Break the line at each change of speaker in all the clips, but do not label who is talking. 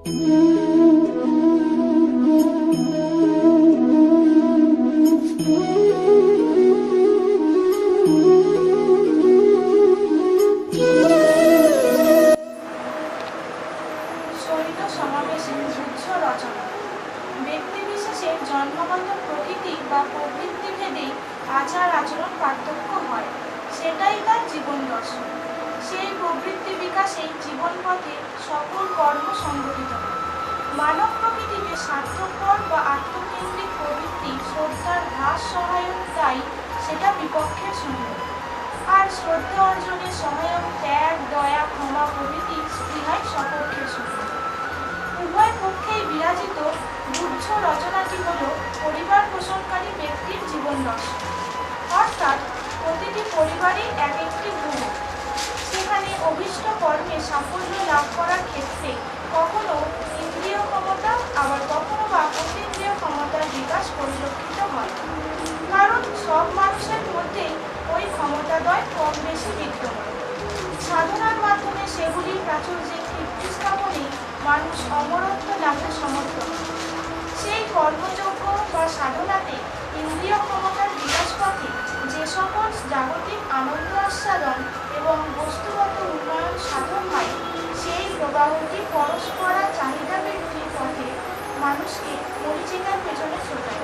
সমাবেশে গুচ্ছ রচনা। ব্যক্তিবিশেষের জন্মগত প্রকৃতি বা প্রবৃত্তি ভেদেই আচার আচরণ পার্থক্য হয়, সেটাই তার জীবন দর্শন। সেই প্রবৃত্তি বিকাশেই জীবন পথে সকল কর্ম সংগঠিত হয়। মানব প্রকৃতিতে স্বার্থপর বা আত্মকেন্দ্রিক প্রবৃত্তি শ্রদ্ধার হ্রাস সহায়ক, তাই সেটা বিপক্ষের সঙ্গে। আর শ্রদ্ধা অর্জনের সহায়ক ত্যাগ, দয়া, ক্ষমা প্রভৃতি স্পৃহায় সপক্ষের সঙ্গে। উভয় পক্ষেই বিরাজিত গুচ্ছ রচনাটি হল পরিবার পোষণকারী ব্যক্তির জীবন দর্শন। অর্থাৎ প্রতিটি পরিবারই এক একটি গৃহ। সেখানে অভীষ্ট কর্মে সাফল্য লাভ করার ক্ষেত্রে কখনো ইন্দ্রিয় ক্ষমতা, আবার কখনো বা অতীন্দ্রিয় ক্ষমতার বিকাশ পরিলক্ষিত হয়। কারণ সব মানুষের মধ্যেই ওই ক্ষমতাদ্বয় কম বেশি বিদ্যমান। সাধনার মাধ্যমে সেগুলির প্রাচুর্যের কীর্তি স্থাপনে মানুষ অমরত্ব লাভের সমর্থ। সেই কর্মযোগ্য বা সাধনাতে ইন্দ্রিয় ক্ষমতার বিকাশ পথে যে সকল জাগতিক আনন্দ আস্বাদন এবং বস্তুগত উন্নয়ন সাধন হয়, সেই প্রবাহটি পরস্পরা চাহিদা বৃদ্ধির পথে মানুষকে মরীচিকার পেছনে ছোটায়।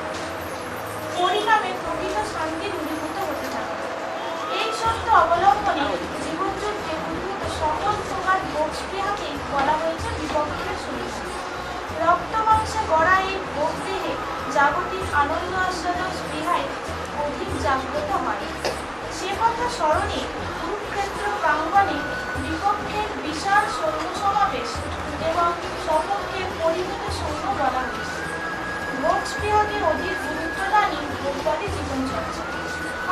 পরিণামে প্রকৃত শান্তি দূরীভূত হতে থাকে। এই সত্য অবলম্বনে জীবনযুদ্ধে উদ্ভূত সকল প্রকার ভোগস্পৃহাকেই বলা হয়েছে বিপক্ষের শরীর। রক্ত মাংসে গড়া এই ভোগ দেহে জাগতিক আনন্দ আস্বাদন স্পৃহায় অধিক জাগ্রত হয়। সে কথা স্মরণে কুরুক্ষেত্র প্রাঙ্গণে বিপক্ষের বিশাল সৈন্য সমাবেশ এবং সপক্ষে পরিমিত সৈন্য বলা হয়েছে। ভোগ স্পৃহাকে অধিক গুরুত্বদানই ভোগবাদী জীবনচর্চা,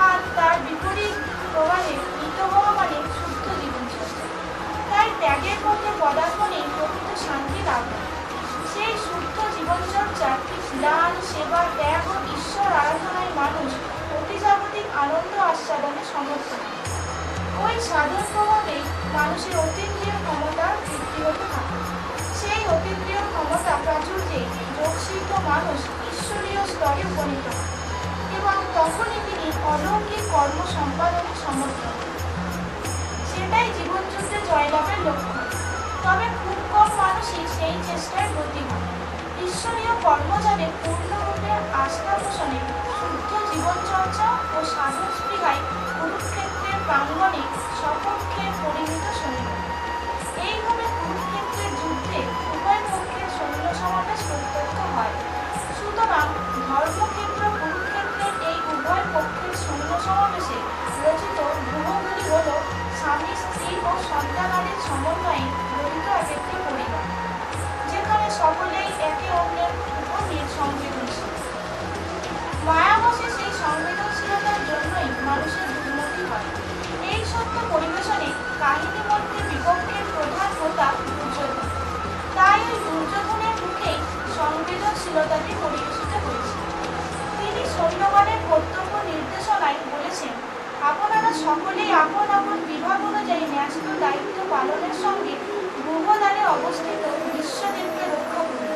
আর তার বিপরীত প্রবাহে মৃত হওয়া মানে শুদ্ধ জীবনচর্চা। তাই ত্যাগের পথে পদার্পণে প্রকৃত শান্তি লাভ হয়। সেই শুদ্ধ জীবনচর্চার দান, সেবা, ত্যাগ ও ঈশ্বর আরাধনায় মানুষ অতিজাগতিক আনন্দ আস্বাদনে সমর্থ হয়। ওই সাধন প্রভাবেই মানুষের অতীন্দ্রিয় ক্ষমতা বৃদ্ধি হতে থাকে। সেই অতীন্দ্রিয় ক্ষমতা প্রাচুর্যে যোগসিদ্ধ মানুষ ঈশ্বরীয় স্তরে উপনীত হয় এবং তখনই তিনি অলৌকিক কর্ম সম্পাদনে সমর্থ হন। সেটাই জীবনযুদ্ধে জয়লাভের লক্ষ্য। তবে খুব কম মানুষই সেই চেষ্টায় ব্রতী হন। ঈশ্বরীয় কর্মজানে পূর্ণরূপে আস্থা পোষণে শুদ্ধ জীবনচর্চা ও সাধন স্পৃহায় কুরুক্ষেত্রের প্রাঙ্গণে সপক্ষে পরিমিত সৈন্য। এইভাবে কুরুক্ষেত্রের যুদ্ধে উভয় পক্ষের সৈন্য সমাবেশ প্রত্যক্ষ হয়। সুতরাং ধর্মক্ষেত্র কুরুক্ষেত্রের এই উভয় পক্ষের সৈন্য সমাবেশে রচিত গ্রহগুলি হল স্বামী, স্ত্রী ও সন্তানাদির সমন্বয়ে গঠিত এক একটি পরিবার, যেখানে সকলেই একে অন্যের উপর সংবেদনশীল। মায়াবশে সেই সংবেদনশীলতার জন্যই মানুষের দুর্মতি হয়। এই সত্য পরিবেশনে কাহিনী মধ্যে বিপক্ষের প্রধান হোতা দুর্যোধন। তাই ওই দুর্যোধনের মুখেই সংবেদনশীলতাটি পরিবেশিত হয়েছে। তিনি সৈন্যগণের কর্তব্য নির্দেশনায় বলেছেন, আপনারা সকলেই আপন আপন বিভাগ অনুযায়ী ন্যস্ত দায়িত্ব পালনের সঙ্গে গৃহদানে অবস্থিত বিশ্বদেবকে রক্ষা করুন।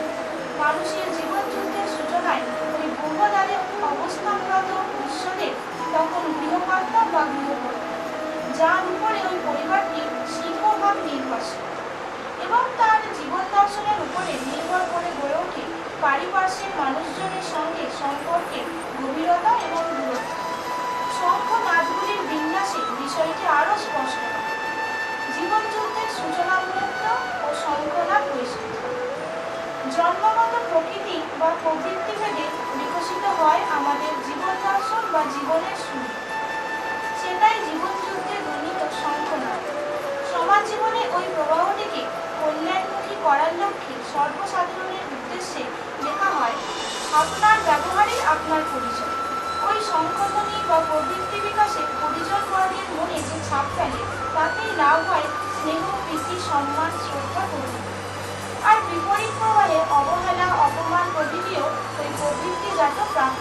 মানুষের জীবনযুদ্ধের সূচনায় ওই গৃহদানে অবস্থানরত বিশ্বদেব তখন গৃহকর্তা বা গৃহকর্তা, যার উপরে ওই পরিবারটি সিংহভাগ নির্ভরশীল, এবং তার জীবন দর্শনের উপরে নির্ভর করে গড়ে ওঠে পারিপার্শ্বিক মানুষজনের সঙ্গে সম্পর্কের গভীরতা এবং দূরত্ব। শঙ্খনাদগুলির বিন্যাসে বিষয়টি আরও স্পষ্ট হয়। জীবনযুদ্ধের সূচনা মূলত ও শঙ্খনাদ বৈশিষ্ট্য। জন্মগত প্রকৃতি বা প্রবৃত্তি ভেদে বিকশিত হয় আমাদের জীবন দর্শন বা জীবনের শুরু। সেটাই জীবনযুদ্ধে গণিত শঙ্খনাদ। সমাজ জীবনে ওই প্রবাহটিকে কল্যাণমুখী করার লক্ষ্যে সর্বসাধারণের উদ্দেশ্যে লেখা হয়, আপনার ব্যবহারই আপনার পরিচয়। ওই শঙ্খধ্বনি বা প্রবৃত্তি বিকাশে পরিজনবর্গের মনে যে ছাপ ফেলে, তাতেই লাভ হয় স্নেহ, প্রীতি, সম্মান, শ্রদ্ধা প্রভৃতি। আর বিপরীত প্রবাহে অবহেলা, অপমান প্রভৃতিও ওই প্রবৃত্তিজাত প্রাপ্ত।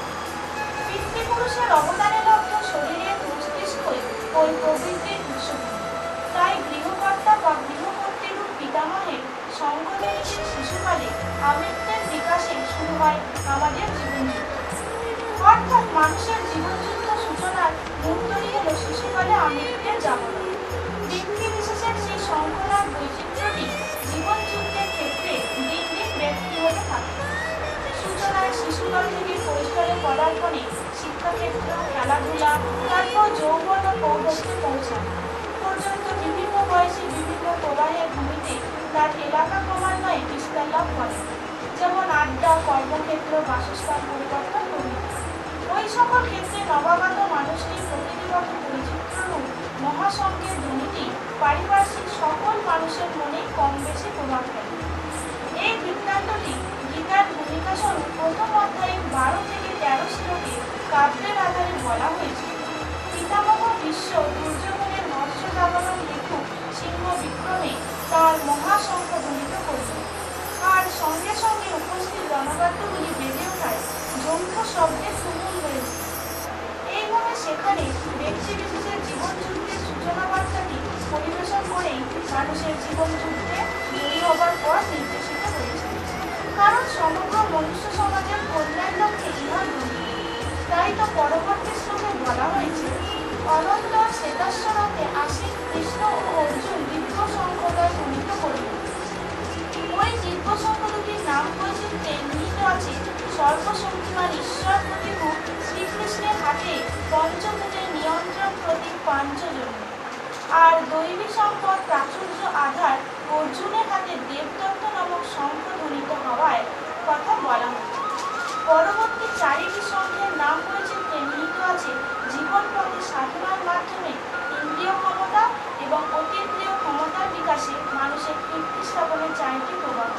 পিতৃপুরুষের অবদানে লব্ধ শরীরের মস্তিষ্কই ওই প্রবৃত্তির উৎসভূমি। তাই গৃহকর্তা বা গৃহকর্ত্রীরূপ পিতামহের শঙ্খধ্বনিকে শিশু আমৃত্যের বিকাশে শুরু হয় আমাদের জীবনযুদ্ধ। অর্থাৎ মানুষের জীবনযুদ্ধ সূচনার মূলধনই হল শিশুকালে আমৃত্যের জাগরণ। ব্যক্তি বিশেষের সেই সংকলন বৈচিত্র্যটি জীবনযুদ্ধের ক্ষেত্রে দিন দিন ব্যক্তি হতে থাকে। সূচনায় শিশুকাল থেকে কৈশোরে পদার্পণে শিক্ষাক্ষেত্র, খেলাধুলা, তারপর যৌবন ও প্রৌঢ়ত্বে পৌঁছায় পর্যন্ত বিভিন্ন বয়সে বিভিন্ন প্রবাহের ভূমিতে তার এলাকা ক্রমান্বয়ে বিস্তার লাভ করে, যেমন আড্ডা, কর্মক্ষেত্র, বাসস্থান পরিবর্তন প্রভৃতি। ওই সকল ক্ষেত্রে নবাগত মানুষটির প্রকৃতিগত বৈচিত্র্যরূপ মহাসংঘের ধ্বনিটি পারিপার্শ্বিক সকল মানুষের মনেই কম বেশি প্রভাব ফেলে। এই বৃত্তান্তটি গীতার ভূমিকা স্বরূপ প্রথম অধ্যায়ে 12 থেকে 13 শ্লোকে কাব্যের আধারে বলা হয়েছে। পিতামহ বিশ্ব দুর্যোধনের মৎস্য জাগরণ হেতু সিংহ বিক্রমে তার মহাশঙ্খ ধ্বনিত করল, আর সঙ্গে সঙ্গে উপস্থিত রণবাদ্যগুলি বেজে ওঠায় যৌথ শব্দে তুমুল হয়ে উঠল। এইভাবে সেখানে ব্যক্তি বিশেষের জীবনযুদ্ধের সূচনা বার্তাটি পরিবেশন করেই মানুষের জীবনযুদ্ধে জয়ী হবার পর নির্দেশিত হয়েছে। কারণ সমগ্র মনুষ্য সমাজের কল্যাণ লক্ষ্যে ইহা ধ্বনি। তাই তো পরবর্তী শ্লোকে বলা হয়েছে, অনন্ত শ্বেতাশ্বরতে আসীন কৃষ্ণ ও অর্জুন দিব্য শঙ্খদ্বয় ধ্বনিত করলেন। ওই দিব্য শঙ্খ দুটির নাম বৈচিত্র্যে নিহিত আছে সর্বশক্তিমান ঈশ্বর প্রতিভু শ্রীকৃষ্ণের হাতে পঞ্চভূতের নিয়ন্ত্রণ প্রতীক পাঞ্চজন্য, আর দৈবী সম্পদ প্রাচুর্য আধার অর্জুনের হাতে দেবদত্ত নামক শঙ্খ ধ্বনিত হওয়ায় কথা বলা হচ্ছে। পরবর্তী চারিটি শঙ্খের নাম বৈচিত্র্যে নিহিত আছে জীবন পথে সাধনার মাধ্যমে ইন্দ্রিয় ক্ষমতা এবং অতীন্দ্রিয় ক্ষমতার বিকাশে মানুষের কীর্তি স্থাপনের চারিটি প্রভাব।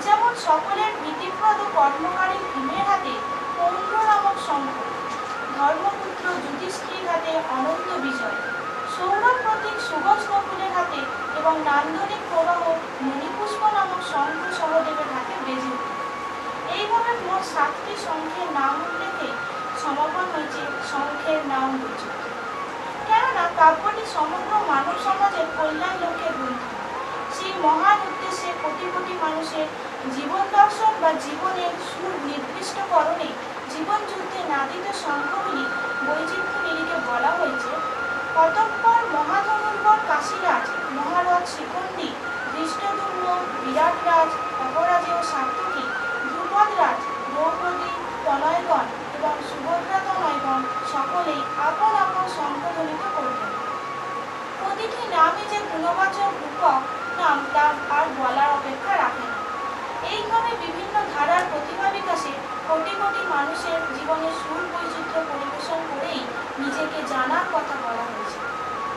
যেমন সকলের ভীতিপ্রদ কর্মকারী ভীমের হাতে পৌণ্ড নামক শঙ্খ, ধর্মপুত্র যুধিষ্ঠির হাতে অনন্ত বিজয়, সৌরভ প্রতীক সুভাষ নকুলের হাতে এবং নান্দনিক প্রবাহ মণিপুষ্প নামক শঙ্খ সহদেবের হাতে বেজে উঠল। এইভাবে মোট 7টি শঙ্খের নাম উল্লেখে সমাপন হয়েছে শঙ্খের নাম বৈচিত্র্য। কেননা কাব্যটি সমগ্র মানব সমাজের কল্যাণ লক্ষ্যে গ্রন্থ। সেই মহান উদ্দেশ্যে কোটি কোটি মানুষের জীবন দর্শন বা জীবনের সুর নির্দিষ্টকরণে জীবনযুদ্ধে নাদিত শঙ্খগুলি বৈচিত্র্য নিরিখে বলা হয়েছে। অতঃপর মহাধনুর্বর কাশীরাজ, মহারথ শিখণ্ডী, ধৃষ্টদ্যুম্ন, বিরাটরাজ, অপরাজেয় সাত্যকী, ধ্রুপদরাজ, দ্রৌপদী, তনয়গণ এবং সুভদ্রা তনয়গণ সকলেই আপন আপন শঙ্খ ধ্বনিত করলেন। প্রতিটি নামই যে গুণবাচক রূপক নাম তা আর বলার অপেক্ষা রাখে না। এইভাবে বিভিন্ন ধারার প্রতিভা বিকাশে কোটি কোটি মানুষের জীবনের সুর বৈচিত্র্য পরিবেশন করেই নিজেকে জানার কথা বলা হয়েছে।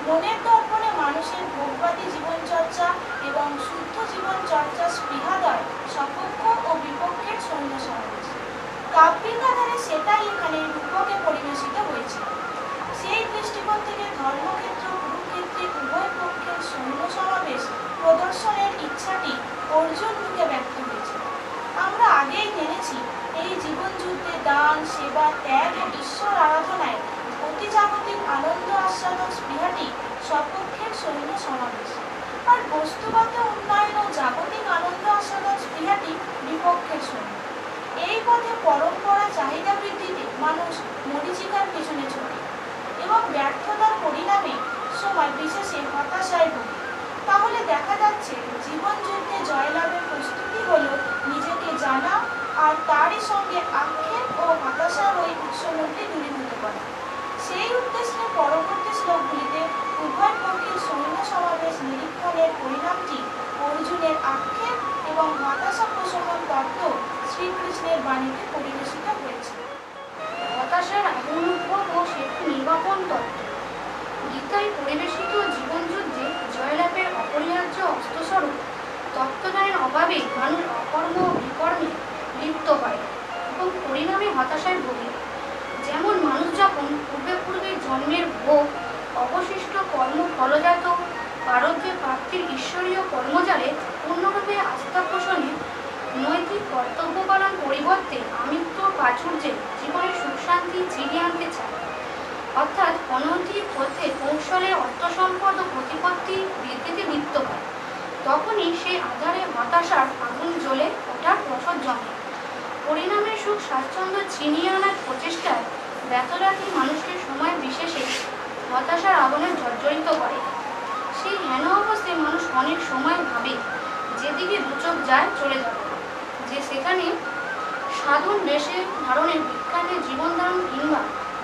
মনের দর্পণে মানুষের ভোগবাদী জীবনচর্চা এবং শুদ্ধ জীবনচর্চা স্পৃহাদয় সপক্ষ ও বিপক্ষের সৈন্য সমাবেশ। কাব্যিক আধারে সেটাই এখানে রূপকে পরিবেশিত হয়েছে। সেই দৃষ্টিকোণ থেকে ধর্মক্ষেত্র কুরুক্ষেত্রে উভয় পক্ষের সৈন্য সমাবেশ প্রদর্শনের ইচ্ছাটি অর্জুন মুখে ব্যক্ত হয়েছে। আমরা আগেই জেনেছি এই জীবনযুদ্ধে দান, সেবা, ত্যাগ ও ঈশ্বর আরাধনায় অতিজাগতিক আনন্দ আস্বাদন স্পৃহাটি সপক্ষের সৈন্য সমাবেশ, আর বস্তুগত উন্নয়ন ও জাগতিক আনন্দ আস্বাদন স্পৃহাটি বিপক্ষের সৈন্য। এই পথে পরম্পরা চাহিদা বৃদ্ধিতে মানুষ মরীচিকার পিছনে ছোটে এবং ব্যর্থতার পরিণামে সময় বিশেষে হতাশায় ভোগে। তাহলে দেখা যাচ্ছে জীবনযুদ্ধে জয়লাভের প্রস্তুতি হলো নিজেকে জানা আর তারই সঙ্গে আক্ষেপ ও হতাশার ওই উৎসমুখী দূরীভূত করা। সেই উদ্দেশ্যে পরবর্তী শ্লোকগুলিতে উভয় পক্ষের সৈন্য সমাবেশ নিরীক্ষণের পরিণামটি অর্জুনের আক্ষেপ এবং হতাশা প্রশমন তত্ত্ব শ্রীকৃষ্ণের বাণীতে পরিবেশিত হয়েছে।
হতাশার আগুনোদ্ভব ও সেতু নির্বাপন তত্ত্ব। গীতায় পরিবেশিত জীবনযুদ্ধে জয়লাভের অপরিহার্য অস্ত্রস্বরূপ তত্ত্বজ্ঞানের অভাবে মানুষ অকর্ম ও বিকর্মে লিপ্ত হয় এবং পরিণামে হতাশায় ভোগে। যেমন মানুষ যখন পূর্বে পূর্বে জন্মের ভোগ, অবশিষ্ট কর্ম ফলজাত পারব্যে প্রাপ্তির ঈশ্বরীয় কর্মজালে পূর্ণরূপে আস্থা পোষণে নৈতিক কর্তব্য পালন পরিবর্তে আমিত্ব প্রাচুর্যে জীবনের সুখ শান্তি ছিনিয়ে আনতে চায়, অর্থাৎ অনৈতিক পথে কৌশলে অর্থসম্পদ ও প্রতিপত্তি বৃদ্ধিতে লিপ্ত হয়, তখনই সেই আধারে হতাশার আগুন জ্বলে ওঠার সঙ্গে। পরিণামের সুখ স্বাচ্ছন্দ্য ছিনিয়ে আনার প্রচেষ্টায় ব্যথরাতি মানুষকে সময় বিশেষে হতাশার আগুনে জর্জরিত করে। সেই হেন অবস্থায় মানুষ অনেক সময় ভাবে যেদিকে দুচোখ যায় চলে যাবে, যে সেখানে সাধন বেশে ধারণের বিজ্ঞানে জীবন ধারণ কিংবা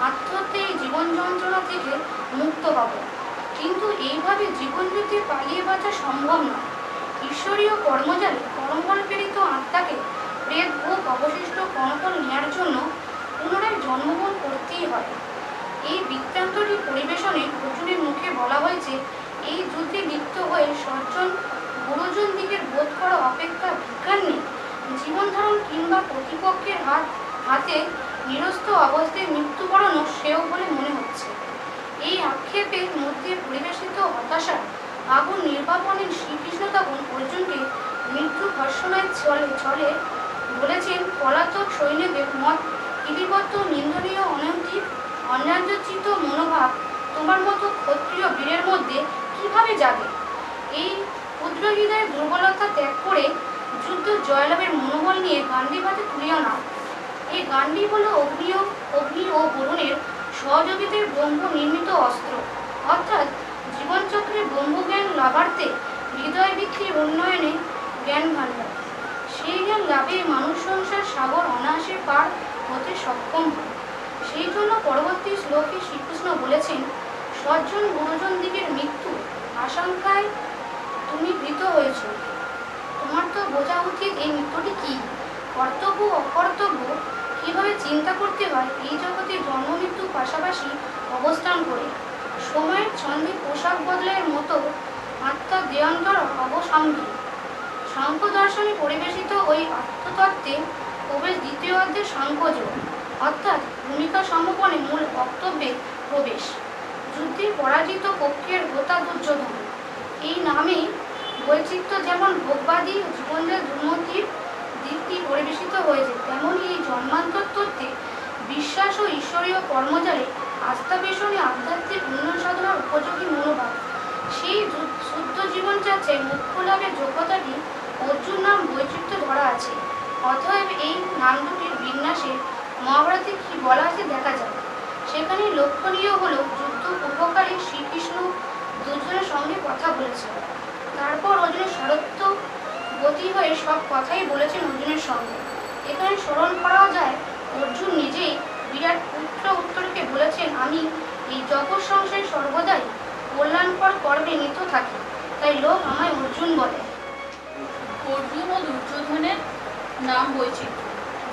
আত্মহত্যা এই জীবন যন্ত্রণা থেকে মুক্ত হব। কিন্তু এইভাবে জীবন যুদ্ধে পালিয়ে বাঁচা সম্ভব নয়। ঈশ্বরীয় কর্মজালে কর্মফল প্রেরিত আত্মাকে প্রেত ভোগ অবশিষ্ট কর্মফল নেওয়ার জন্য পুনরায় জন্মগ্রহণ করতেই হয়। এই বৃত্তান্তটি পরিবেশনে অর্জুনের মুখে বলা হয়েছে, এই যুদ্ধে লিপ্ত হয়ে সজ্জন গুরুজন দিকের বোধ করা অপেক্ষা বিজ্ঞান নেই জীবন ধারণ কিংবা প্রতিপক্ষের হাতে নিরস্ত অবস্থায় মৃত্যুবরণও শ্রেয় বলে মনে হচ্ছে। এই আক্ষেপের মধ্যে পরিবেশিত হতাশার আগুন নির্বাপনে শ্রীকৃষ্ণ তখন অর্জুনকে মৃত্যু ভর্ষণায় ছলে বলেছেন, পলাতক সৈন্যদের মত ইতিবদ্ধ নিন্দনীয় অনৈতিক অন্যায্যচিত মনোভাব তোমার মতো ক্ষত্রিয় বীরের মধ্যে কিভাবে যাবে? এই ক্ষুদ্র হৃদয়ের দুর্বলতা ত্যাগ করে যুদ্ধ জয়লাভের মনোবল নিয়ে গান্ডীবাদে তুলিয়া নাও। এই গান্ডী হল অগ্নি ও বরুণের সহযোগিতার ব্রহ্ম নির্মিত অস্ত্র, অর্থাৎ জীবনচক্রে ব্রহ্মজ্ঞান লাভার্থে হৃদয় বৃত্তির উন্নয়নে জ্ঞান ভাণ্ডার। সেই জ্ঞান লাভে মানুষ সংসার সাগর অনায়াসে পার হতে সক্ষম হয়। সেই জন্য পরবর্তী শ্লোকে শ্রীকৃষ্ণ বলেছেন, সজ্জন গুরুজন দিকের মৃত্যু আশঙ্কায় তুমি ভীত হয়েছ। তোমার তো বোঝা উচিত এই মৃত্যুটি কি, কর্তব্য অকর্তব্য কিভাবে চিন্তা করতে হয় এই জগতে জন্ম মৃত্যু পাশাপাশি অবস্থান করে। সময়ের ছন্দে পোশাক বদলায়ের মতো আত্মার দেয়ান্তর অবসঙ্গী। সাংখ্য দর্শনে পরিবেশিত ওই আত্মতত্ত্বে প্রবেশ দ্বিতীয় অধ্যায়ের সাংখ্যযোগ, অর্থাৎ ভূমিকা সমপনে মূল বক্তব্যে প্রবেশ। যুদ্ধে পরাজিত পক্ষের হোতা দুর্যোধন এই নামে বৈচিত্র্য যেমন ভোগবাদী জীবনের দুর্মতির দিকটি পরিবেশিত হয়েছে, তেমনই এই জন্মান্তর তত্ত্বে বিশ্বাস ও ঈশ্বরীয় কর্মজালে আস্থা পেশনে আধ্যাত্মিক উন্নয়ন সাধনার উপযোগী মনোভাব। সেই শুদ্ধ জীবন যাত্রায় মুখ্য লাভের যোগ্যতাটি অর্জুন নাম বৈচিত্র্য ধরা আছে। অতএব এই নাম দুটির বিন্যাসে মহাভারতে কি বলা আছে দেখা যায়। সেখানে লক্ষণীয় হল যুদ্ধ পূর্বকালে শ্রীকৃষ্ণ দুর্যোধনের সঙ্গে কথা বলেছেন, তারপর অর্জুনের সারথ্য গতি হয়ে সব কথাই বলেছেন অর্জুনের সঙ্গে। এখানে স্মরণ করা যায় অর্জুন নিজেই বিরাট পুত্র উত্তরকে বলেছেন, আমি এই জগৎ সংসারে সর্বদাই কল্যাণকর কর্মে নিত থাকি, তাই লোক আমায় অর্জুন বলে।
অর্জুন ও দুর্যোধনের নাম বৈচিত্র্য।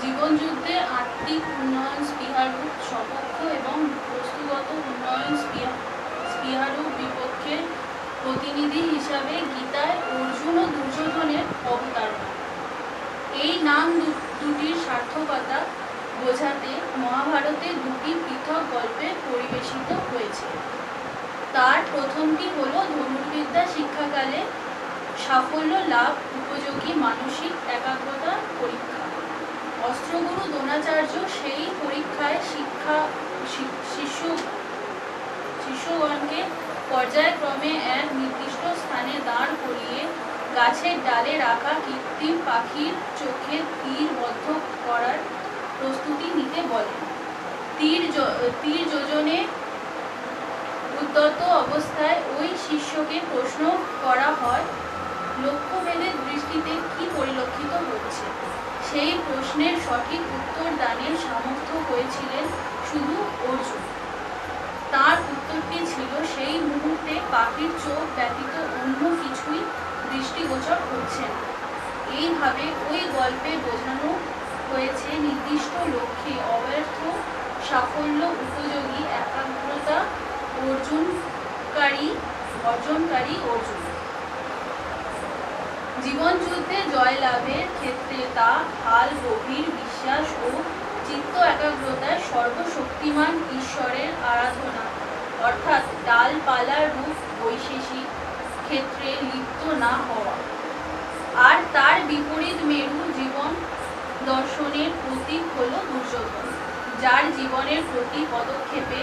জীবন যুদ্ধে আত্মিক উন্নয়ন স্পৃহারূপ সপক্ষ এবং বস্তুগত উন্নয়ন স্পৃহারূপ বিপক্ষের প্রতিনিধি হিসাবে গীতায় অর্জুন ও দুর্যোধনের অবতারণা। এই নাম দুটির সার্থকতা বোঝাতে মহাভারতে দুটি পৃথক গল্পে পরিবেশিত হয়েছে। তার প্রথমটি হল ধনুর্বিদ্যা শিক্ষাকালে সাফল্য লাভ উপযোগী মানসিক একাগ্রতার পরীক্ষা। অস্ত্রগুরু দ্রোণাচার্য সেই পরীক্ষায় শিষ্যগণকে পর্যায়ক্রমে এক নির্দিষ্ট স্থানে দাঁড় করিয়ে গাছের ডালে রাখা কৃত্রিম পাখির চোখে তীর বদ্ধ করার প্রস্তুতি নিতে বলেন। তীর যোজনে উদ্যত অবস্থায় ওই শিষ্যকে প্রশ্ন করা হয়, লক্ষ্যভেদের দৃষ্টিতে কি পরিলক্ষিত হচ্ছে? সেই প্রশ্নের সঠিক উত্তর দানের সামর্থ্য হয়েছিলেন শুধু অর্জুন। তার উত্তরটি ছিল, সেই মুহূর্তে পাখির চোখ ব্যতীত অন্য কিছুই দৃষ্টিগোচর হচ্ছে না। এইভাবে ওই গল্পে বোঝানো হয়েছে নির্দিষ্ট লক্ষ্যে অব্যর্থ সাফল্য উপযোগী একাগ্রতা অর্জনকারী অর্জুন। জীবন যুদ্ধে জয়লাভের ক্ষেত্রে তা হাল গভীর বিশ্বাস ও চিত্ত একাগ্রতায় সর্বশক্তিমান ঈশ্বরের আরাধনা, অর্থাৎ ডালপালার রূপ বৈশেষিক ক্ষেত্রে লিপ্ত না হওয়া। আর তার বিপরীত মেরু জীবন দর্শনের প্রতীক হল দুর্যোধন, যার জীবনের প্রতি পদক্ষেপে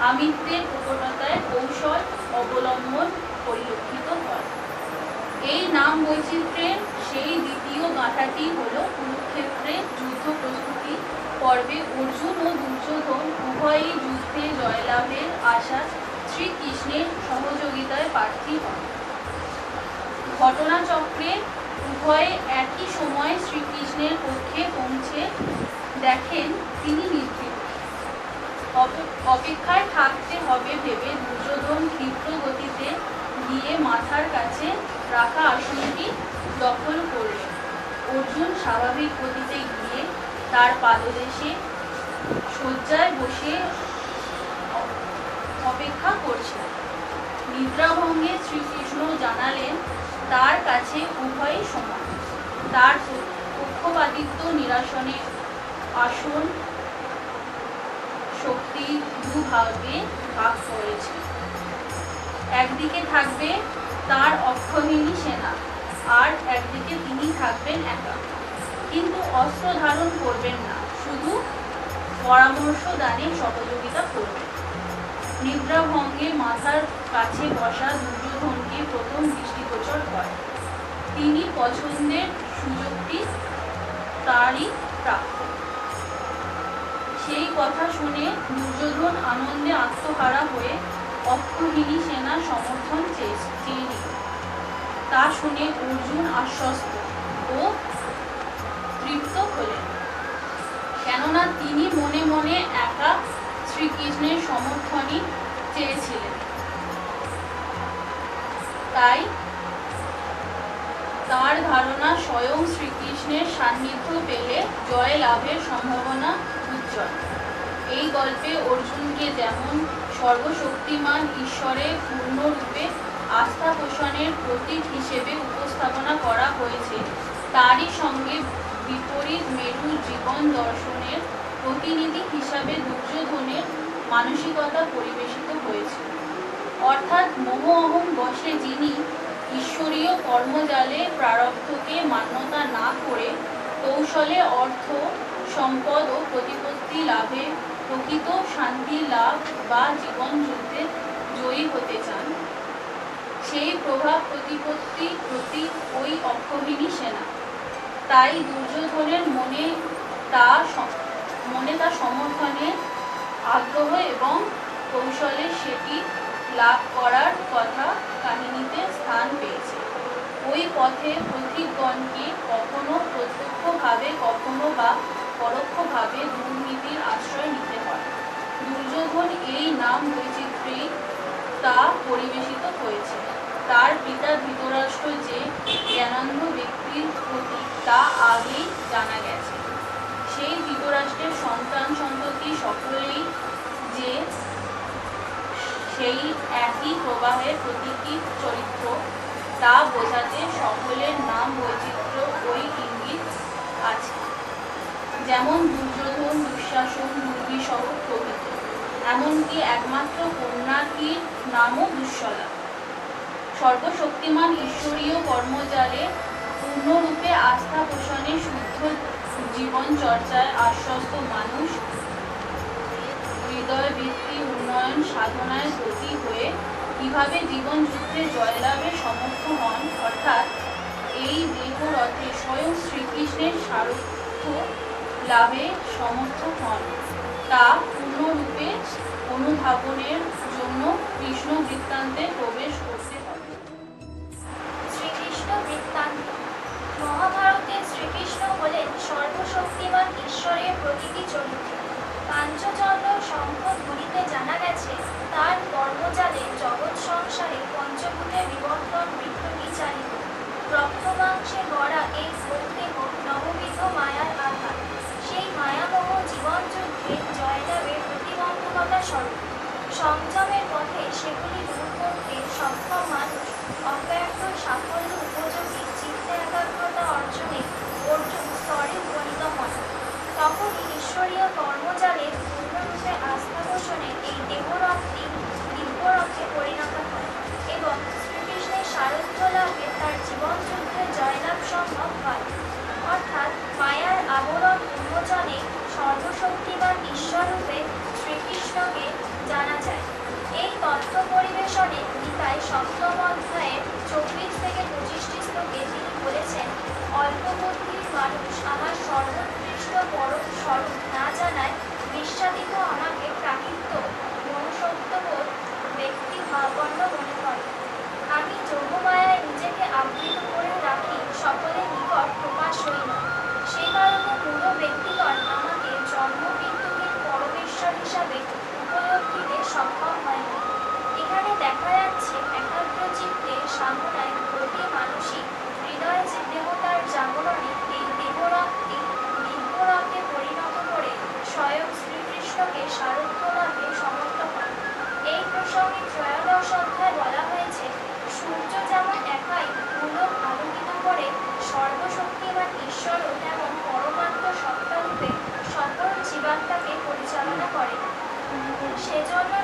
আমিত্বের প্রকটতায় কৌশল অবলম্বন পরিলক্ষিত হয়। এই নাম বৈচিত্র্যের সেই দ্বিতীয় গাঁথা কথাটি হলো কুরুক্ষেত্রে যুদ্ধ প্রস্তুতি পর্বে অর্জুন ও দুর্যোধন উভয়ই যুদ্ধে জয়লাভের আশা শ্রীকৃষ্ণের সহযোগিতায় প্রার্থী হন। ঘটনাচক্রে উভয়ে একই সময় শ্রীকৃষ্ণের পক্ষে পৌঁছে দেখেন তিনি নিদ্রিত। অপেক্ষায় থাকতে হবে ভেবে দুর্যোধন ক্ষিপ্র গতিতে গিয়ে মাথার কাছে রাখা আসনটি দখল করলেন। অর্জুন স্বাভাবিক গতিতে গিয়ে তার পাদদেশে শয্যায় বসে অপেক্ষা করছেন। নিদ্রাভঙ্গে শ্রীকৃষ্ণ জানালেন তার কাছে উভয়ই সমান। তার পক্ষপাতিত্ব নিরসনে আসন শক্তি দুভাগে ভাগ করেছে। একদিকে থাকবে তার অক্ষৌহিণী সেনা, আর একদিকে তিনি থাকবেন একা, কিন্তু অস্ত্র ধারণ করবেন না, শুধু পরামর্শ দানে সহযোগিতা করবেন। নিদ্রাভঙ্গে মাথার কাছে বসা দুর্যোধনকে প্রথম দৃষ্টিগোচর হয়। তিনি পছন্দের সুযোগটি তারই প্রাপ্য। সেই কথা শুনে দুর্যোধন আনন্দে আত্মহারা হয়ে অক্ষৌহিণী সেনার সমর্থন চেয়ে নিল। তা শুনে অর্জুন আশ্বস্ত ও তৃপ্ত হলেন, কেননা তিনি মনে মনে একা শ্রীকৃষ্ণের সমর্থনই চেয়েছিলেন। তাই তার ধারণা স্বয়ং শ্রীকৃষ্ণের সান্নিধ্য পেলে জয় লাভের সম্ভাবনা উজ্জ্বল। এই গল্পে অর্জুনকে যেমন সর্বশক্তিমান ঈশ্বরে পূর্ণরূপে আস্থা পোষণের প্রতীক হিসেবে উপস্থাপনা করা হয়েছে, তারই সঙ্গে বিপরীত মেরুর জীবন দর্শনের প্রতিনিধি হিসাবে দুর্যোধনের মানসিকতা পরিবেশিত হয়েছে। অর্থাৎ মোহ অহং বশে যিনি ঈশ্বরীয় কর্মজালে প্রারব্ধকে মান্যতা না করে কৌশলে অর্থ সম্পদ ও প্রতিপত্তি লাভে প্রকৃত শান্তি লাভ বা জীবন যুদ্ধে জয়ী হতে চান, সেই প্রভাব প্রতিপত্তি প্রতি ওই অক্ষৌহিণী সেনা। তাই দুর্যোধনের মনে তা সমর্থনের আগ্রহ এবং কৌশলে সেটি লাভ করার কথা কাহিনীতে স্থান পেয়েছে। ওই পথে পথিকগণকে কখনো প্রত্যক্ষভাবে কখনো বা পরোক্ষভাবে দুর্নীতির আশ্রয় নিতে হয়। দুর্যোধন এই নাম বৈচিত্র্যেই তা পরিবেশিত হয়েছে। তার পিতা ধৃতরাষ্ট্র যে জ্ঞানান্ধ ব্যক্তির প্রতীক তা আগেই জানা গেছে। সেই ধৃতরাষ্ট্রের সন্তান সন্ততি সকলেই যে সেই একই প্রবাহের প্রতীকী চরিত্র তা বোঝাতে সকলের নাম বৈচিত্র্য ওই ইঙ্গিত আছে। যেমন দুর্যোধন, দুঃশাসন, দুর্বিসহ প্রভৃতি। এমনকি একমাত্র কন্যাটির নামও দুঃশলা। সর্বশক্তিমান ঈশ্বরীয় কর্মজালে পূর্ণরূপে আস্থা পোষণে শুদ্ধ জীবন চর্চায় আশ্বস্ত মানুষ হৃদয় বৃত্তি উন্নয়ন সাধনায় গতি হয়ে কিভাবে জীবন যুদ্ধে জয়লাভের সমর্থ হন, অর্থাৎ এই দেহরথে স্বয়ং শ্রীকৃষ্ণের সারথ্য লাভে সমর্থ হন, তা পূর্ণরূপে অনুধাবনের জন্য কৃষ্ণ বৃত্তান্তে প্রবেশ করতে হবে।
শ্রীকৃষ্ণ বৃত্তান্ত। মহাভারতে শ্রীকৃষ্ণ হলেন সর্বশক্তিমান ঈশ্বরের প্রতীকী চরিত্র। পাঞ্চজন্য সংখ্যকগুলিতে জানা গেছে তার কর্মজালে জগৎ সংসারে পঞ্চভূতের বিবর্তন বৃত্তটি চালিত। রক্তমাংসে গড়া এই প্রত্যেক নববিধ মায়ার আধার। সেই মায়ামোহ জীবন যুদ্ধে জয়লাভের প্রতিবন্ধকতা স্বরূপ। সংযমের পথে সেগুলি দূর করতে সক্ষম মানুষ অব্যক্ত সাফল্য উপযোগী চিত্তে একাগ্রতা অর্জনে অর্জুন স্তরে উপনীত হন। তখনই ঈশ্বরীয় কর্মজালে পূর্ণরূপে আস্থা পোষণে এই দেহরথটি দিব্যরথে পরিণত হয় এবং শ্রীকৃষ্ণের সারথ্য লাভে তার জীবন যুদ্ধে জয়লাভ সম্ভব হয়। অর্থাৎ মায়ার আবরণ উন্মোচনে সর্বশক্তিমান ঈশ্বররূপে শ্রীকৃষ্ণকে জানা যায়।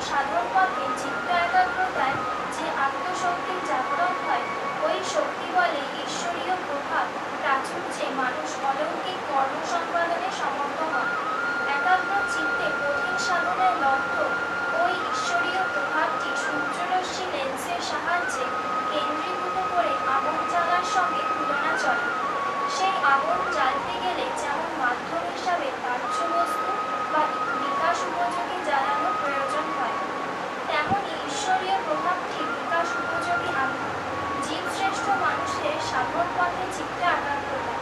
সাধন পথে চিত্ত একাগ্রতায় যে আত্মশক্তির জাগরণ হয়, ওই শক্তি বলে ঈশ্বরীয় প্রভাব প্রাচুর্যে মানুষ অলৌকিক কর্ম সম্পাদনে সমর্থ হয়। একাগ্র চিত্তে কঠিন সাধনায় লব্ধ ওই ঈশ্বরীয় প্রভাবটি সূর্যরশ্মি লেন্সের সাহায্যে কেন্দ্রীভূত করে আগুন জ্বালার সঙ্গে তুলনা চলে। সেই আগুন জ্বালতে গেলে যেমন মাধ্যম হিসাবে বাহ্য বস্তু বা বিকাশ উপযোগী জ্বালানো প্রয়োজন হয়, তেমনি ঈশ্বরীয় প্রভাবটি বিকাশ উপযোগী আগুন। জীবশ্রেষ্ঠ মানুষের সাধন পথে চিত্ত একাগ্রতা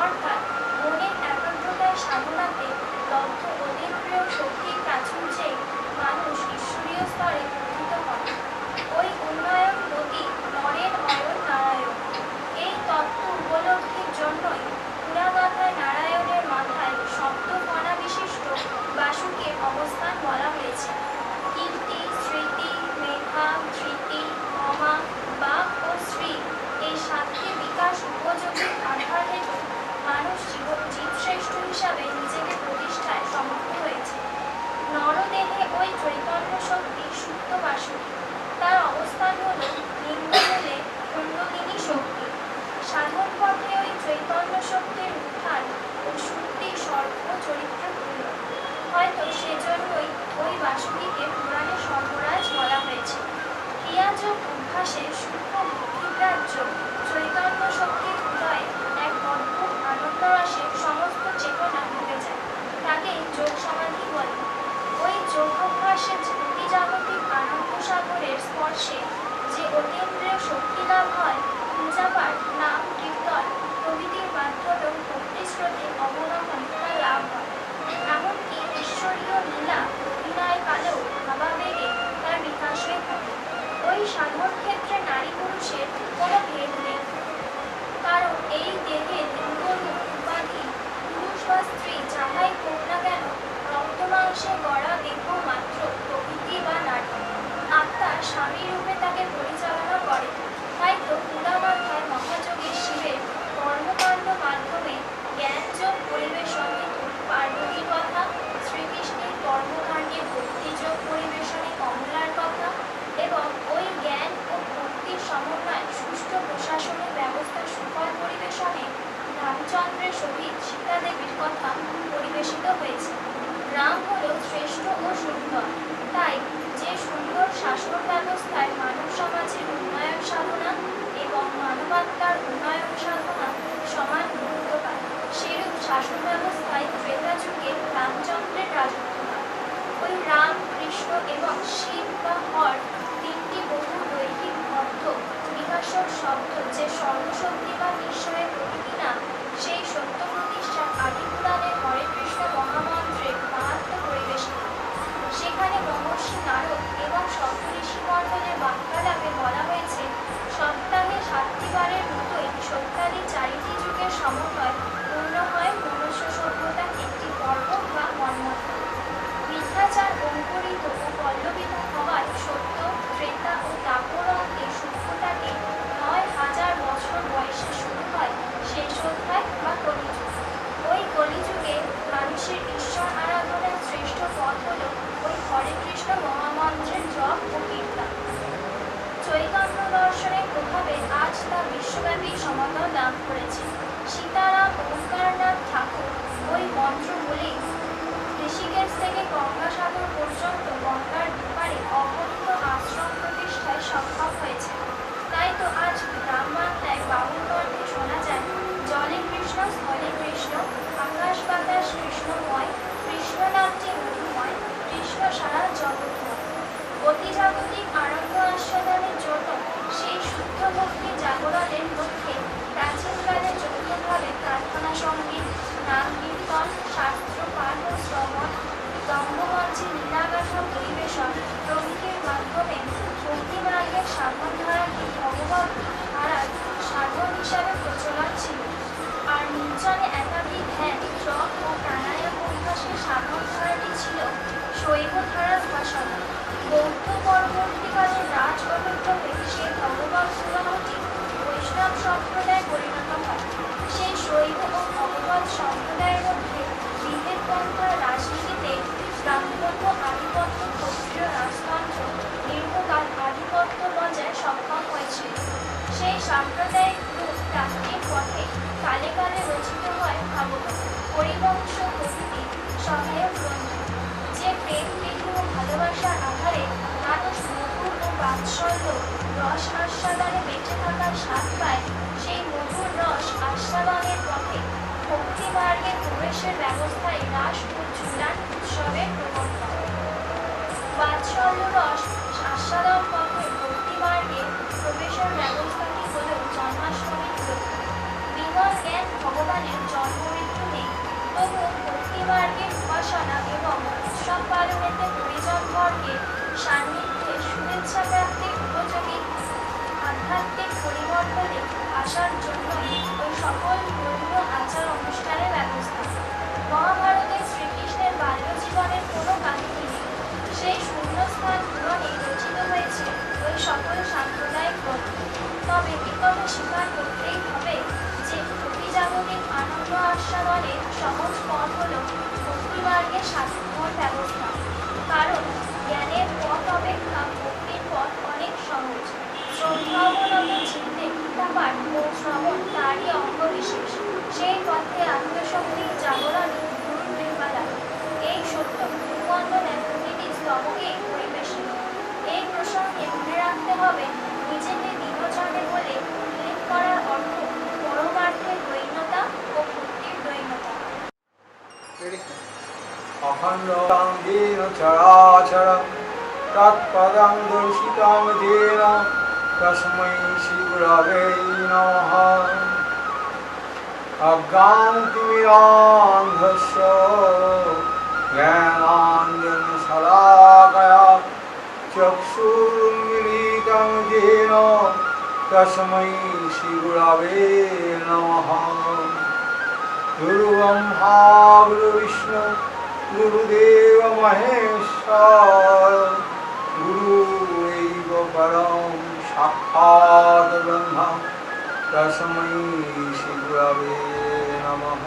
অর্থাৎ মনের একাগ্রতায় সাধনাতে লব্ধ অতীন্দ্রিয় শক্তির প্রাচুর্যেই মানুষ ঈশ্বরীয় স্তরে উন্নীত হয়। ওই উন্নয়ন গতি নরের অয়ন নারায়ণ। এই তত্ত্ব উপলব্ধির জন্যই পুরাগাথায় নারায়ণের মাথায় সপ্তকণা বিশিষ্ট বাসুকের অবস্থান বলা হয়েছে। কীর্তি, স্মৃতি, মেধা, ধৃতি, ক্ষমা, বাক ও শ্রী এই সাতটি বিকাশ উপযোগী আধার হেতু মানুষ জীবশ্রেষ্ঠ হিসাবে নিজেকে প্রতিষ্ঠায় সমর্থ হয়েছে। নরদেহে ওই চৈতন্য শক্তি সুপ্ত বাসুকী, তার অবস্থান হল নিম্নমূলে কুণ্ডলিনী শক্তি। সাধন পথে ওই চৈতন্য শক্তির উত্থান ও শুদ্ধি সর্ব চরিত্রপূর্ণ। হয়তো সেজন্যই ওই বাসুকীকে পুরাণে সর্বরাজ বলা হয়েছে। ক্রিয়াযোগ অভ্যাসে সূক্ষ্ম বুদ্ধিগ্রাহ্য চৈতন্য শক্তির উদয়ে এক অদ্ভুত আনন্দরসে সমস্ত চেতনা ডুবে যায়, তাকে যোগ সমাধি বলে। ওই যোগ অভ্যাসে অতিজাগতিক আনন্দ সাগরের স্পর্শে যে অতীন্দ্রিয় শক্তি লাভ হয়, পূজাপাঠ, নাম, কীর্তন প্রভৃতির মাধ্যমে ভক্তি স্রোতে অবগাহন তা লাভ হয়। এমনকি ঈশ্বরীয় লীলা অভিনয় কালেও ভাবাবেগে তার বিকাশ হয়ে থাকে। ওই সাধন ক্ষেত্রে নারী পুরুষের কোনো ভেদ নেই, কারণ এই দেহে লিঙ্গরূপ উপাধি পুরুষ বা স্ত্রী যাহাই হোক না কেন, রক্তমাংসে গড়া দেহ মাত্র প্রকৃতি বা নারী। আত্মা স্বামী রূপে তাকে পরিচালনা করে। তাই তো পুরামাথায় মহাযোগী শিবের কর্মকাণ্ড মাধ্যমে জ্ঞানযোগ পরিবেশন হেতু পার্বতীর কথা, শ্রীকৃষ্ণের কর্মকাণ্ডে ভক্তিযোগ পরিবেশনে কমলার কথা এবং ওই জ্ঞান ও ভক্তির সমন্বয় সুষ্ঠু প্রশাসনের ব্যবস্থা সুফল পরিবেশনে রামচন্দ্রের সহিত সীতাদেবীর কথা পরিবেশিত হয়েছে। রাম হল শ্রেষ্ঠ ও সুন্দর, তাই যে সুন্দর শাসন ব্যবস্থায় মানব সমাজের উন্নয়ন সাধনা এবং মানবাত্মার উন্নয়ন সাধনা সমান গুরুত্ব পায়, সেরূপ শাসন ব্যবস্থায় ত্রেতা যুগে রামচন্দ্রের রাজত্ব হয়। ওই রাম, কৃষ্ণ এবং শিব বা হর তিনটি বহু দৈহিক অর্থ বিকাশক শব্দ যে সর্বশক্তিমান ঈশ্বরের প্রকৃতি নাম, সেই সত্য প্রতিষ্ঠার আদি পুরাণে হরে কৃষ্ণ মহামন্ত্রের মাহাত্ম্য পরিবেশিত। সেখানে মহর্ষি নারদ এবং সপ্তঋষি মণ্ডলের বাক্যালাপে বলা হয়েছে, সপ্তাহে 7টি বারের মতোই সত্যাদি 4টি যুগের সমন্বয় পূর্ণ হয় মনুষ্য সভ্যতার একটি পর্ব বা মন্বন্তর। মিথ্যাচার অঙ্কুরিত ও পল্লবিত হওয়ায় সত্য, ত্রেতা ও দাপর অন্তে সূক্ষ্মতাকে 9000 বছর বয়সে শুরু হয় শেষ অধ্যায় বা কলিযুগ। ওই কলিযুগে মানুষের ঈশ্বর আরাধনার শ্রেষ্ঠ পথ হল ওই হরে কৃষ্ণ মহামন্ত্রের জপ ও কীর্তন। চৈতন্য দর্শনের প্রভাবে আজ তা বিশ্বব্যাপী সমাদর লাভ করেছে। সীতারাম ওঙ্কারনাথ ঠাকুর ওই মন্ত্র বলেই ঋষিকেশ থেকে গঙ্গাসাগর পর্যন্ত গঙ্গার দুপারে অগণিত আশ্রম প্রতিষ্ঠায় সক্ষম হয়েছে। তাই তো আজ গ্রাম বাংলায় বাউল কণ্ঠে শোনা যায়, জলে কৃষ্ণ, স্থলে কৃষ্ণ, আকাশ বাতাস কৃষ্ণময়, কৃষ্ণ নামটি মধুময়, কৃষ্ণ সারা জগৎময়। অতিজাগতিক আনন্দ আস্বাদনের জন্য সেই শুদ্ধ ভক্তি জাগরণের মধ্যে প্রাচীনকালে যৌথভাবে ভক্তিমার্গের সাধন ব্যবস্থা। কারণ জ্ঞানের পথ অপেক্ষা ভক্তির পথ অনেক সহজ। শ্রদ্ধা অবনত চিত্তে গীতাপাঠ ও শ্রবণ তারই অঙ্গ বিশেষ। সেই পথে আত্মশক্তির জাগরণ গুরুর কৃপালাভ। এই সত্য ভূমণ্ডলে প্রতিটি স্তবকেই পরিবেশিত। এই প্রসঙ্গে মনে রাখতে হবে, নিজেকে দীনজনে বলে উল্লেখ করার অর্থ পরমার্থের দৈন্যতা ও ভক্তির দৈন্যতা।
অখণ্ডং দীন চরাচরং তৎপদং দর্শিতং যেন তস্मै শ্রী গুরবে নমঃ। অজ্ঞানতিমিরান্ধস্য জ্ঞানাঞ্জনশলাকয়া চক্ষুरुन्मीलितं येन तस्मै श्री गुरवे नमः। गुरुब्रह्मा गुरुविष्णु गुरुदेव महेश्वर गुरुरेव परं साक्षात् ब्रह्म तस्मै श्री गुरवे नमः।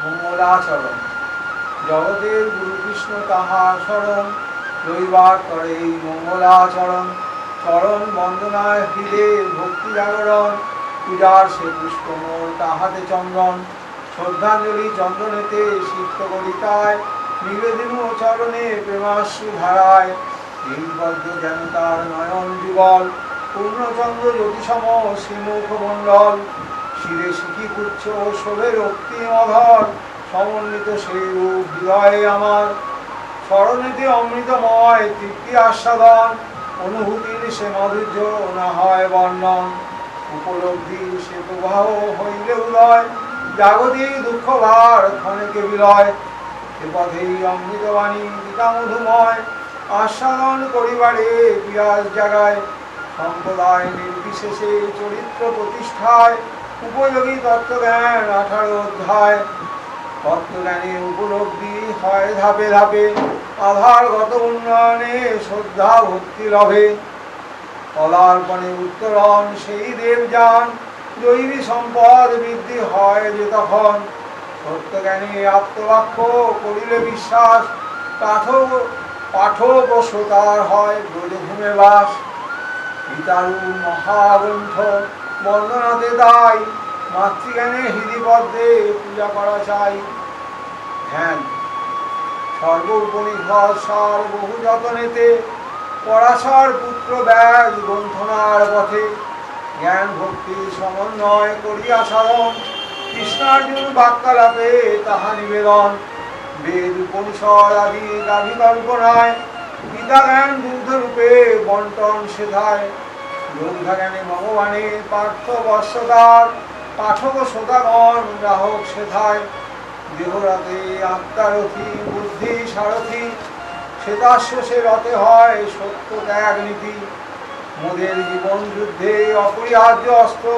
মঙ্গলাচরণ জগতের গুরুকৃষ্ণ তাহার শরণ রবিবার করে এই মঙ্গলাচরণ চরণ বন্দনায় হৃদে ভক্তি জাগরণ পূজার সে পুষ্পমোর তাহাতে চন্দন, শ্রদ্ধাঞ্জলি চন্দনেতে সিক্ত করিতায়, নিবেদিন চরণে প্রেমাশ্রু ধারায়। এই পদ্ম যেন তার নয়ন যুগল, পূর্ণচন্দ্র জ্যোতিসম শ্রীমুখ মণ্ডল। শিরে শিখি পুচ্ছ শোভে রক্তিমধর, সমন্বিত সেই রূপ হৃদয়ে আমার। স্মরণেতে অমৃতময় তৃপ্তি আস্বাদন, অনুভূতির সে মাধুর্য না হয় বর্ণন। উপলব্ধির সে প্রবাহ হইলে উদয়, জাগতিক দুঃখ ভার ক্ষণেকে বিলয়। এ পথেই অমৃতবাণী পিতা মধুময়, আস্বাদন করিবারে পিয়াস জাগায়। সম্প্রদায় নির্বিশেষে চরিত্র প্রতিষ্ঠায়, উপযোগী তত্ত্বজ্ঞান 18 অধ্যায়। তত্ত্বজ্ঞানের উপলব্ধি হয় ধাপে ধাপে, আধারগত উন্নয়নে শ্রদ্ধা ভক্তি লভে। পদার্পণে উত্তরণ সেই দেবযান, দৈবী সম্পদ বৃদ্ধি হয় যে তখন। সত্যজ্ঞানে আত্মবাক্য করিলে বিশ্বাস, পাঠক ও শ্রোতার হয় ব্রজভূমে বাস। গীতারু মহাগ্রন্থ বন্দনাতে দায়, মাতৃজ্ঞানে হৃদিপদ্মে পূজা করা চাই। ধ্যান সর্ব উপনিষদ সার বহু যতনেতে, পরাশর পুত্র ব্যাস গ্রন্থনার পথে। জ্ঞান ভক্তি সমন্বয় করিয়া সাধন, কৃষ্ণার্জুন বাক্যালাপে তাহা নিবেদন। বেদ উপনিষদ আদি গাভিকল্পনায়, গীতা জ্ঞান দুগ্ধরূপে বন্টন সেথায়। যোদ্ধা জ্ঞানে ভগবানের পার্থ বর্ষদার, পাঠক ও শ্রোতাগণ গ্রাহক সেথায়। দেহরাতে আত্মারথী বুদ্ধি সারথি, শ্বেতাশ্ব সে রথে হয় সত্য ত্যাগ নীতি। মোদের জীবন যুদ্ধে অপরিহার্য অস্ত্র,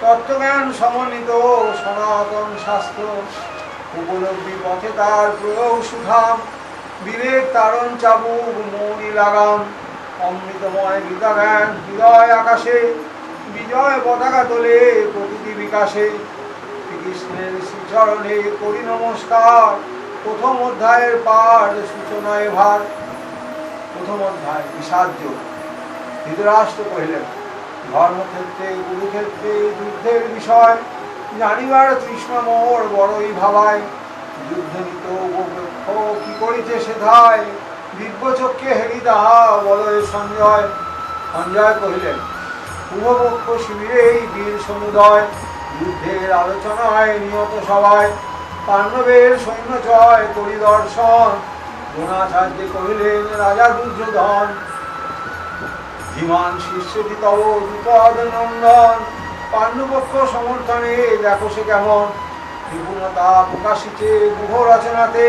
তত্ত্বজ্ঞান সমন্বিত সনাতন শাস্ত্র। উপলব্ধি পথে তার প্রয়োগ সুধাম, বিবেক তারণ চাবুক মৌনি লাগাম। অমৃতময় গীতা জ্ঞান হৃদয় আকাশে, বিজয় পতাকা তোলে প্রকৃতি বিকাশে। শ্রীকৃষ্ণের শ্রীচরণে করি নমস্কার, প্রথম অধ্যায়ের পাঠ সূচনায় ভার। প্রথম অধ্যায় বিষাদ্য। ধৃতরাষ্ট্র কহিলেন, ধর্মক্ষেত্রে কুরুক্ষেত্রে যুদ্ধের বিষয়, জানিবার তৃষ্ণা মোর বড়ই ভাবায়। যুদ্ধনীত উপপক্ষ কি করিতে সেথায়, দিব্যচক্ষে হেরি তাহা বলয়ে সঞ্জয়। সঞ্জয় কহিলেন, উভপক্ষ শিবিরেই বীর সমুদয়, যুদ্ধের আলোচনায় নিয়ত সভায়। পাণ্ডবের সৈন্য জয় পরিদর্শন, দ্রোণাচার্যে কহিলেন রাজা দুর্যোধন। ধীমান শিষ্যটি তব দ্রুপদ নন্দন, পাণ্ডুপক্ষ সমর্থনে দেখো সে কেমন। নিপুণতা প্রকাশিতে গুহ রচনাতে,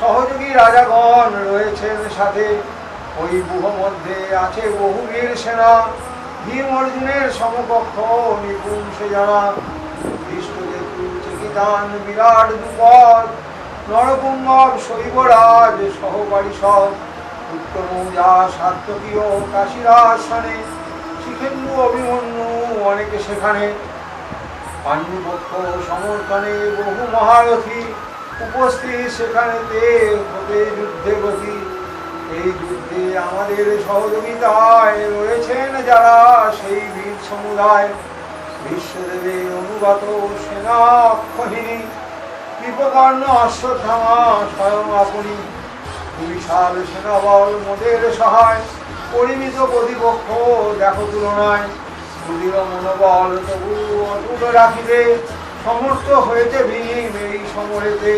সহযোগী রাজাগণ রয়েছেন সাথে। ওই গুহ মধ্যে আছে বহু বীর সেনা, ভীম অর্জুনের সমকক্ষ নিপুণ সে জানা। চিকিতান বিরাট দুপদ, নরপুঙ্গব শৈবরাজ সহপরিষদ। উত্তমৌজা সাত্যকীয় কাশীরাজ স্থানে, শিখেন্দু অভিমন্যু অনেকে সেখানে। পাণ্ডুপক্ষ সমর্থনে বহু মহারথী, উপস্থিত সেখানেতে হতে যুদ্ধে গতি। এই যুদ্ধে আমাদের সহযোগিতায় রয়েছেন যারা সেই বীর সমুদায়। বিশ্বদেবের অনুগত সেনা অক্ষহীনী, কৃপকর্ণ অশ্বত্থামা স্বয়ং আপনি। বিশাল সেনাবল মোদের সহায়, পরিমিত প্রতিপক্ষ দেখো তুলনায়। সুদৃঢ় মনোবল তবু অটুট রাখিবে, সমর্থ হয়েছে ভীম এই সমরেতে।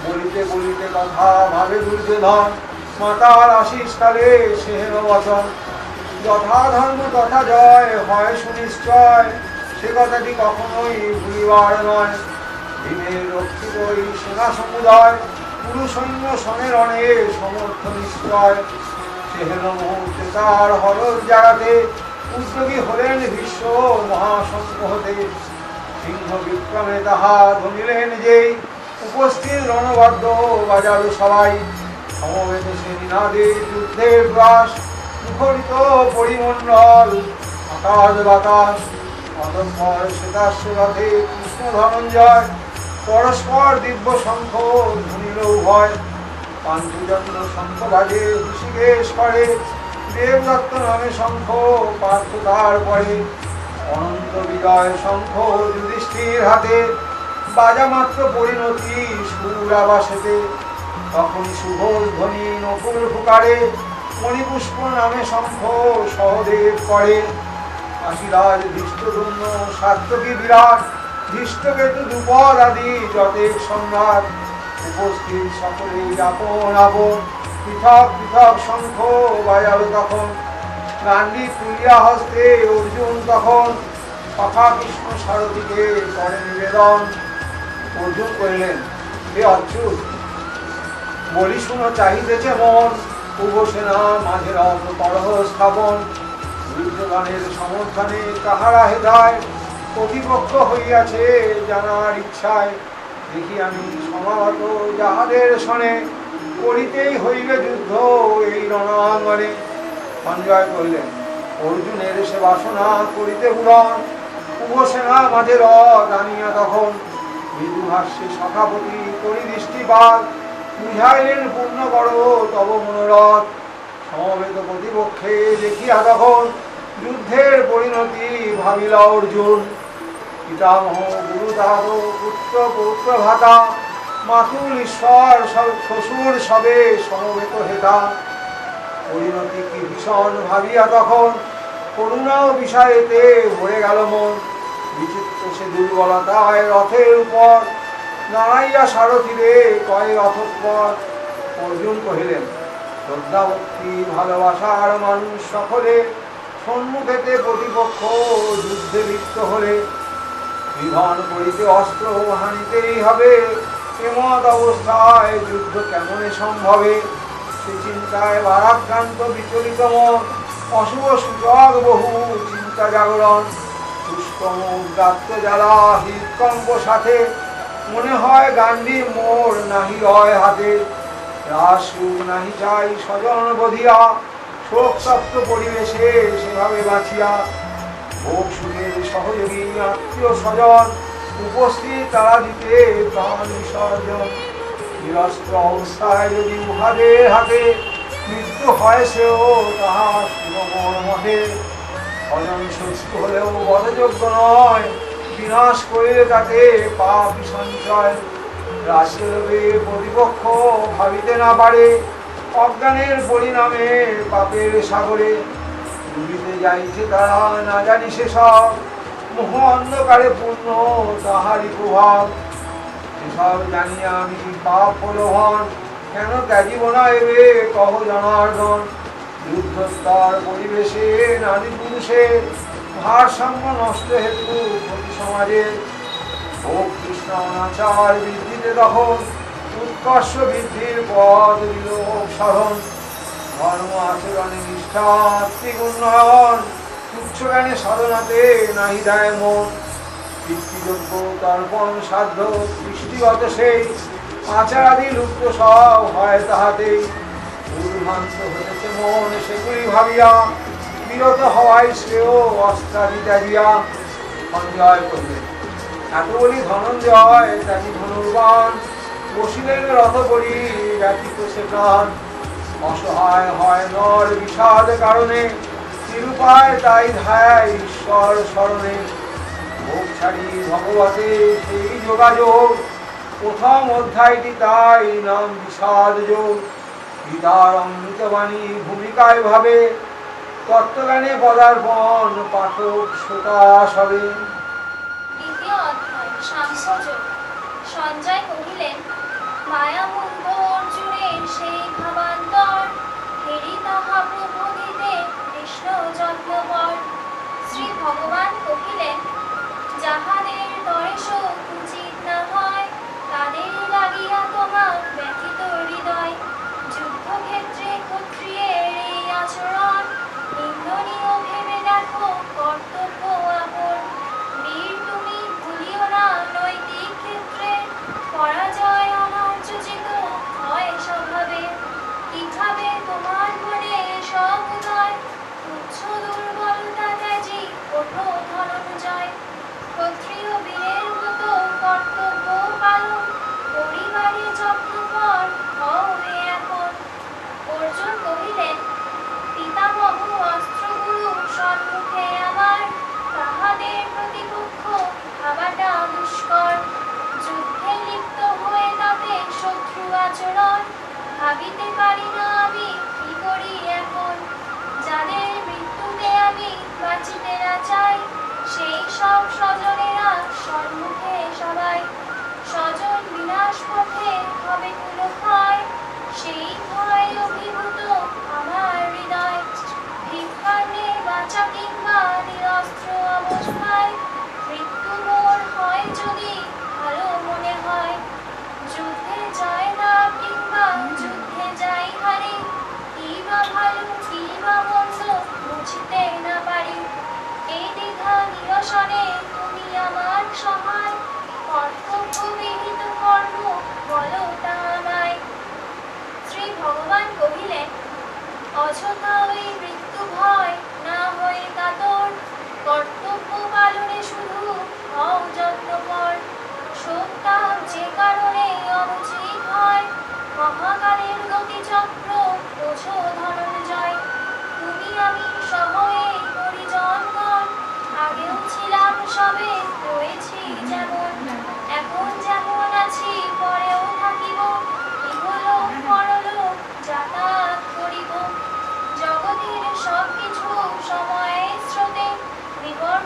বলিতে বলিতে কথা ভাবে দুর্যোধন, মাতার আশিস কালে সেহেন বচন। যথা ধর্ম তথা জয় হয় সুনিশ্চয়, সে কথাটি কখনোই ভুলিবার নয়। ভীমের রক্ষিত এই সেনা সমুদয়, পুরু সৈন্য সনের রণে সমর্থ নিশ্চয়। সেহেন মুহূর্তে তার হরদ জাগাতে, উদ্যোগী হলেন ভীষ্ম মহাসংঘ হতে। সিংহ বিক্রমে তাহা ধনিলেন যেই, উপস্থিত রণবাদ্য বাজালো সবাই। সমবেতে সে নিনাদে যুদ্ধের গ্রাস, মুখরিত পরিমণ্ডল আকাশ বাতাস। অতঃপর শ্বেতাশ্ব রথে কৃষ্ণ ধনঞ্জয়, পরস্পর দিব্য শঙ্খ ধ্বনিল উভয়। পাঞ্চজন্য শঙ্খ বাজে ঋষিকেশ করে, দেবদত্ত নামে শঙ্খ পার্থ তার পরে। অনন্ত হৃদয় শঙ্খ যুধিষ্ঠির হাতে, বাজা মাত্র পরিণতি সুর আবাসেতে, তখন শুভ ধ্বনি নকুল ফুকারে, মণিপুষ্প নামে শঙ্খ সহদেব করে। আশিরাজ ধৃষ্টদ্যুম্ন সাত্যকী বিরাট, ধৃষ্টকেতু দ্রুপদ আদি যতেক সম্রাট, উপস্থিত সকলেই আপন আপন পৃথক পৃথক শঙ্খ বাজালো তখন। গান্ডি তুলিয়া হস্তে অর্জুন তখন, সখা কৃষ্ণ সারথীকে করে নিবেদন। অর্জুন কহিলেন, হে অচ্যুত, বলি শুনো চাহিতেছে মন, উভসেনা মাঝে রথ করহ স্থাপন। যুদ্ধগানের সমর্থনে কাহারা হেদায়, প্রতিপক্ষ হইয়াছে জানার ইচ্ছায়। দেখি আমি সমাগত যাহাদের শনে, করিতেই হইবে যুদ্ধ এই রণাঙ্গনে। সঞ্জয় কহিলেন, অর্জুনের সে বাসনা করিতে পূরণ, উভসেনা মাঝে রথ আনিয়া তখন। মৃদুহাস্যে সখাপতি করি দৃষ্টিপাত, বুঝাইলেন পূর্ণ করো তব মনোরথ। সমবেত প্রতিপক্ষে দেখিয়া তখন, যুদ্ধের পরিণতি ভাবিলা অর্জুন। পিতামহ গুরুদাদ পুত্র পৌত্র ভ্রাতা, মাতুল ঈশ্বর শ্বশুর সবে সমবেত হেতা। পরিণতি কি ভীষণ ভাবিয়া তখন, করুণা ও বিষয়েতে ভরে গেল মন। বিচিত্র সে দুর্বলতায় রথের উপর, দাঁড়াইয়া সারথিরে কয় রথোৎপর। অর্জুন কহিলেন, শ্রদ্ধাভক্তি ভালোবাসার মানুষ সকলে, সম্মুখেতে প্রতিপক্ষ যুদ্ধে লিপ্ত হলে। বিধান করিতে অস্ত্র হানিতেই হবে, এমত অবস্থায় যুদ্ধ কেমনে সম্ভবে। সে চিন্তায় ভারাক্রান্ত বিচলিত মন, অশুভ সূচক বহু চিন্তা জাগরণ। দুষ্কর্ম উদ্গাত্ত জ্বালা হৃদকম্প সাথে, মনে হয় গান্ধী মোর নাহি রয় হাতে। রাসুখ নাহি চাই স্বজন বধিয়া, শোক তপ্ত পরিবেশে সেভাবে বাঁচিয়া। ভোগ সুখের সহযোগী আত্মীয় স্বজন, উপস্থিত তারা দিতে প্রাণ বিসর্জন। নিরস্ত্র অবস্থায় যদি উহাদের হাতে, মৃত্যু হয় সেও তাহা সুগমর মঠে। স্বজন শত্রু হলেও বধযোগ্য নয়, বিনাশ করিলে তাতে পাপ সঞ্চয়। রাষ্ট্রলোভে প্রতিপক্ষ ভাবিতে না পারে, অজ্ঞানের পরিণামে পাপের সাগরে। ডুবিতে যাইছে তারা না জানি সেসব, মোহ অন্ধকারে পূর্ণ তাহারই প্রভাব। এসব জানিয়া আমি পাপ প্রলোভন, কেন ত্যাজিব না এবে কহ জনার্দন। যুদ্ধস্তর পরিবেশে নারী পুরুষের, ভারসাম্য নষ্ট হেতু প্রতি সমাজে। ও কৃষ্ণ অনাচার বৃদ্ধিতে তখন, উৎকর্ষ বৃদ্ধির পথ দিল সাধন। ধর্ম আচরণে নিষ্ঠা আত্মিক উন্নয়ন, তুচ্ছ জ্ঞানে সাধনাতে নাহি দেয় মন। পিতৃযোগ্য তর্পণ সাধ্য সৃষ্টিগত সেই, আচারাদি লুপ্ত সব হয় তাহাতেই। দুর্ভান্ত হতেছে মন সেগুলি ভাবিয়া, বিরত হওয়ায় শ্রেয় অস্ত্রাদি ত্যাগিয়া। সঞ্জয় কহিলেন, এত বলি ধনঞ্জয় ত্যাগী ধনুর্বাণ, বসিলেন রথ করি ব্যতীত সে প্রাণ। অসহায় হয় নর বিষাদ কারণে, নিরুপায় তাই ধায় ঈশ্বর স্মরণে। ভোগ ছাড়ি ভগবতে সেই যোগাযোগ, প্রথম অধ্যায়টি তাই নাম বিষাদ যোগ। গীতার অমৃতবাণী ভূমিকায় ভাবে, তত্ত্বজ্ঞানে পদার্পণ পাঠক শ্রোতা সবে।
দ্বিতীয় অধ্যায় সাংখ্যযোগ। সঞ্জয় কহিলেন, মায়ামুগ্ধ অর্জুনের সেই ভাবান্তর, হেরি তাহা প্রবোধিতে কৃষ্ণ যত্নপর। শ্রী ভগবান কহিলেন, যাহাদের তরে শোক উচিত না হয়, তাদের লাগিয়া তোমার ব্যথিত হৃদয়। যুদ্ধক্ষেত্রে ক্ষত্রিয়ের এই আচরণ, নিন্দনীয় ভেবে দেখো কর্তব্য আপন। বীর তুমি ভুলিও না নৈতিক ক্ষেত্রে, পরাজয় অনার্যচিত হয় স্বভাবে। কিভাবে তোমার মনে সব উদয়, তুচ্ছ দুর্বলতা ত্যাজি ওঠো ধনঞ্জয়। ক্ষত্রিয় সব স্বজনেরা সম্মুখে সবাই, স্বজন বিনাশ পথে হবে কুলো ক্ষয়, সেই ভয় অভিভূত আমার হৃদয়। ভিক্ষান্নে বাঁচা কিংবা নিরস্ত্র অবস্থায়, মৃত্যু মোর হয় যদি ভালো মনে হয়। যুদ্ধে যায় না কিংবা যুদ্ধে যাই হারি, কি বা ভালো কি বা মন্দ বুঝতে না পারি। এই দ্বিধা নিরসনে তুমি আমার সহায়, কর্তব্য বিহিত কর্ম বলো তা আমায়। শ্রী ভগবান কহিলেন, অযথা ওই মৃত্যু ভয় না হয়ে কাতর, কর্তব্য পালনে শুধু হও যত্নপর। সত্তা যে কারণে অনুচিত হয়, মহাকালের গতিচক্র বোঝো ধনঞ্জয়। তুমি আমি সহ এই পরিজনগণ, আগেও ছিলাম সবে রয়েছি যেমন, এখন যেমন আছি পরেও থাকিব, ইহলোক পরলোক যাতায়াত করিব। জগতের সব কিছু সময়ের স্রোতে বিবর্তিত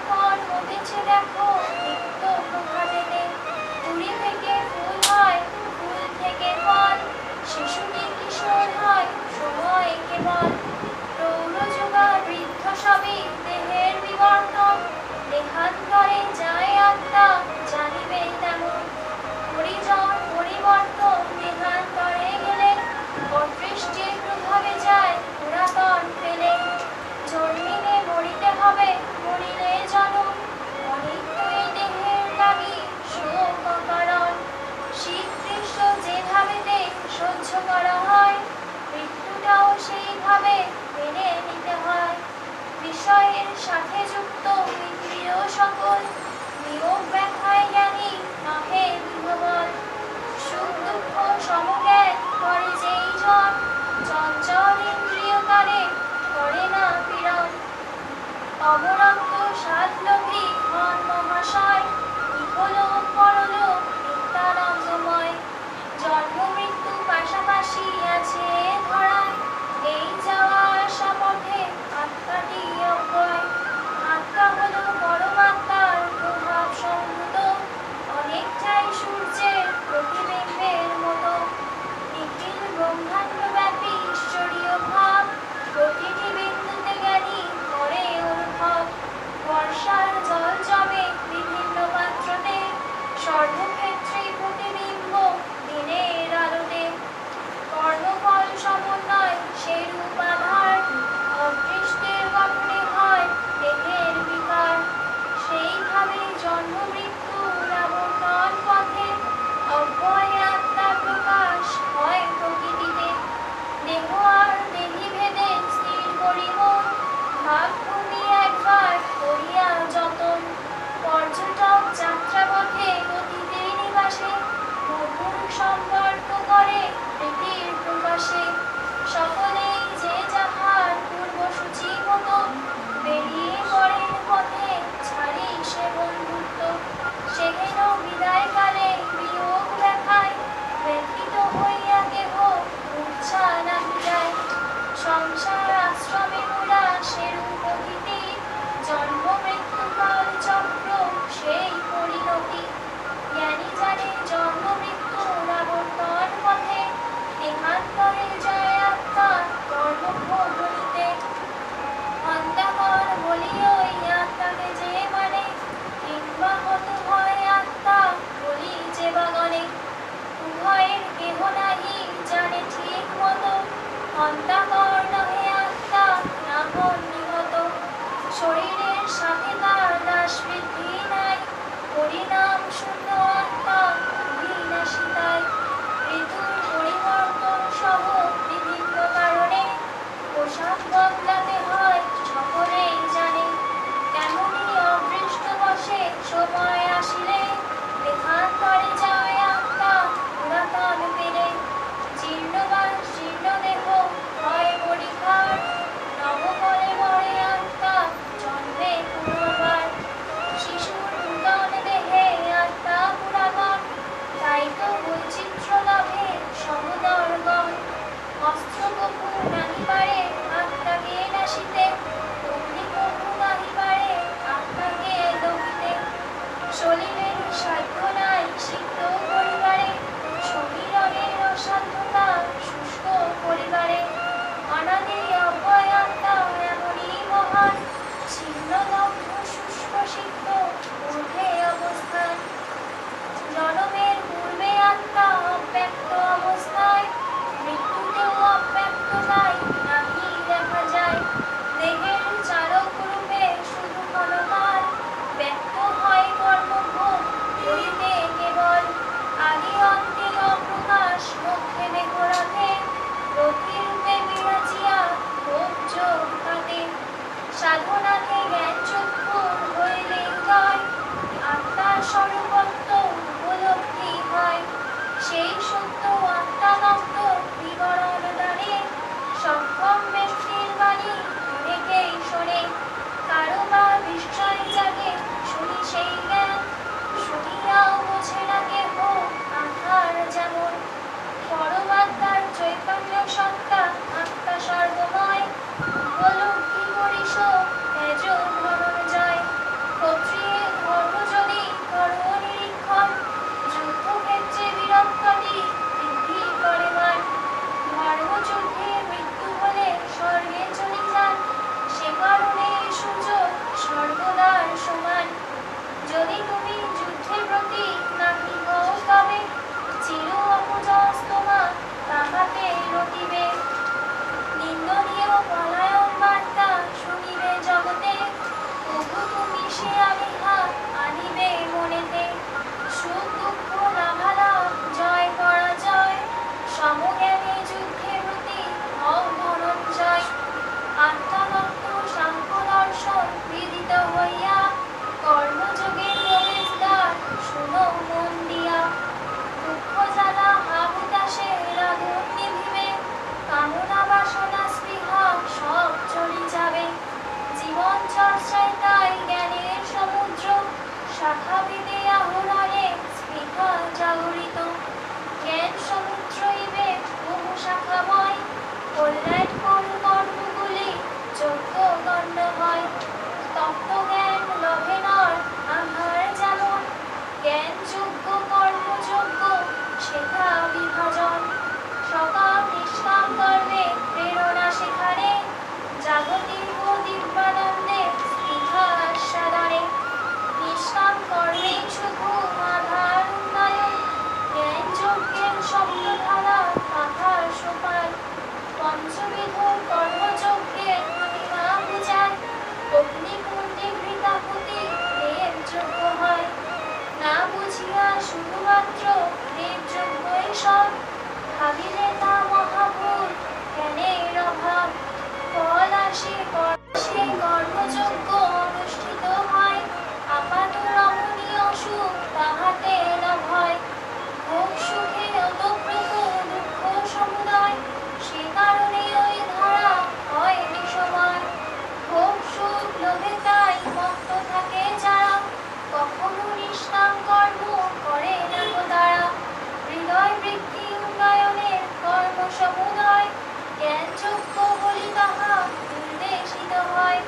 তাহা নির্দেশিত হয়।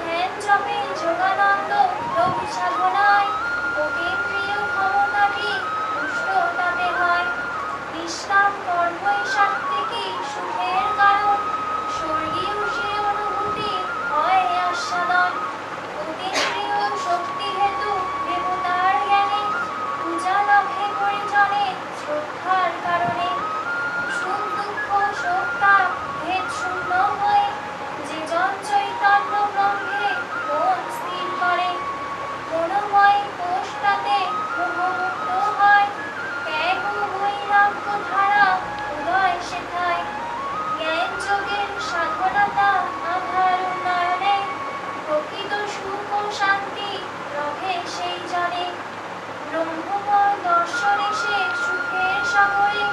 ধ্যান জপে যোগানন্দ রবি সাধনায় অতীন্দ্রিয় ক্ষমতাটি পুষ্ট তাতে হয়। নিষ্কাম কর্মই সাত্ত্বিকী সুখের কারণ, স্বর্গীয় সে অনুভূতি হয় আস্বাদন। অতীন্দ্রিয় শক্তি হেতু দেবতার জ্ঞানে পূজা লভে পরিজনে শ্রদ্ধার কারণে। সুখ দুঃখ শোক তাপ ভেদ শূন্য হয়ে যে জন চৈতন্য ব্রহ্মে মন স্থির করে, মনোময় কোষ তাতে মোহমুক্ত হয়। ত্যাগ ও বৈরাগ্য ধারা উদয় সেথায়। জ্ঞান যোগের সাধনতা আধার উন্নয়নে প্রকৃত সুখ ও শান্তি রভে সেই জনে। ব্রহ্মময় দর্শন এসে সুখের সাগরে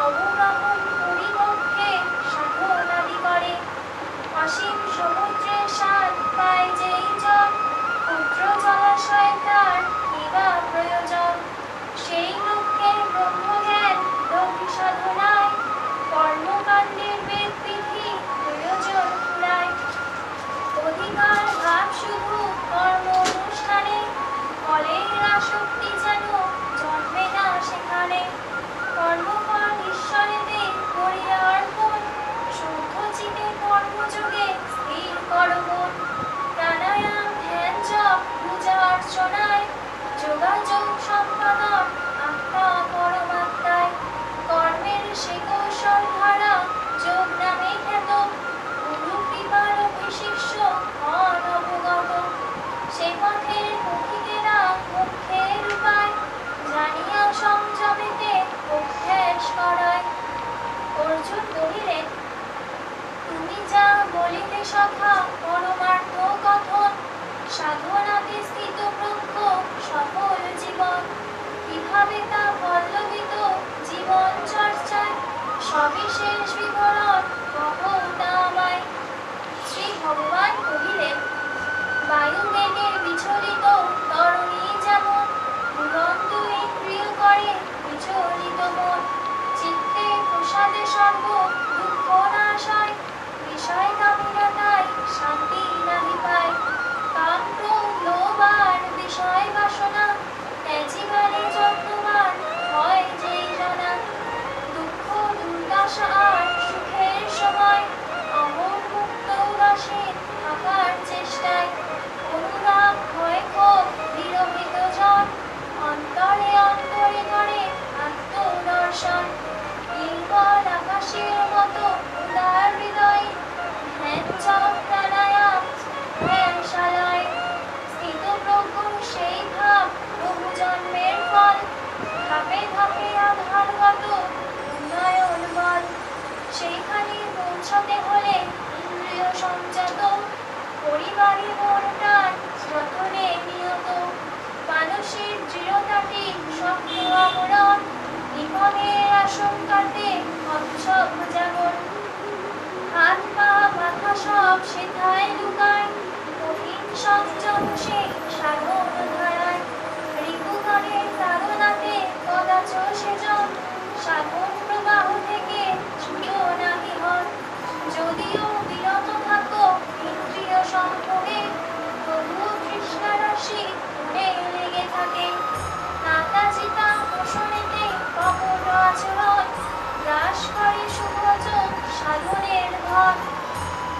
অবগাহন পরিমুখে সাধনাদি করে। অসীম সমুদ্রের স্বাদ পায় যেই জন, ক্ষুদ্র জলাশয় তার কিবা প্রয়োজন। সেই লক্ষ্যে ব্রহ্মজ্ঞান রবি সাধনায় কর্মকাণ্ডের বেদ বিধি প্রয়োজন পুরায়। অধিকার ভাব শুধু কর্ম অনুষ্ঠানে, ফলের আসক্তি যেন জন্মে না সেখানে। কর্মফল ঈশ্বরেতে করিয়া অর্পণ, শুদ্ধ চিতে কর্মযোগে স্থির কর মন। প্রাণায়াম ধ্যান জপ পূজা অর্চনায় যোগাযোগ সম্পাদন আত্মা পরমাত্মায়। কর্মের সে কৌশল ধারা যোগ নামে খ্যাত, গুরু কৃপার অভিশিষ্য হন অবগত। সে পথের পথিকেরা মুখ্যের উপায় জানিয়া সংযমেতে অভ্যাস করায়। অর্জুন কহিলেন, তুমি যা বলিলে সখা পরমার্থ কথন, সাধনাতে স্থিত ব্রহ্ম সফল জীবন। কিভাবে তা পল্লবিত জীবন চর্চায়, সবিশেষ বিবরণ কহো তা আমায়। শ্রী ভগবান কহিলেন, বায়ু বেগে বিচলিত তরণী যেমন, দুরন্ত ইন্দ্রিয় করে বিচলিত মন। চিত্তে প্রসাদে সর্ব দুঃখ নাশ হয়, বিষয় কামনায় শান্তি নাহি পায়। কাম ক্রোধ লোভ আর বিষয় বাসনা ত্যাজিবারে যত্নবান হয় যেই জনা। দুঃখ দুর্দশা আর সুখের সময় অমর মুক্ত বাসে থাকার চেষ্টায়। অনুরাগ ভয় ক্ষোভ বিরহিত জন, অন্তরে অন্তরে করে আত্মদর্শন। নির্মল আকাশের মতো উদার হৃদয়, ধ্যান জপ প্রাণায়াম ধ্যানশালায়। স্থিতপ্রজ্ঞ সেই ভাব বহু জন্মের ফল, ধাপে ধাপে আধারগত উন্নয়ন বল। সেইখানে পৌঁছতে হলে ইন্দ্রিয় সংযত, পরিবারে মন প্রাণ যতনে নিয়ত। মানুষের দৃঢ়তাটি শক্ত আমরণ, বিপদের আশঙ্কাতে অক্ষোভ জাগর। হাত পা মাথা সব সেথায় লুকায়, কঠিন সংযম সে সাধন ধারায়। রিপুগণের তাড়নাতে কদাচ সেজন, সাধন প্রবাহ থেকে ছুটো নাহি হন। যদিও বিরত থাকো ইন্দ্রিয় সম্ভোগে, তবুও তৃষ্ণারাশি মনে লেগে থাকে। নাতাচিতা পোষণেতে কপট আচরণ, গ্রাস করে শুভজ সাধনের ধন।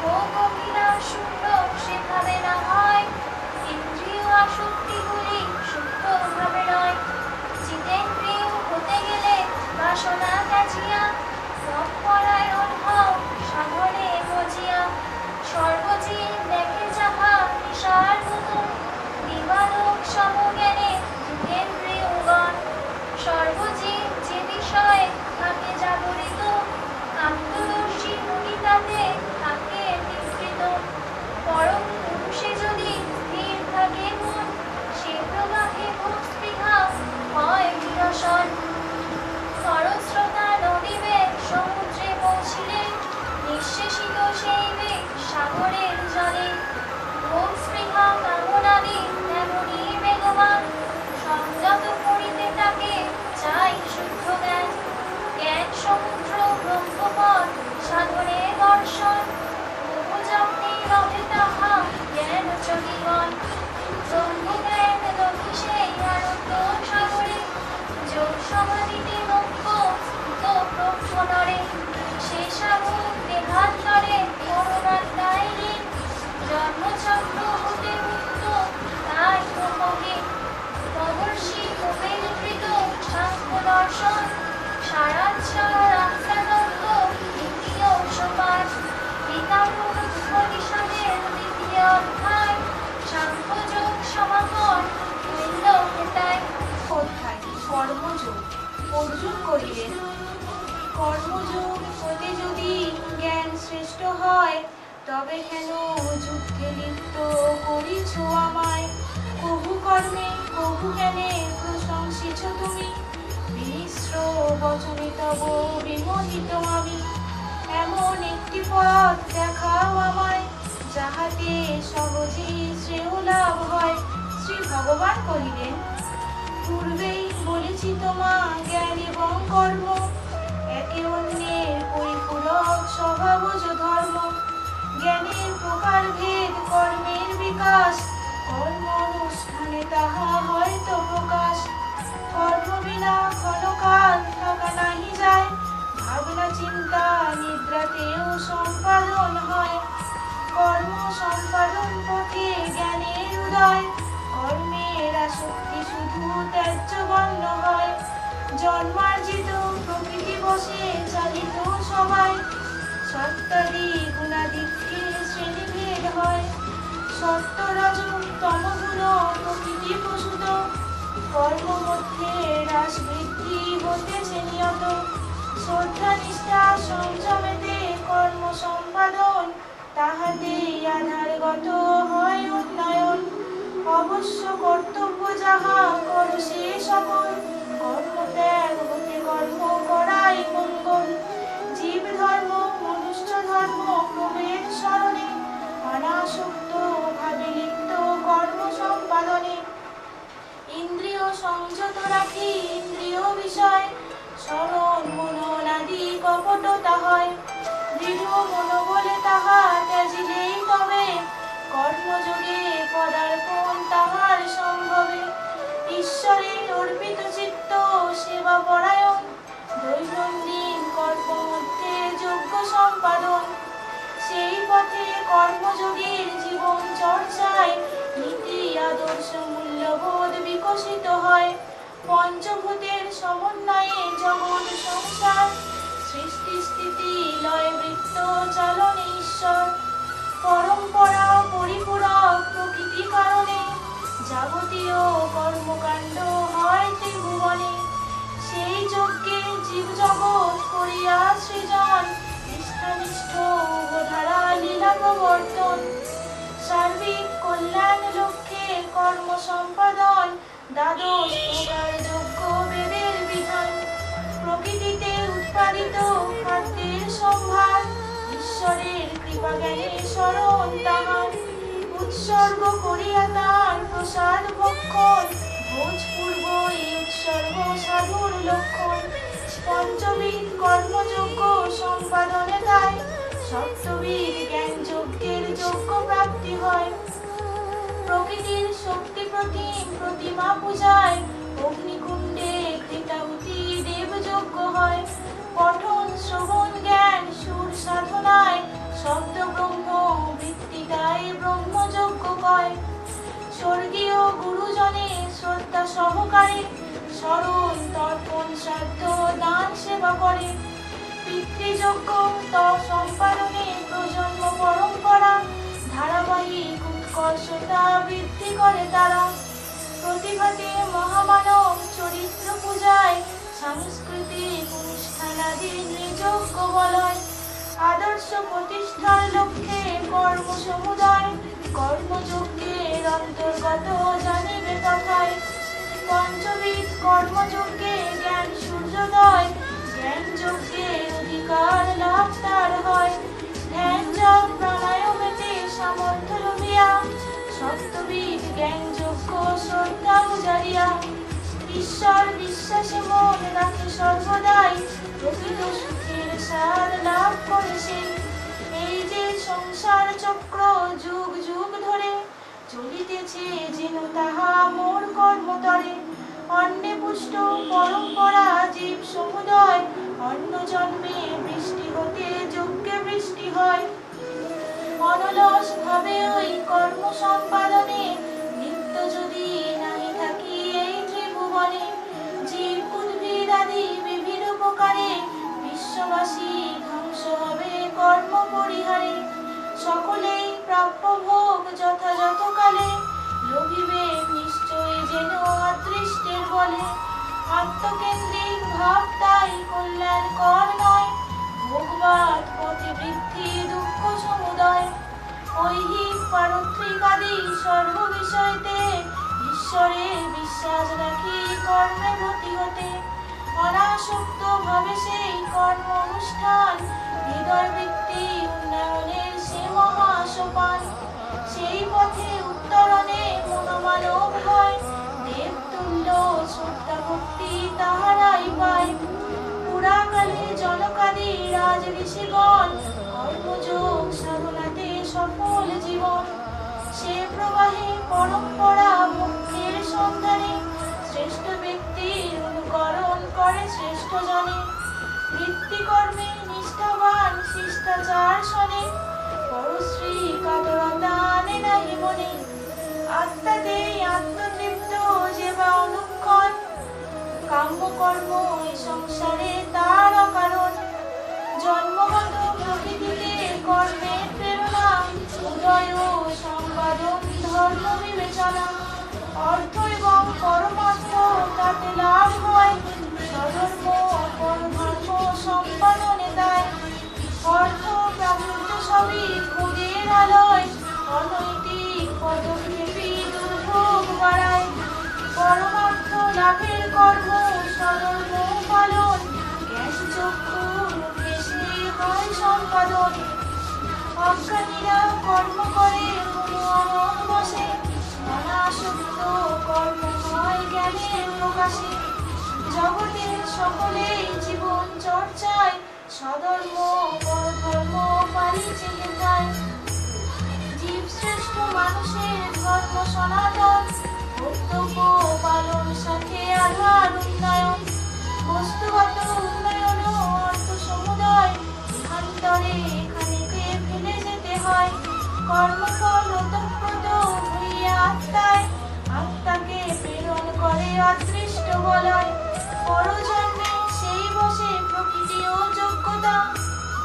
ভোগ অভিলাষ শূন্য সেভাবে না হয়, ইন্দ্রিয় আসক্তিগুলি শুদ্ধভাবে নয়। জিতেন্দ্রিয় হতে গেলে বাসনা ত্যাজিয়া, সৎপরায়ণ হও সাধনে মজিয়া। সর্বজীব দেখে যাহা নিশার মতো, দিবালোক সমজ্ঞানে জিতেন্দ্রিয়গণ। সর্বজীব যে বিষয়ে থাকে জাগরিত, আত্মদর্শী মুনি তাতে থাকে নিবৃত। পরম পুরুষে যদি স্থির থাকে মন,
অর্জুন করিলেন, কর্মযোগ হতে যদি জ্ঞান শ্রেষ্ঠ হয়, তবে কেন যুদ্ধে লিপ্ত করিছ আমায়? কভু কর্মে কভু জ্ঞানে প্রশংসিছ তুমি, মিশ্র বচনে তব বিমোহিত আমি। এমন একটি পথ দেখাও আমায়, যাহাতে সহজেই শ্রেয় লাভ হয়। শ্রী ভগবান কহিলেন, পূর্বেই বলেছি তোমা জ্ঞান এবং কর্ম একে অন্যের পরিপূরক স্বভাবজ ধর্ম। জ্ঞানের প্রকারভেদ কর্মের বিকাশ, কর্ম অনুষ্ঠানে তাহা হয়তো প্রকাশ। কর্ম বিনা ক্ষণকাল থাকা নাহি যায়, ভাবনা চিন্তা নিদ্রাতেও সম্পাদন হয়। কর্ম সম্পাদন পথে জ্ঞানের উদয়, কর্মের আসক্তি শুধু ত্যায্য গণ্য হয়। জন্মার্জিত প্রকৃতি বশে চালিত সবাই, সত্যাদি গুণাদিকে শ্রেণীভেদ হয়। সত্য রজ তম গুণ প্রকৃতি প্রসূত, কর্ম মধ্যে হ্রাস বৃদ্ধি হতেছে নিয়ত। শ্রদ্ধা নিষ্ঠা সংযমেতে কর্ম সম্পাদন, তাহাতেই আধারগত হয় উন্নয়ন। অবশ্য কর্তব্য যাহা কর সে সকল, কর্ম ত্যাগ হতে কর্ম করাই মঙ্গল। জীব ধর্ম মনুষ্য ধর্ম প্রভেদ স্মরণে, অনাসক্ত ভাবে লিপ্ত কর্ম সম্পাদনে। ইন্দ্রিয় সংযত রাখি ইন্দ্রিয় বিষয়, স্মরণ মননাদি কপটতা হয়। দৃঢ় মনোবলে তাহা ত্যাজিলেই তবে, কর্মযোগে পদার্পণ তাহার সম্ভবে। ঈশ্বরে অর্পিত চিত্ত সেবা পরায়ণ, দৈনন্দিন কর্ম মধ্যে যোগ্য সম্পাদন। সেই পথে কর্মযোগীর জীবন চর্চায়, নীতি আদর্শ মূল্যবোধ বিকশিত হয়। পঞ্চভূতের সমন্বয়ে জগৎ সংসার, সৃষ্টি স্থিতি লয় বৃত্ত চালনে ঈশ্বর। পরম্পরা পরিপূরক প্রকৃতি কারণে, যাবতীয় কর্মকাণ্ড হয় ত্রিভুবনে। সেই যজ্ঞে জীব জগৎ করিয়া সৃজন, নিষ্ঠানিষ্ঠ ধারা লীলা প্রবর্তন। সার্বিক কল্যাণ লক্ষ্যে কর্ম সম্পাদন, দ্বাদশ প্রকার যজ্ঞ বেদের বিধান। প্রকৃতিতে উৎপাদিত খাদ্যের সম্ভার, ঈশ্বরের কৃপা জ্ঞানে স্মরণ তাহার। উৎসর্গ করিয়া তার প্রসাদ ভক্ষণ, ভোজপূর্ব এই উৎসর্গ সাধুর লক্ষণ। পঞ্চবিধ কর্মযজ্ঞ সম্পাদনে তাই, সপ্তবিধ জ্ঞান যজ্ঞের যোগ্য প্রাপ্তি হয়। প্রকৃতির শক্তি প্রতিম প্রতিমা পূজায়, অগ্নিকুণ্ডে কৃতাহুতি দেবযজ্ঞ হয়। পঠন শ্রবণ জ্ঞান সুর সাধনায়, শব্দ ব্রহ্ম বৃত্তিকায় ব্রহ্মযজ্ঞ কয়। স্বর্গীয় গুরুজনে শ্রদ্ধা সহকারে, স্মরণ তর্পণ শ্রাদ্ধ দান সেবা করে। পিতৃযজ্ঞ তপ সম্পাদনে প্রজন্ম পরম্পরা, ধারাবাহিক উৎকর্ষতা বৃদ্ধি করে তারা। প্রতিভাতে মহামানব চরিত্র পূজায়, সাংস্কৃতিক অনুষ্ঠানাদি নিযজ্ঞ বলয়। আদর্শ প্রতিষ্ঠার লক্ষ্যে কর্ম সমুদায়, কর্মযজ্ঞের অন্তর্গত জানিবে তথায়। পঞ্চবিধ কর্মযজ্ঞে জ্ঞান সূর্যোদয়, জ্ঞান যজ্ঞের অধিকার লাভ তার হয়। ধ্যান জপ প্রাণায়ামেতে সামর্থ্য লভিয়া, সপ্তবিধ জ্ঞান যজ্ঞ শ্রদ্ধা উজারিয়া। ঈশ্বর বিশ্বাসে মন রাখে সর্বদাই, প্রকৃত সুখের সার লাভ করে সে। এই যে সংসার চক্র যুগ যুগ ধরে, চলিতেছে যেন তাহা মোর কর্মতরে। অন্নে পুষ্ট পরম্পরা জীব সমুদয়, অন্য জন্মে বৃষ্টি হতে যজ্ঞে বৃষ্টি হয়। অনলস ভাবে ওই কর্ম সম্পাদনে, নিত্য যদি নাহি থাকি এই ত্রিভুবনে। জীব উদ্ভিদ আদি বিভিন্ন প্রকারে, বিশ্ববাসী ধ্বংস হবে কর্ম পরিহারে। সকলেই প্রাপ্য ভোগ যথাযথ কালে, লভিবে নিশ্চয় যেন অদৃষ্টের বলে। আত্মকেন্দ্র ভাব তাই কল্যাণকর নয়। ভোগবাদ পথে বৃদ্ধি দুঃখ সমুদয়। ঐহিক পারত্রিক আদি সর্ব বিষয়তে ঈশ্বরে বিশ্বাস রাখি কর্মে ব্রতী হতে। অনাসক্ত ভাবে সেই কর্ম অনুষ্ঠান হৃদয় বৃত্তি উন্নয়নের সে মহাসোপান। সেই পথে উত্তরণে মনোমানব হয়, দেবতুল্য শ্রদ্ধা ভক্তি তাহারাই পায়। পুরাকালে জনকাদি রাজ ঋষিগণ কর্মযোগ সাধনাতে সফল জীবন। সে প্রবাহে পরম্পরা মুক্তির সন্ধানে শ্রেষ্ঠ ব্যক্তির অনুকরণ করে শ্রেষ্ঠ জনে। বৃত্তিকর্মে নিষ্ঠাবান শিষ্টাচার শনে, পরশ্রী কাতরতা আনে নাহি মনে। আত্মাতে আত্মতৃপ্ত যে বা অনুক্ষণ, কাম্যকর্ম এই সংসারে তার অকারণ। জন্মগত প্রকৃতিতে কর্মের প্রেরণা, উদয় ও সম্পাদন ধর্ম বিবেচনা। অর্থ এবং পরমার্থ তাতে লাভ হয়, স্বধর্ম পরধর্ম সম্পাদনে দেয়। অর্থ প্রাচুর্য সবই ভোগের আলয়, অনৈতিক পদক্ষেপই দুর্ভোগ বাড়ায়। পরমার্থ লাভের কর্ম স্বধর্ম পালন, জ্ঞানচক্ষু মুখে সেই হয় সম্পাদন। অজ্ঞানীরা কর্ম করে মনোহং বসে, অনাসক্ত কর্ম হয় জ্ঞানের প্রকাশে। জগতের সকলেই জীবন চর্চায়, স্বধর্ম পরধর্ম পারি চিন্তায়। জীব শ্রেষ্ঠ মানুষের ধর্ম সনাতন, কর্তব্য পালন সাথে আধার উন্নয়ন। বস্তুগত উন্নয়ন ও অর্থ সমুদয়, এখান্তরে এখানেতে ফেলে যেতে হয়। কর্মফল ওতপ্রোত হইয়া আত্মায়, আত্মাকে প্রেরণ করে অদৃষ্ট বলয়। পরজন্মে সেই বসে প্রকৃতি ও যোগ্যতা,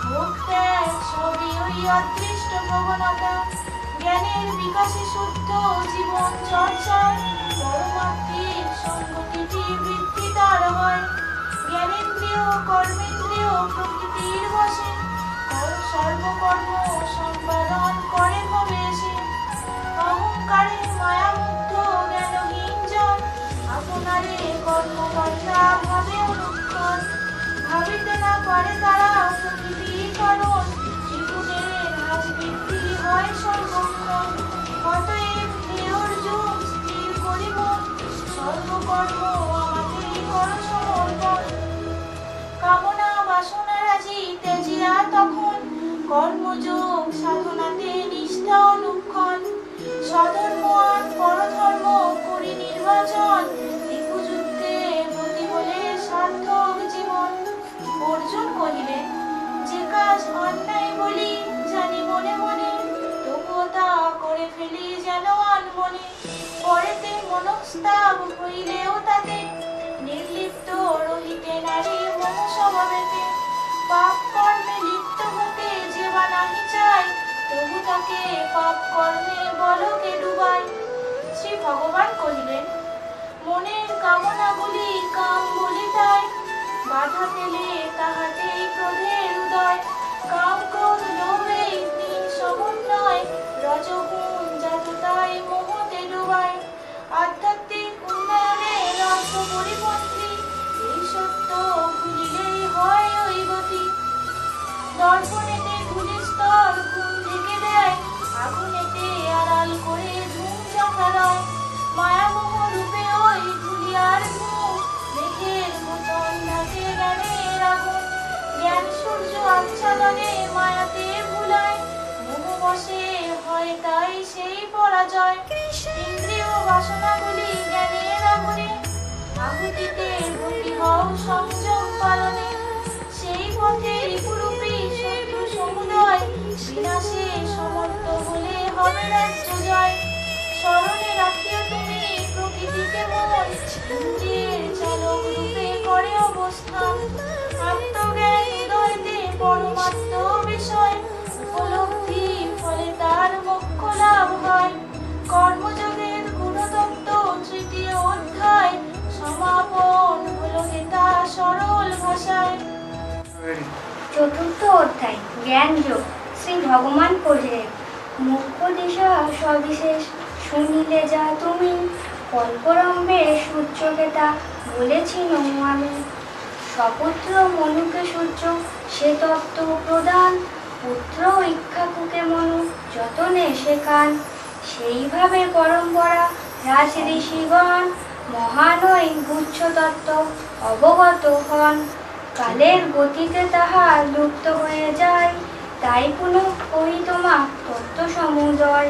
ভোগ ত্যাগ সবই ওই অদৃষ্ট প্রবণতা। জ্ঞানের বিকাশে শুদ্ধ জীবন চর্চায়, পরমাত্মিক সঙ্গতিটি বৃদ্ধি তার হয়। জ্ঞানেন্দ্রিয় কর্মেন্দ্রিয় প্রকৃতির বসে, সর্বকর্ম সম্পাদন করে ভবে সে। অহংকারে মায়ামুগ্ধ জ্ঞানহীন জন, আপনারে কর্মকর্তা ভাবে অনুক্ষণ। ভাবিতে না পারে তারা প্রকৃতির কারণ, ত্রিগুণের হ্রাস বৃদ্ধি হয় সর্বক্ষণ। অতএব হে অর্জুন স্থির করিব, সর্বকর্ম আমাতেই কর সমর্পণ। কামনা বাসনা রাজি ত্যাজিয়া তখন, কর্মযোগ সাধনাতে নিষ্ঠা অনুক্ষণ। স্বধর্ম আর পরধর্ম করি নির্বাচন, রিপুযুদ্ধে ব্রতী হলে সার্থক জীবন। অর্জুন কহিলেন, যে কাজ অন্যায় বলি জানি মনে মনে, তবুও তা করে ফেলি যেন আনমনে। পরেতে মনস্তাব হইলেও তাতে, নির্লিপ্ত রহিতে নারী মোহ স্বভাবেতে। পাপ কর্মে লিপ্ত হতে যে বা নাহি চায়, তবু তাকে পাপ কর্মে বলকে ডুবায়। শ্রী ভগবান কহিলেন, মনের কামনাগুলি কাম বলি তাই, বাধা পেলে তাহাতেই ক্রোধের উদয়। কাম ক্রোধ লোভেই তিন সমন্বয়, রজগুণ জাততাই মোহতে ডুবায়। আধ্যাত্মিক উন্নয়নে রস পরিপন্থী, এই সত্য ভুলিলেই হয় ওই গতি। দর্পণেতে ধূলির স্তর ঘুম ঢেকে দেয়, আগুনেতে আড়াল করে ধূম জ্বালায়। মায়ামোহ রূপে ওই ধুলিয়ার ধূম, মেঘের মতন ঢাকে জ্ঞানের আগুন। জ্ঞান সূর্য আচ্ছাদনে মায়াতে ভুলায়, মোহ বশে হয় তাই সেই পরাজয়। ইন্দ্রিয় বাসনাগুলি জ্ঞানের আগুনে, আহুতিতে ব্রতী হও সংযম পালনে। সেই পথে রিপুরূপী শত্রু সমুদয়, বিনাশে সমর্থ হলে হবে রাজ্য জয়। স্মরণে রাখিও তুমি প্রকৃতিতে মন, ইন্দ্রিয়ের চালক রূপে করে অবস্থান। আত্মজ্ঞান হৃদয়তে পরমাত্ম বিষয়, উপলব্ধি ফলে তার মোক্ষ লাভ হয়। কর্মযোগের গুণতত্ত্ব তৃতীয় অধ্যায়, সমাপন হলো হেতা সরল
চতুর্থ অধ্যায় জ্ঞানযোগ। শ্রী ভগবান কহিলেন, মুখ্য দিশা সবিশেষ শুনিলে যা তুমি, কল্পরম্বে সূর্যকে তা বলেছিল আমি। সপুত্র মনুকে সূর্য সে তত্ত্ব প্রদান, পুত্র ইক্ষাকুকে মনু যতনে শেখান। সেইভাবে পরম্পরা রাজ ঋষিগণ, মহানয় গুচ্ছ তত্ত্ব অবগত হন। কালের গতিতে তাহা লুপ্ত হয়ে যায়, তাই পুনঃ কহি তোমা তত্ত্ব সমুদয়।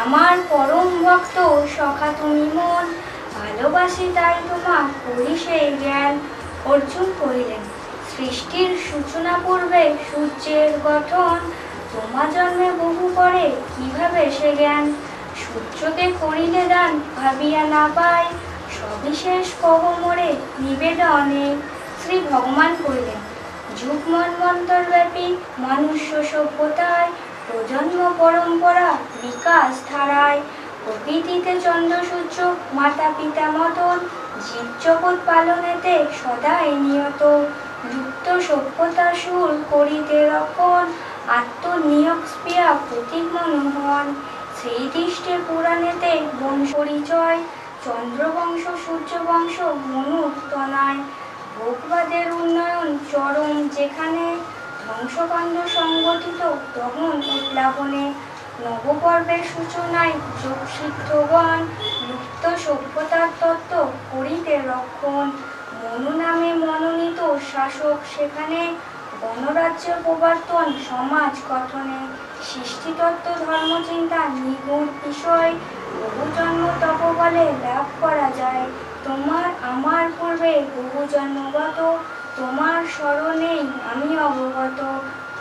আমার পরম ভক্ত সখা তুমি মন, ভালোবাসি তাই তোমা করি সেই জ্ঞান। অর্জুন কহিলেন, সৃষ্টির সূচনা পূর্বে সূর্যের গঠন, তোমা জন্মে বহু পরে কিভাবে সে জ্ঞান। সূর্যকে করিলে দান ভাবিয়া না পাই, সবিশেষ কহ মোরে নিবেদনে। শ্রী ভগবান কহিলেন, যুগ মন্বন্তরব্যাপী মনুষ্য সভ্যতায়, প্রজন্ম পরম্পরা বিকাশ ধারায়, প্রকৃতিতে চন্দ্র সূর্য মাতা পিতা মতন, জীব জগৎ পালনেতে সদাই নিয়ত। লুপ্ত সভ্যতা সুর করিতে রক্ষণ, আত্মনিয়োগ স্পৃহা প্রতীক মনোহন। সেই দৃষ্টে পুরাণেতে বংশ পরিচয়, চন্দ্রবংশ সূর্যবংশ মনুতনায়। ভোগবাদের উন্নয়ন চরম যেখানে, ধ্বংসকাণ্ড সংগঠিত তখন উদ্লাপনে। নবপর্বের সূচনায় যোগসিদ্ধগণ, লুপ্ত সভ্যতার তত্ত্ব করিতে রক্ষণ। মনু নামে মনোনীত শাসক সেখানে, গণরাজ্য প্রবর্তন সমাজ গঠনে। সৃষ্টিতত্ত্ব ধর্মচিন্তা নিগুড় বিষয়, বহু জন্ম তপবলে লাভ করা যায়। তোমার আমার পূর্বে বহু জন্মগত, তোমার স্মরণেই আমি অবগত।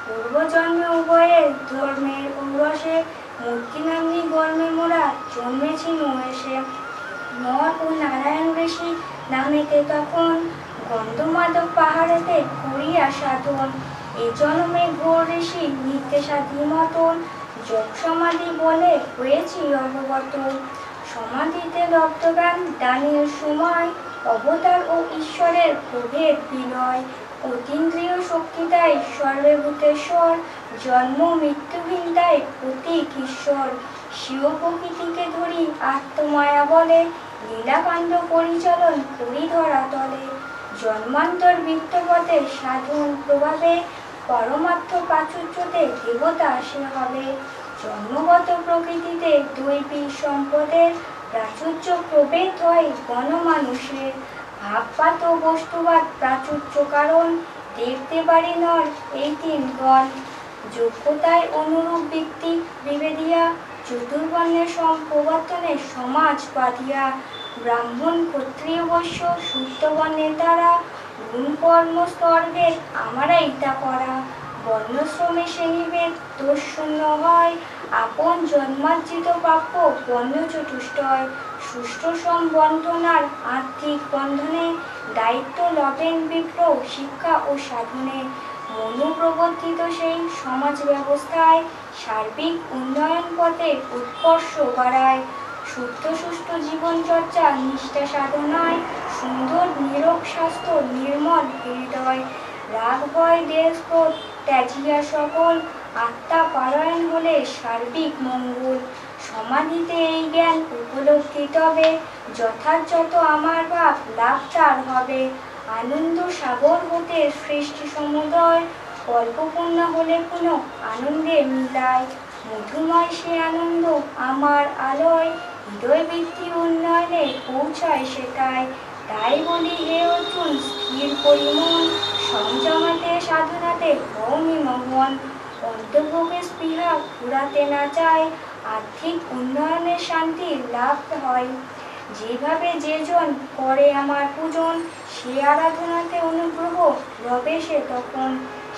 পূর্বজন্মে উভয়ের ধর্মের ঔরসে, মূর্তি নাম্নী গর্মে মোরা জন্মেছি এসে। নর ও নারায়ণ ঋষি নামেতে তখন, গন্ধমাদক পাহাড়েতে করিয়া সাধন। এ জন্মে ঘোর ঋষি নিত্যসাধী মতন, যোগ সমাধি বলে হয়েছি অবগত। সমাধিতে লব্ধজ্ঞান দানের সময়, অবতার ও ঈশ্বরের প্রভেদ বিনয়। অতীন্দ্রিয় শক্তিতাই সর্বভূতেশ্বর, জন্ম মৃত্যুহীনতায় প্রতীক ঈশ্বর। স্বীয় প্রকৃতিকে ধরি আত্মমায়া বলে, লীলাকাণ্ড পরিচালন করি ধরা তলে। জন্মান্তর বৃত্তপথে সাধন প্রভাবে, পরমার্থ প্রাচুর্যতে দেবতা সে হবে। জন্মগত প্রকৃতিতে দৈবী সম্পদের, প্রাচুর্য প্রভেদ হয় গণমানুষের। ভাববাদ ও বস্তুবাদ প্রাচুর্য কারণ, দেখতে পারি নর এই তিন গণ। যোগ্যতায় অনুরূপ ব্যক্তি বিভেদিয়া, চতুর্বর্ণের প্রবর্তনে সমাজ বাঁধিয়া। ব্রাহ্মণ ক্ষত্রিয় বৈশ্য শুদ্ধবর্ণে তারা, গুণ কর্ম স্তরভেদ আমারাই তা করা। বর্ণশ্রমে শ্রেণীভেদ দোষ শূন্য হয়, আপন জন্মার্জিত প্রাপ্য বর্ণ চতুষ্টয়। সুষ্ঠু সম্বন্ধনার আর্থিক বন্ধনে, দায়িত্ব লবেন বিপ্লব শিক্ষা ও সাধনে। মনু প্রবর্তিত সেই সমাজ ব্যবস্থায়, সার্বিক উন্নয়ন পথে উৎকর্ষ বাড়ায়। শুদ্ধ সুষ্ঠু জীবন চর্চা নিষ্ঠা সাধনায়, সুন্দর নিরোগ স্বাস্থ্য নির্মল হৃদয়। রাগ ভয় দেশ ক্রোধ ত্যাজিয়া সকল, আত্মা পারায়ণ হলে সার্বিক মঙ্গল। সমাধিতে এই জ্ঞান উপলব্ধি তবে, যথাযথ আমার ভাব লাভ তার হবে। আনন্দ সাগর হতে সৃষ্টি সমুদয়, কল্পপূর্ণ হলে পুনঃ আনন্দে মিলায়। মধুময় সে আনন্দ আমার আলয়, হৃদয় বৃত্তি উন্নয়নে পৌঁছায় সেটাই। তাই বলি হে অর্জুন স্থির করি মন, সংযমাতে সাধনাতে হওনি মগন। অন্তর্ভোগে স্পৃহা ঘুরাতে না চায়, আর্থিক উন্নয়নের শান্তি লাভ হয়। যেভাবে যেজন করে আমার পূজন, সে আরাধনাতে অনুগ্রহ লবে সে তখন।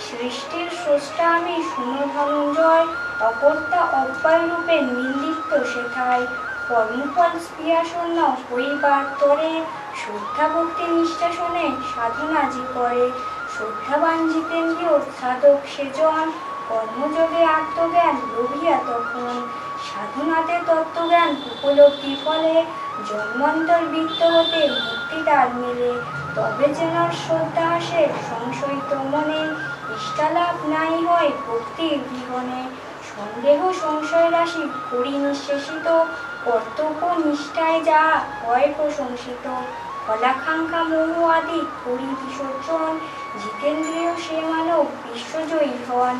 সৃষ্টির স্রষ্টা আমি শুনো ধনঞ্জয়, অকর্তা অব্যয় রূপে নির্লিপ্ত সেথায়। কর্মফল স্পৃহাশূন্য হইবার তরে, শ্রদ্ধা ভক্তি নিষ্ঠাসনে সাধনা যে করে। শ্রদ্ধাবান জিতেন্দ্রীয় সাধক সেজন, কর্মযোগে আত্মজ্ঞান লোভিয়া তখন। সাধনাতে তত্ত্বজ্ঞান উপলব্ধি ফলে, জন্মান্তর বৃত্ত হতে মুক্তি তার মেলে। তবে যেন শ্রদ্ধা আসে সংশয়িত মনে, নিষ্ঠা লাভ নাই হয় ভক্তির বিহনে। সন্দেহ সংশয় রাশি করি নিঃশেষিত, কর্তব্য নিষ্ঠায় যা হয় প্রশংসিত। ফলাকাঙ্ক্ষা মোহ আদি করি বিসর্জন, জিতেন্দ্রিয় সে মানব বিশ্বজয়ী হন।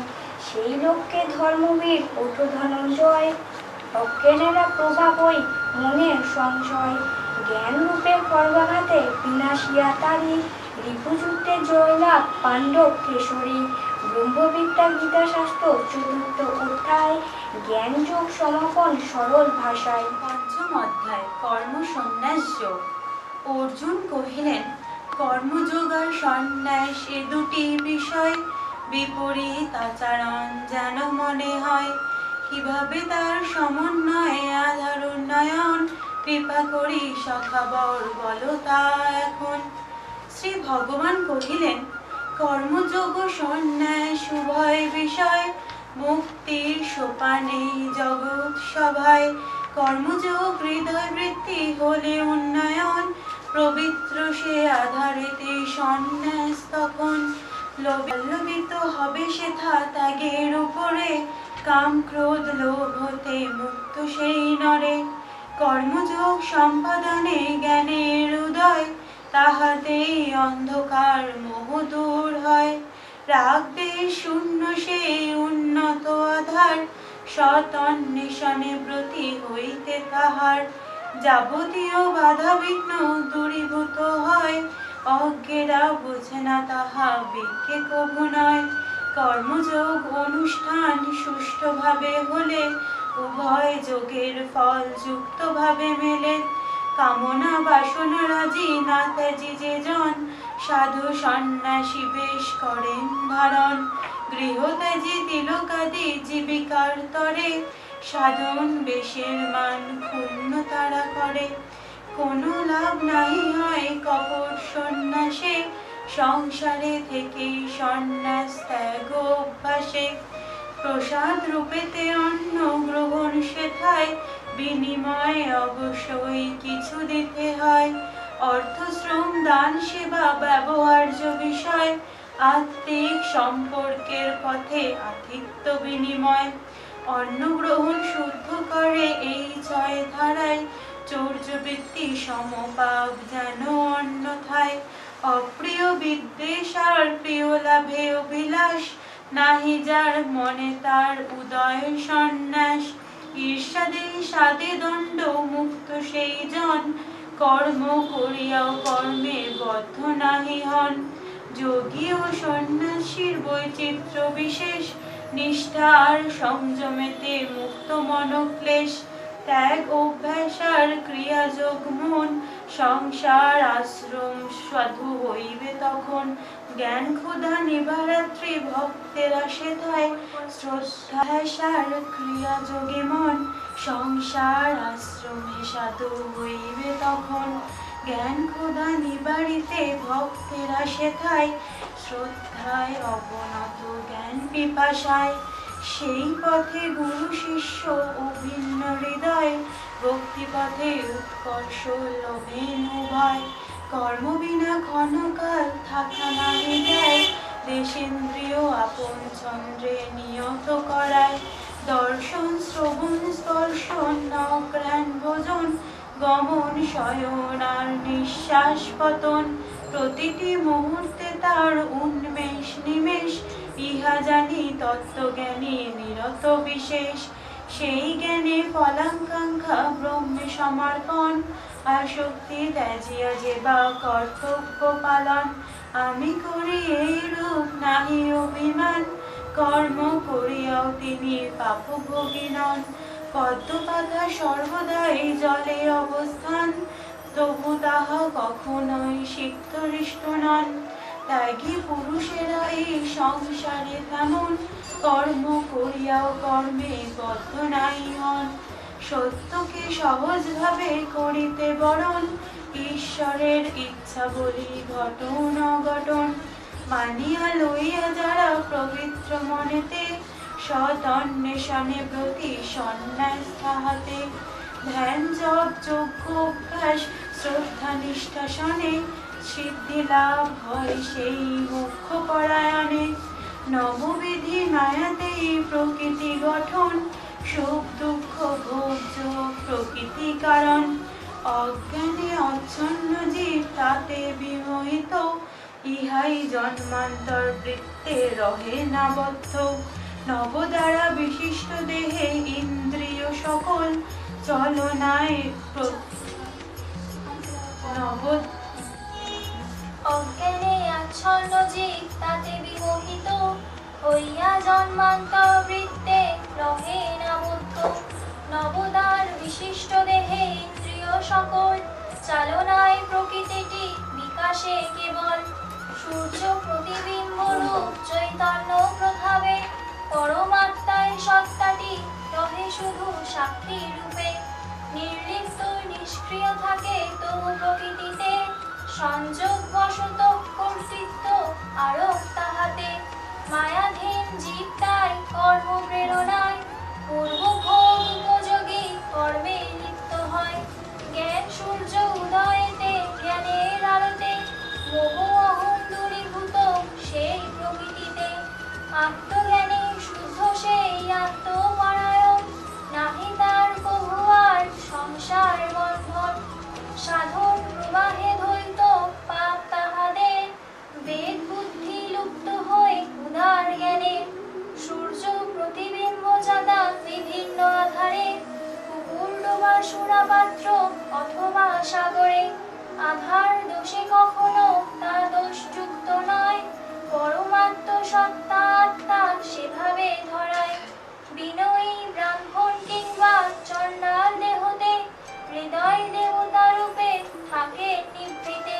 সেই লোককে ধর্মবীর ওঠো ধনঞ্জয়, অজ্ঞানেরা প্রভাব ওই মনের সংশয়। জ্ঞান রূপে খড়গাঘাতে বিনাশিয়া তারি, রিপুযুদ্ধে জয়লাভ পাণ্ডব কেশরী। ব্রহ্মবিদ্যা গীতা শাস্ত্র চতুর্থ অধ্যায়, জ্ঞান যোগ সমাপন সরল ভাষায়।
পঞ্চম অধ্যায় কর্ম সন্ন্যাস যোগ। অর্জুন কহিলেন, কর্মযোগ আর সন্ন্যাস এ দুটি বিষয় বিপরীত আচরণ যেন মনে হয়। কিভাবে তার সমন্বয়ে আধার উন্নয়ন, কৃপা করি সখাবর বলো তা এখন। শ্রী ভগবান কহিলেন, কর্মযোগ ও সন্ন্যাস উভয় বিষয় মুক্তির সোপানে জগৎ সভায়। কর্মযোগ হৃদয় বৃত্তি হলে উন্নয়ন, পবিত্র সে আধারেতে সন্ন্যাস তখন। লোভিত হবে সেথা ত্যাগের উপরে, কাম ক্রোধ লোভ হতে মুক্ত সেই নরে। কর্মযোগ সম্পাদনে জ্ঞানের উদয়, তাহাতেই অন্ধকার মোহ দূর হয়। রাগবে শূন্য সেই উন্নত আধার, সৎ অন্বেষণে ব্রতী হইতে তাহার। যাবতীয় বাধা বিঘ্ন দূরীভূত হয়, অজ্ঞেরা বোঝে না তাহা বিজ্ঞে কভু নয়। কর্মযোগ অনুষ্ঠান সুষ্ঠুভাবে হলে, উভয় যোগের ফল যুক্তভাবে মেলে। কামনা বাসনা রাজি না ত্যাজি যে জন, সাধু সন্ন্যাসী বেশ করেন ধারণ। গৃহত্যাজি তিলকাদি জীবিকার তরে, সাধন বেশের মান ক্ষুণ্ণ তারা করে। কোনো লাভ নাই হয় কপট সন্ন্যাসে, সংসারে থেকেই সন্ন্যাস ত্যাগ অভ্যাসে। প্রসাদ রূপেতে অন্ন গ্রহণ সেথায়, বিনিময়ে অবশ্যই কিছু দিতে হয়। অর্থ শ্রম দান সেবা ব্যবহার্য বিষয়, আত্মিক সম্পর্কের পথে আতিথ্য বিনিময়। অন্ন গ্রহণ শুদ্ধ করে এই ছয় ধারায়, চৌর্যবৃত্তি সমপাপ যেন অন্যথায়। অপ্রিয় বিদ্বেষ আর প্রিয় লাভে অভিলাষ, নাহি যার মনে তার উদয় সন্ন্যাস। ঈর্ষাদে সাদে দণ্ড মুক্ত সেই জন, কর্ম করিয়াও কর্মে বদ্ধ নাহি হন। যোগী ও সন্ন্যাসীর বৈচিত্র্য বিশেষ, নিষ্ঠা আর সংযমেতে মুক্ত মনোক্লেশ। ত্যাগ অভ্যাস আর ক্রিয়াযোগ মন, সংসার আশ্রম সাধু হইবে তখন। জ্ঞান ক্ষুধা নিবারাত্রি ভক্তেরা সেথায়, শ্রদ্ধা আর ক্রিয়াযোগে মন, সংসার আশ্রমে সাধু হইবে তখন। জ্ঞান ক্ষুধা নিবারিতে ভক্তেরা সেথায়, শ্রদ্ধায় অবনত জ্ঞান পিপাসায়। সেই পথে গুরু শিষ্য অভিন্ন হৃদয়, ভক্তিপথে উৎকর্ষ লোভেন উভয়। কর্ম বিনা ক্ষণকাল থাকা নাহি যায়, দেশেন্দ্রিয় আপন চন্দ্রে নিয়ত করায়। দর্শন শ্রবণ স্পর্শন নগ্রাণ ভোজন, গমন শয়ন আর নিঃশ্বাস পতন। প্রতিটি মুহূর্তে তার উন্মেষ নিমেষ, ইহা জানি তত্ত্বজ্ঞানী নিরত বিশেষ। সেই জ্ঞানে ফলাকাঙ্ক্ষা ব্রহ্মে সমর্পণ, আসক্তি ত্যাজিয়া যে বা কর্তব্য পালন। আমি করি এইরূপ নাহি অভিমান, কর্ম করিয়াও তিনি পাপভোগী নন। পদ্মপাতা সর্বদাই জলে অবস্থান, তবু তাহা কখনোই সিক্ত হৃষ্ট নন। ত্যাগী পুরুষেরা এই সংসারে তেমন, কর্ম করিয়াও কর্মে বদ্ধ নাই হন। সত্যকে সহজভাবে করিতে বরণ, ঈশ্বরের ইচ্ছা বলি ঘটন অঘটন। মানিয়া লইয়া যারা পবিত্র মনেতে, সৎ অন্বেষণে ব্রতী সন্ন্যাস তাহাতে। ধ্যান জপ যজ্ঞ অভ্যাস শ্রদ্ধা নিষ্ঠা শনে, সিদ্ধি লাভ হয় সেই মুখ্য পরায়ণে। নববিধি মায়াতে প্রকৃতি গঠন, সুখ দুঃখ ভোগ্য প্রকৃতি কারণ। অজ্ঞানে অচ্ছন্ন জীব তাতে বিমোহিত, ইহাই জন্মান্তর বৃত্তে রহে না বদ্ধ। নব দ্বারা বিশিষ্ট দেহে ইন্দ্রিয় সকল, চলনায় নব
অজ্ঞানে আচ্ছন্ন জীব তাতে বিমোহিত, হইয়া জন্মান্তর বৃত্তে রহে না বদ্ধ। নবদার বিশিষ্ট দেহে ইন্দ্রিয় সকল, চালনায় প্রকৃতিটি বিকাশে কেবল। সূর্য প্রতিবিম্ব রূপ চৈতন্য প্রভাবে, পরমাত্মায় সত্তাটি রহে শুধু সাক্ষী রূপে। নির্লিপ্ত নিষ্ক্রিয় থাকে তবু প্রকৃতিতে, সংযোগ বশত কর্তৃত্ব আরোপ তাহাতে। মায়াধীন জীব তাই কর্ম প্রেরণায়, পূর্বভোগ উপযোগী কর্মে লিপ্ত হয়। জ্ঞান সূর্য উদয়েতে জ্ঞানের আলোতে, মোহ অহং দূরীভূত সেই প্রকৃতিতে। আত্মজ্ঞানে শুদ্ধ সেই আত্মপরায়ণ, নাহি তার কভু আর সংসার বন্ধন। সাধন প্রবাহে ধৈত পাপ তাহাদের, বেদ বুদ্ধি লুপ্ত হয়ে উদার জ্ঞানে। সূর্য প্রতিবিম্ব জাদা বিভিন্ন আধারে, পুকুর ডোবা সুরাপাত্র অথবা সাগরে। আধার দোষে কখনো তা দোষযুক্ত নয়, পরমাত্ম সত্তা আত্মা সেভাবে ধরায়। বিনয়ী ব্রাহ্মণ কিংবা চণ্ডাল দেহতে, হৃদয় দেবতা রূপে থাকে নিভৃতে।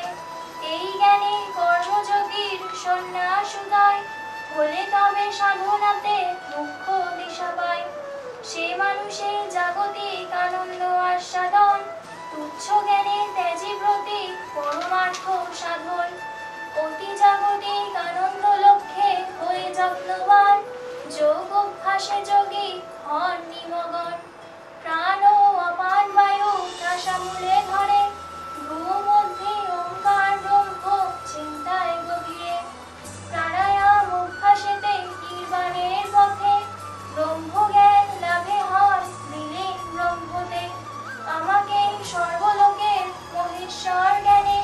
এই জ্ঞানে কর্মযোগীর সন্ন্যাস উদয়, হলে তবে সাধনাতে মুখ্য দিশা পায়। সে মানুষে জাগতিক আনন্দ আস্বাদন, তুচ্ছ জ্ঞানে ত্যাজি ব্রতী পরমার্থ সাধন। অতি জাগতিক আনন্দ লক্ষ্যে হয়ে যত্নবান, যোগ অভ্যাসে যোগী হন নিমগন। প্রাণ ও অপান বায়ু নাসামূলে ধরে, ভূমধ্যে ওঙ্কার ব্রহ্ম চিন্তায় গভীরে। প্রাণায়াম অভ্যাসেতে নির্বাণের পথে, ব্রহ্মজ্ঞান লাভে হন বিলীন ব্রহ্মতে। আমাকে সর্বলোকের মহেশ্বর জ্ঞানে,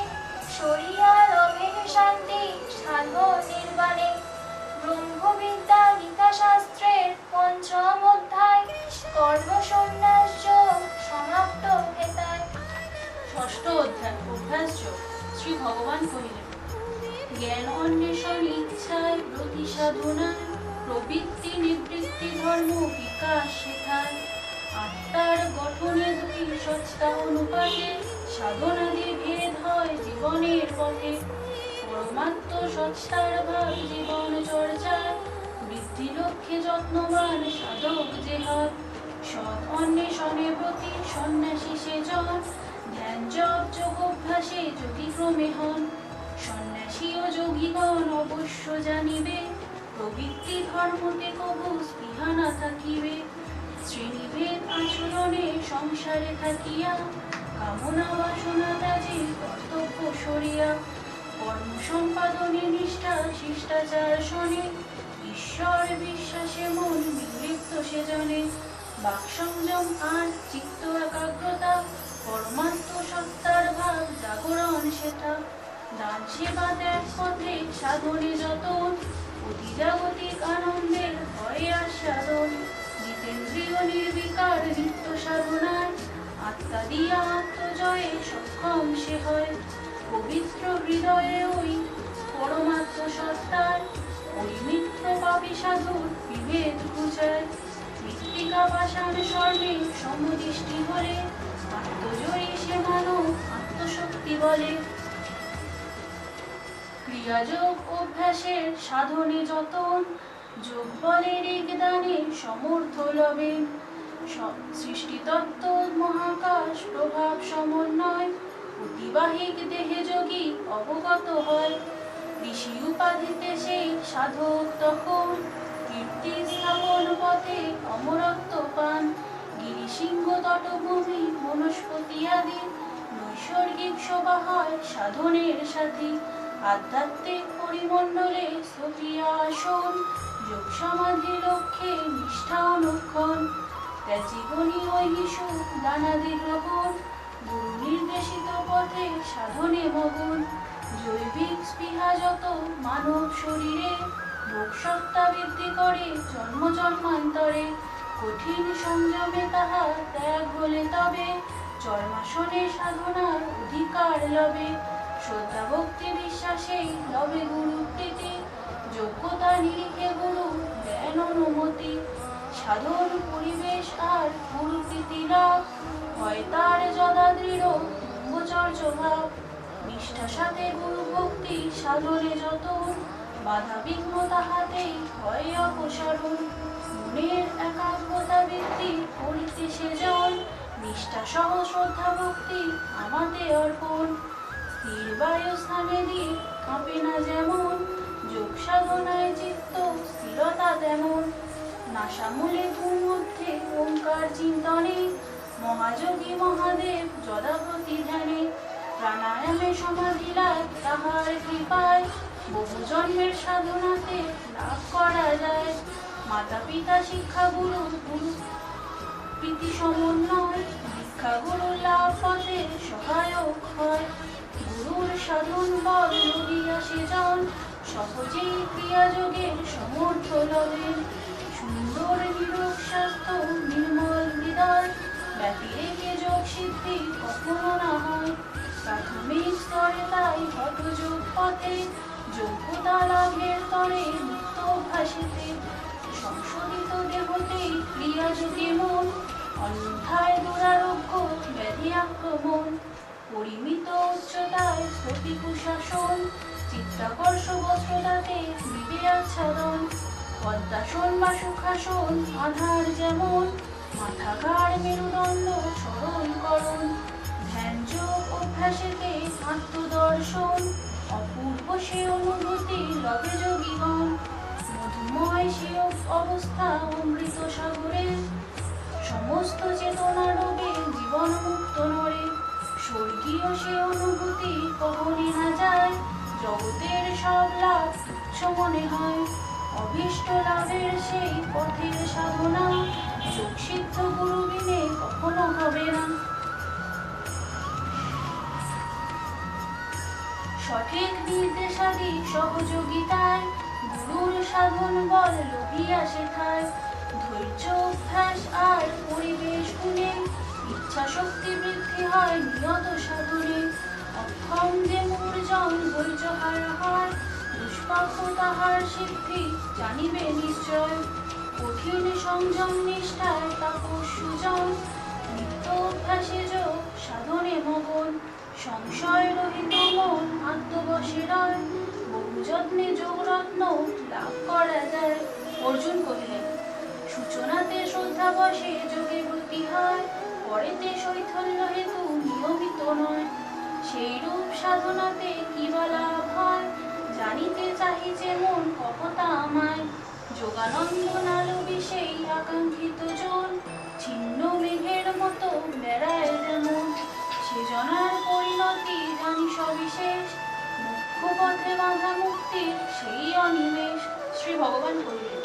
সরিয়া লভে শান্তি সাধন নির্বাণে। ব্রহ্মবিদ্যা গীতা শাস্ত্রের পঞ্চম অধ্যায়, কর্ম সন্ন্যাস যোগ সমাপ্ত হেতায়।
ষষ্ঠ অধ্যায় অভ্যাস যোগ। শ্রী ভগবান কহিলেন, জ্ঞান অন্বেষণ ইচ্ছায় ব্রতি সাধনায়, প্রবৃত্তি নিবৃত্তি ধর্ম বিকাশ শেখায়। আত্মার গঠনে দুই সত্তা অনুপাতে, সাধনাদি ভেদ হয় জীবনের পথে। পরমাত্ম সত্তার ভাব জীবন চর্চায়, বৃদ্ধি লক্ষ্যে যত্নবান সাধক যে হয়। সৎ অন্বেষণে ব্রতি সন্ন্যাসী সেজন, ধ্যান জপ যোগ অভ্যাসে যোগী ক্রমে হন। সন্ন্যাসী ও যোগীগণ অবশ্য জানিবে, প্রবৃত্তি ধর্মতে কবু স্পৃহা না থাকিবে। শ্রেণীভেদ আচরণে সংসারে থাকিয়া, কামনা বাসনা ত্যাজে কর্তব্য সরিয়া। কর্ম সম্পাদনে নিষ্ঠা শিষ্টাচার শোনে, ঈশ্বর বিশ্বাসে মন নির্লিপ্ত সে জানে। বাক সংযম আর চিত্ত একাগ্রতা, পরমাত্ম সত্তার ভাব জাগরণ সেটা। দান সেবা ত্যাগ পথে সাধনে যতন, অতি জাগতিক আনন্দের হয় আস্বাদন। জিতেন্দ্রিয় নির্বিকার নিত্য সাধনায়, আত্মা দিয়া আত্মজয়ে সক্ষম সে হয়। পবিত্র হৃদয়ে ওই পরমাত্ম সত্তার, ওই মিত্র পাপী সাধুর বিভেদ ঘুচায়। মৃত্তিকা পাষাণ স্বর্ণে সমদৃষ্টি হলে, আত্মজয়ী সে মানব আত্মশক্তি বলে। ক্রিয়াযোগ অভ্যাসের সাধনে যতন, যোগ বলের দানে সমর্থ লবেন। সৃষ্টিতত্ত্ব মহাকাশ প্রভাব সমন্বয়, অতিবাহিক দেহে যোগী অবগত হয়। ঋষি উপাধিতে সেই সাধক তখন, কীর্তি স্থাপন পথে অমরত্ব পান। গিরিশৃঙ্গ তটভূমি বনস্পতি আদি, নৈসর্গিক শোভা হয় সাধনের সাথী। আধ্যাত্মিক পরিমণ্ডলে স্থপিয়া আসন, যোগ সমাধি লক্ষ্যে নিষ্ঠা অনুক্ষণ, তার জীবনী ঐহিসু দানাদি গ্রহণ, গুরু নির্দেশিত পথে সাধনে মগন। জৈবিক স্পৃহা যত মানব শরীরে, ভোগ সত্তা বৃদ্ধি করে জন্ম জন্মান্তরে, কঠিন সংযমে তাহা ত্যাগ হলে তবে, চর্মাসনে সাধনার অধিকার লবে। শ্রদ্ধা ভক্তি বিশ্বাসেই লবে গুরু প্রীতি, যোগ্যতা নিরিখে গুরু দেন অনুমতি। সাধন পরিবেশ আর গুরু প্রীতি লাভ, হয় তার যদা দৃঢ় ব্রহ্মচর্য ভাব। নিষ্ঠার সাথে গুরু ভক্তি সাধনে যত, বাধা বিঘ্ন তাহাতেই হয় অপসারণ। মনের একাগ্রতা বৃদ্ধি করিতে সেজন, নিষ্ঠা সহ শ্রদ্ধা ভক্তি আমাতে অর্পণ। স্থির বায়ু স্থানে দিয়ে কাঁপে না যেমন, যোগ সাধনায় চিত্ত স্থিরতা তেমন। নাসামূলে মধ্যে ওঙ্কার চিন্তনে, মহাযোগী মহাদেব যদা প্রতি ধ্যানে। প্রাণায়ামে সমাধি লাভ তাহার কৃপায়, বহু জন্মের সাধনাতে লাভ করা যায়। মাতা পিতা শিক্ষা গুরু, গুরু প্রীতি সমন্বয়, দীক্ষা গুরু লাভ পথে সহায়ক হয়। গুরুর সাধন বল লইয়া সেজন, সহজেই ক্রিয়াযোগের সমর্থ লবেন। সুন্দর নিরোগ স্বাস্থ্য নির্মল হৃদয়, ব্যতি রেখে যোগ সিদ্ধি কখনো না হয়। প্রাথমিক স্তরে তাই হঠযোগ পথে, যোগ্যতা লাভের তরে নিত্য অভ্যাসেতে। সংশোধিত দেহতেই ক্রিয়াযোগে মন, অন্যথায় দুরারোগ্য ব্যাধি আক্রমণ। পরিমিত উচ্চতায় স্থিতি কুশাসন, চিত্তাকর্ষ বস্ত্রতাতে দিবে আচ্ছাদন। পদ্মাসন বা সুখাসন আধার যেমন, মাথাঘাড় মেরুদণ্ড সরলকরণ। ধ্যান যোগ অভ্যাসেতে আত্মদর্শন, অপূর্ব সে অনুভূতি লবে যোগীগণ। মধুময় সে অবস্থা অমৃত সাগরে, সমস্ত চেতনা ডোবে জীবন মুক্ত নরে। স্বর্গীয় সে অনুভূতি কখনই না যায়, জগতের সব লাভ তুচ্ছ মনে হয়। অভীষ্ট লাভের সেই পথের সাধনা, যোগ সিদ্ধ গুরু বিনে কখনো হবে না। সঠিক নির্দেশাদি সহযোগিতায়, গুরুর সাধন বল লভিয়া শেখায়। ধৈর্য অভ্যাস আর পরিবেশ গুণে, ইচ্ছা শক্তি বৃদ্ধি হয় নিয়ত সাধনে। অক্ষম যে মূর্জন ধৈর্য হারা হয়, দুষ্প্রাপ্য তাহার সিদ্ধি জানিবে নিশ্চয়। কঠিন সংযম নিষ্ঠায় তাপস সুজন, নিত্য অভ্যাসে যোগ সাধনে মগন। সংশয় রহিত মন আত্মবশে রয়, বহু যত্নে যোগরত্ন লাভ করা যায়। অর্জুন কহিলেন, সূচনাতে শ্রদ্ধা বসে যোগে ব্রতী হয়, পরেতে শৈথল্য হেতু নিয়মিত নয়। সেই রূপ সাধনাতে কি বা লাভ হয়, জানিতে চাহিছে মন কপতা আমায়। যোগানন্দ নালবি সেই আকাঙ্ক্ষিত জন, ছিন্ন মেঘের মতো বেড়ায় যেমন। সে জনার পরিণতি জানি সবিশেষ, মুখ্য পথে বাধা মুক্তির সেই অনিমেষ। শ্রী ভগবান কহিলেন,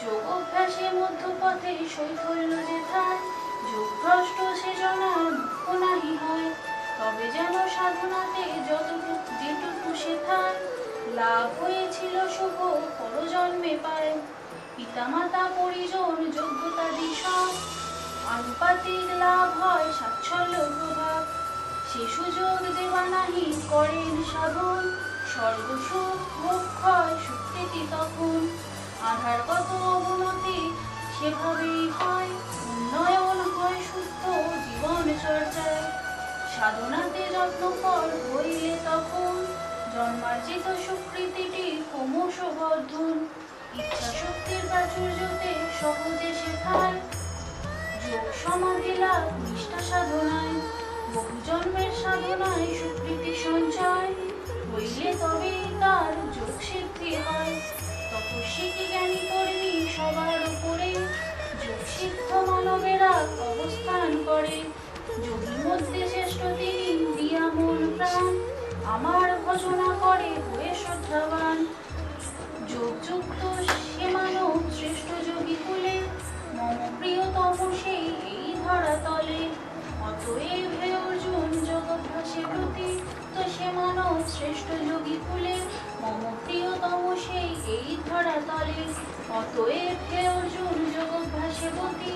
যোগ অভ্যাসে মধ্যপথে শৈথল্য যেথায়, যোগভ্রষ্ট সে জনার মুখ্য নাহি হয়। তবে যেন সাধনাতে যতটুকু যেটুকু সেথায়, লাভ হয়েছিল শুভ পরজন্মে পায়। পিতামাতা পরিজন যোগ্যতা দিশব, আনুপাতিক লাভ হয় সাচ্ছল্য প্রভাব। সে সুযোগ যে বা নাহি করেন সাধন, স্বর্গসুখ মোক্ষয় সুকৃতি তখন। আধারগত অবনতি সেভাবেই হয়, উন্নয়ন হয় শুদ্ধ জীবন চর্চায়। সাধনাতে যত্নপর হইলে তখন, জন্মার্জিত সুকৃতিটি ক্রমশ বর্ধন। ইচ্ছা শক্তির প্রাচুর্যতে সহজে শেখায়, যোগ সমাধি লাভ নিষ্ঠা সাধনায়। বহু জন্মের সাধনায় সুকৃতি সঞ্চয়, হইলে তবেই তার যোগ সিদ্ধি হয়। তপস্বী কি জ্ঞানী কর্মী সবার উপরে, যোগ সিদ্ধ মানবেরা অবস্থান করে। যোগীর মধ্যে শ্রেষ্ঠ তিনি দিয়া মন প্রাণ, আমার ভজনা করে হয়ে শ্রদ্ধাবান। যোগযুক্ত সে মানব শ্রেষ্ঠ যোগী কুলে, মম প্রিয়তম সেই এই ধরাতলে। অতএব হে অর্জুন যোগাভ্যাসে প্রতি, তো সে মানব শ্রেষ্ঠ যোগী কুলে, মম প্রিয়তম সেই এই ধরাতলে। অতএব হে অর্জুন যোগাভ্যাসে প্রতি,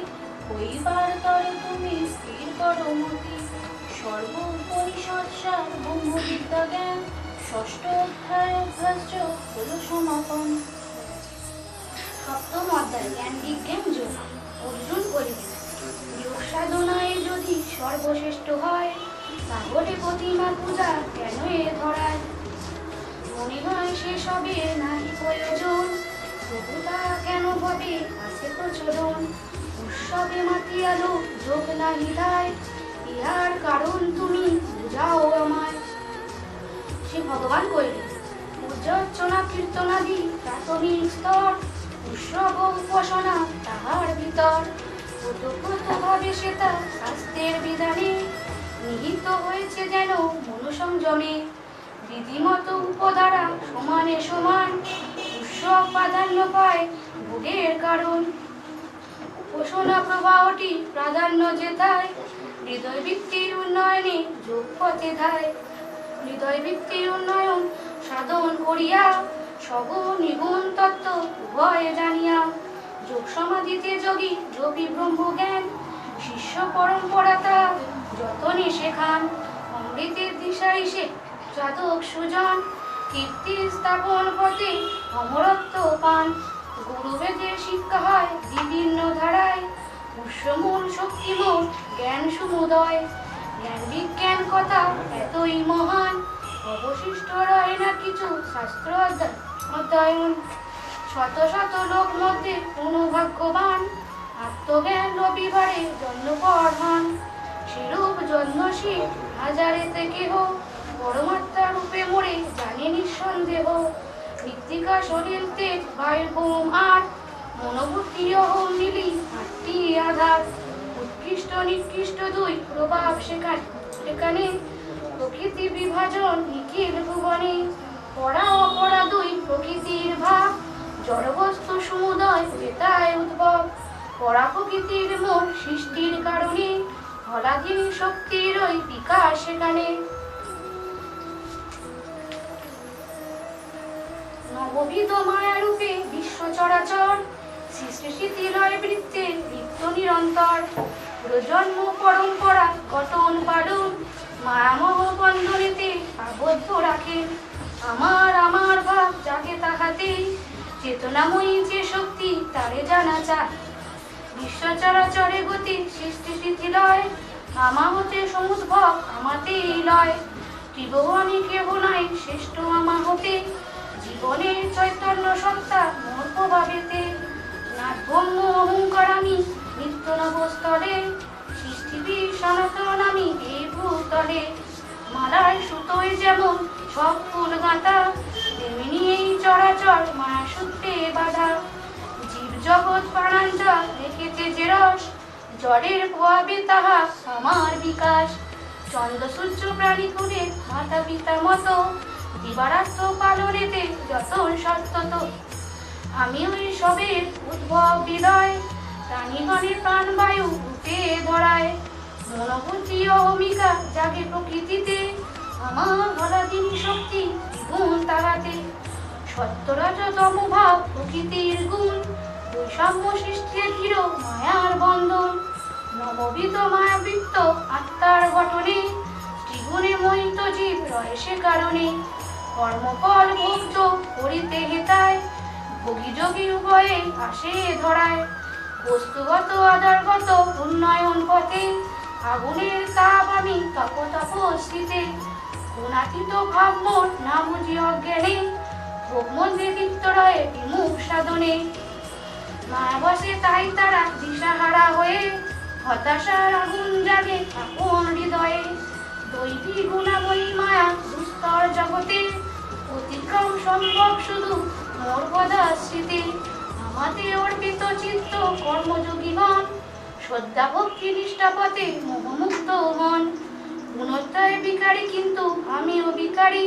হইবার তরে তুমি স্থির করো মতি। সর্বোপনিষৎ সার ব্রহ্মবিদ্যা জ্ঞান, ষষ্ঠ অধ্যায় অভ্যাসযোগ হলো সমাপন।
সপ্তম অধ্যায় জ্ঞান বিজ্ঞান যোগ। অর্জুন বলিলেন, যোগ সাধনায় যদি সর্বশ্রেষ্ঠ হয়, তাহলে প্রতিমা পূজা কেন এ ধরায়? মনে হয় সে সবে নাহি প্রয়োজন, তবু তা কেন ভাবে আছে প্রচলন। উৎসবে মাতিয়ালো যোগ নাহি দায়, ইহার কারণ তুমি বুঝাও আমায়। সে ভগবান কইলেন, পূজার্চনা কীর্তনাদি প্রাথমিক স্তর, উৎসব ও উপাসনা তাহার ভিতর। ওতপ্রোতভাবে সেটা শাস্ত্রের বিধানে নিহিত হয়েছে যেন মনোসংযমে। বিধিমত উপদ্বারা সমানে সমান, উৎসব প্রাধান্য পায় ভোগের কারণ। উপাসনা প্রবাহটি প্রাধান্য যেথায়, হৃদয় বৃত্তির উন্নয়নে যোগ পথে ধায়। হৃদয় বৃত্তির উন্নয়ন সাধন করিয়া, সগ নিগুণ তত্ত্ব উভয়ে জানিয়া। যোগ সমাধিতে যোগী যোগী ব্রহ্মজ্ঞান, শিষ্য পরম্পরা তা যতনে শেখান। অমৃতের দিশারি সে সাধক সুজন, কীর্তি স্থাপন পথে অমরত্ব পান। গুরুবেদের শিক্ষা হয় বিভিন্ন ধারায়, উৎসমূল শক্তিমূল জ্ঞান সমুদয়। জ্ঞান বিজ্ঞান কথা এতই মহান, অবশিষ্ট রয় না কিছু শাস্ত্র অধ্যয়ন। শত শত লোক মধ্যে কোনো ভাগ্যবান, আত্মজ্ঞান রবিবারে জন্মপর হন। সেরূপ যত্নশীল হাজারেতে কেহ, পরমাত্মা রূপে মোরে জানে নিঃসন্দেহ। মৃত্তিকা শরীর তেজ বায়ুর হোম আট, মনোবুদ্ধি অহম মিলি আটটি আধার। উৎকৃষ্ট নিকৃষ্ট দুই প্রভাব সেখানে, প্রকৃতি বিভাজন নিখিল ভুবনে। পরা অপরা দুই প্রকৃতির ভাব, জড়বস্তু সমুদয় যেতায় উদ্ভব। পরা প্রকৃতির মূল সৃষ্টির কারণে, ফলাধীন শক্তির ওই বিকাশ সেখানে। নববিধ মায়ারূপে বিশ্ব চরাচর, সৃষ্টি স্থিতিলয় বৃত্তের নিত্য নিরন্তর। প্রজন্ম পরম্পরা গঠন পালন, মায়ামোহ বন্ধনেতে আবদ্ধ রাখে। আমার আমার ভাব জাগে তাহাতে, চেতনাময়ী যে শক্তি তারে জানা চায়। বিশ্ব চরাচরে গতি সৃষ্টি স্থিতিলয়, আমা হতে সমুদ্ভব আমাতেই লয়। ত্রিভুবনে কেহ নাই শ্রেষ্ঠ আমা হতে, জীবনের চৈতন্য সত্তা মোর প্রভাবেতে। নাটভঙ্গ অহংকার আমি নিত্য নবস্থলে, সৃষ্টিবীর সনাতন আমি এই ভূতলে। মালায় সুতোয় যেমন সব ফুল গাঁথা, তেমনি এই চরাচর মায়া সূত্রে বাঁধা। জীব জগৎ প্রাণাঞ্জল রেখেছে যে রস, জড়ের প্রভাবে তাহা আমার বিকাশ। চন্দ্র সূর্য প্রাণী করে মাতা পিতা মতো, দিবারাত্র পালনেতে যতন সত্যত। আমি ওই সবের উদ্ভব বিলয়, প্রাণীগণের প্রাণবায়ু রূপে ধরায়। মনোবুদ্ধি অহমিকা জাগে প্রকৃতিতে, আমার ফলাধীন শক্তি দ্বিগুণ তাহাতে। সত্যরজতম ভাব প্রকৃতির গুণ, বৈষম্য সৃষ্টির দৃঢ় মায়ার বন্ধন। নববিধ মায়াবৃত্ত আত্মার গঠনে, ত্রিগুণে মোহিত জীব রয় সে কারণে। কর্মফল ভোগ্য করিতে হেতায়, ভোগী যোগী উভয়ে আসে ধরায়। বস্তুগত আধারগত উন্নয়ন পথে, আগুনের তাপ আমি তপ তপস্থিতে। গুণাতীত ভাব মোর না বুঝি অজ্ঞানে, ভোগ মধ্যে লিপ্ত রয়ে বিমুখ সাধনে। মায়াবশে তাই তারা দিশাহারা হয়ে, হতাশার আগুন জাগে আপন হৃদয়ে। দৈবী গুণাময়ী মায়া দুস্তর জগতে, অতিক্রম সম্ভব শুধু মোর পদাশ্রিতে। আমাতে অর্পিত চিত্ত কর্মযোগীগণ, শ্রদ্ধা ভক্তি নিষ্ঠা পথে মোহমুক্ত হন। গুণত্রয় বিকারী কিন্তু আমিও বিকারী,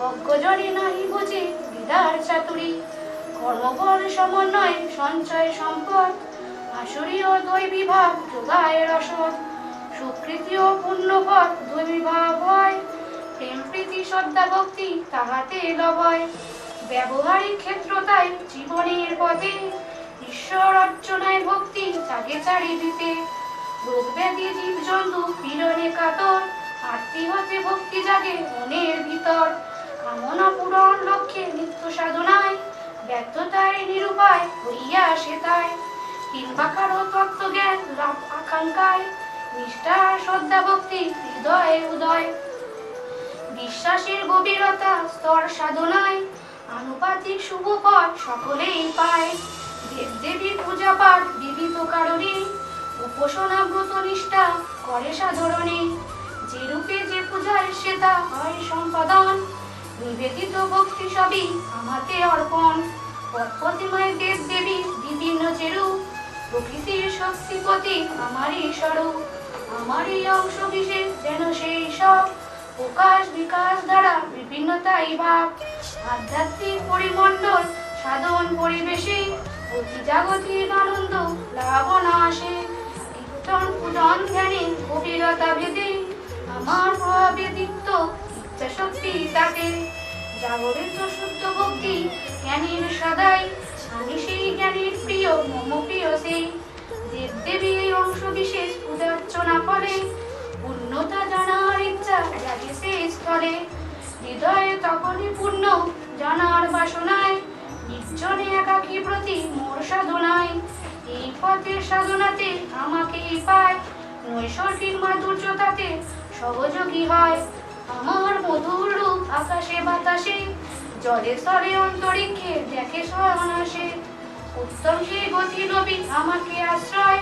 অজ্ঞজনে নাহি বোঝে বিদার চাতুরী। কর্মবল সমন্বয় সঞ্চয় সম্পদ, আসরীয় দৈবী ভাব যোগায় রসদ। সুকৃতি ও পুণ্যপদ দৈবী ভাব হয়, প্রেম প্রীতি শ্রদ্ধা ভক্তি তাহাতে লভয়। ব্যবহারিক ক্ষেত্র তাই জীবনের পথে, ঈশ্বর অর্চনায় ভক্তি জাগে চারিদিকে। রোগ ব্যাধি জীবজন্তু পীড়নে কাতর, আরতি হতে ভক্তি জাগে মনের ভিতর। কামনা পূরণ লক্ষ্যে নিত্য সাধনায়, ব্যর্থতায় নিরুপায় হইয়া সে তাই। কিংবা কারো তত্ত্বজ্ঞান লাভ আকাঙ্ক্ষায়, নিষ্ঠা শ্রদ্ধা ভক্তি হৃদয়ে উদয়। বিশ্বাসের গভীরতা স্তর সাধনায়, আনুপাতিক শুভ ফল সকলেই পায়। দেব দেবীর পূজা পাঠ বিবিধ কারণে, উপাসনা ব্রত নিষ্ঠা করে সাধারণে। যে রূপে যে পূজায় সেটা হয় সম্পাদন, নিবেদিত ভক্তি সবই আমাতে অর্পণ। প্রতিমায় দেব দেবী বিভিন্ন চেরূপ, প্রকৃতির শক্তিপতি আমারই স্বরূপ। আমারই অংশ বিশেষ যেন সেই সব, প্রকাশ বিকাশ দ্বারা বিভিন্নতাই ভাব। আধ্যাত্মিক পরিমণ্ডল সাধন পরিবেশে, অতি জাগতিক আনন্দ লাভনা আসে। কীর্তন পূজন ধ্যানে গভীরতা ভেদে, আমার ভাবে দীপ্ত ইচ্ছা শক্তি তাতে। জাগরিত শুদ্ধ ভক্তি জ্ঞানীর সদাই, আমি সেই জ্ঞানীর প্রিয় মম প্রিয় সেই। দেব দেবী এই অংশ বিশেষ পূজার্চনা ফলে, পূর্ণতা জানার ইচ্ছা জাগে সেই স্থলে। হৃদয়ে তখনই পূর্ণ জানার বাসনায়, নির্জনে একাকী প্রতি মোর সাধনায়। এই পথের সাধনাতে আমাকেই পায়, নৈসর্গিক মাধুর্যতাতে সহযোগী হয়। আমার মধুর রূপ আকাশে বাতাসে, জলে স্থলে অন্তরিক্ষে দেখে সমানাসে। উত্তম সেই গতি নবী আমাকে আশ্রয়,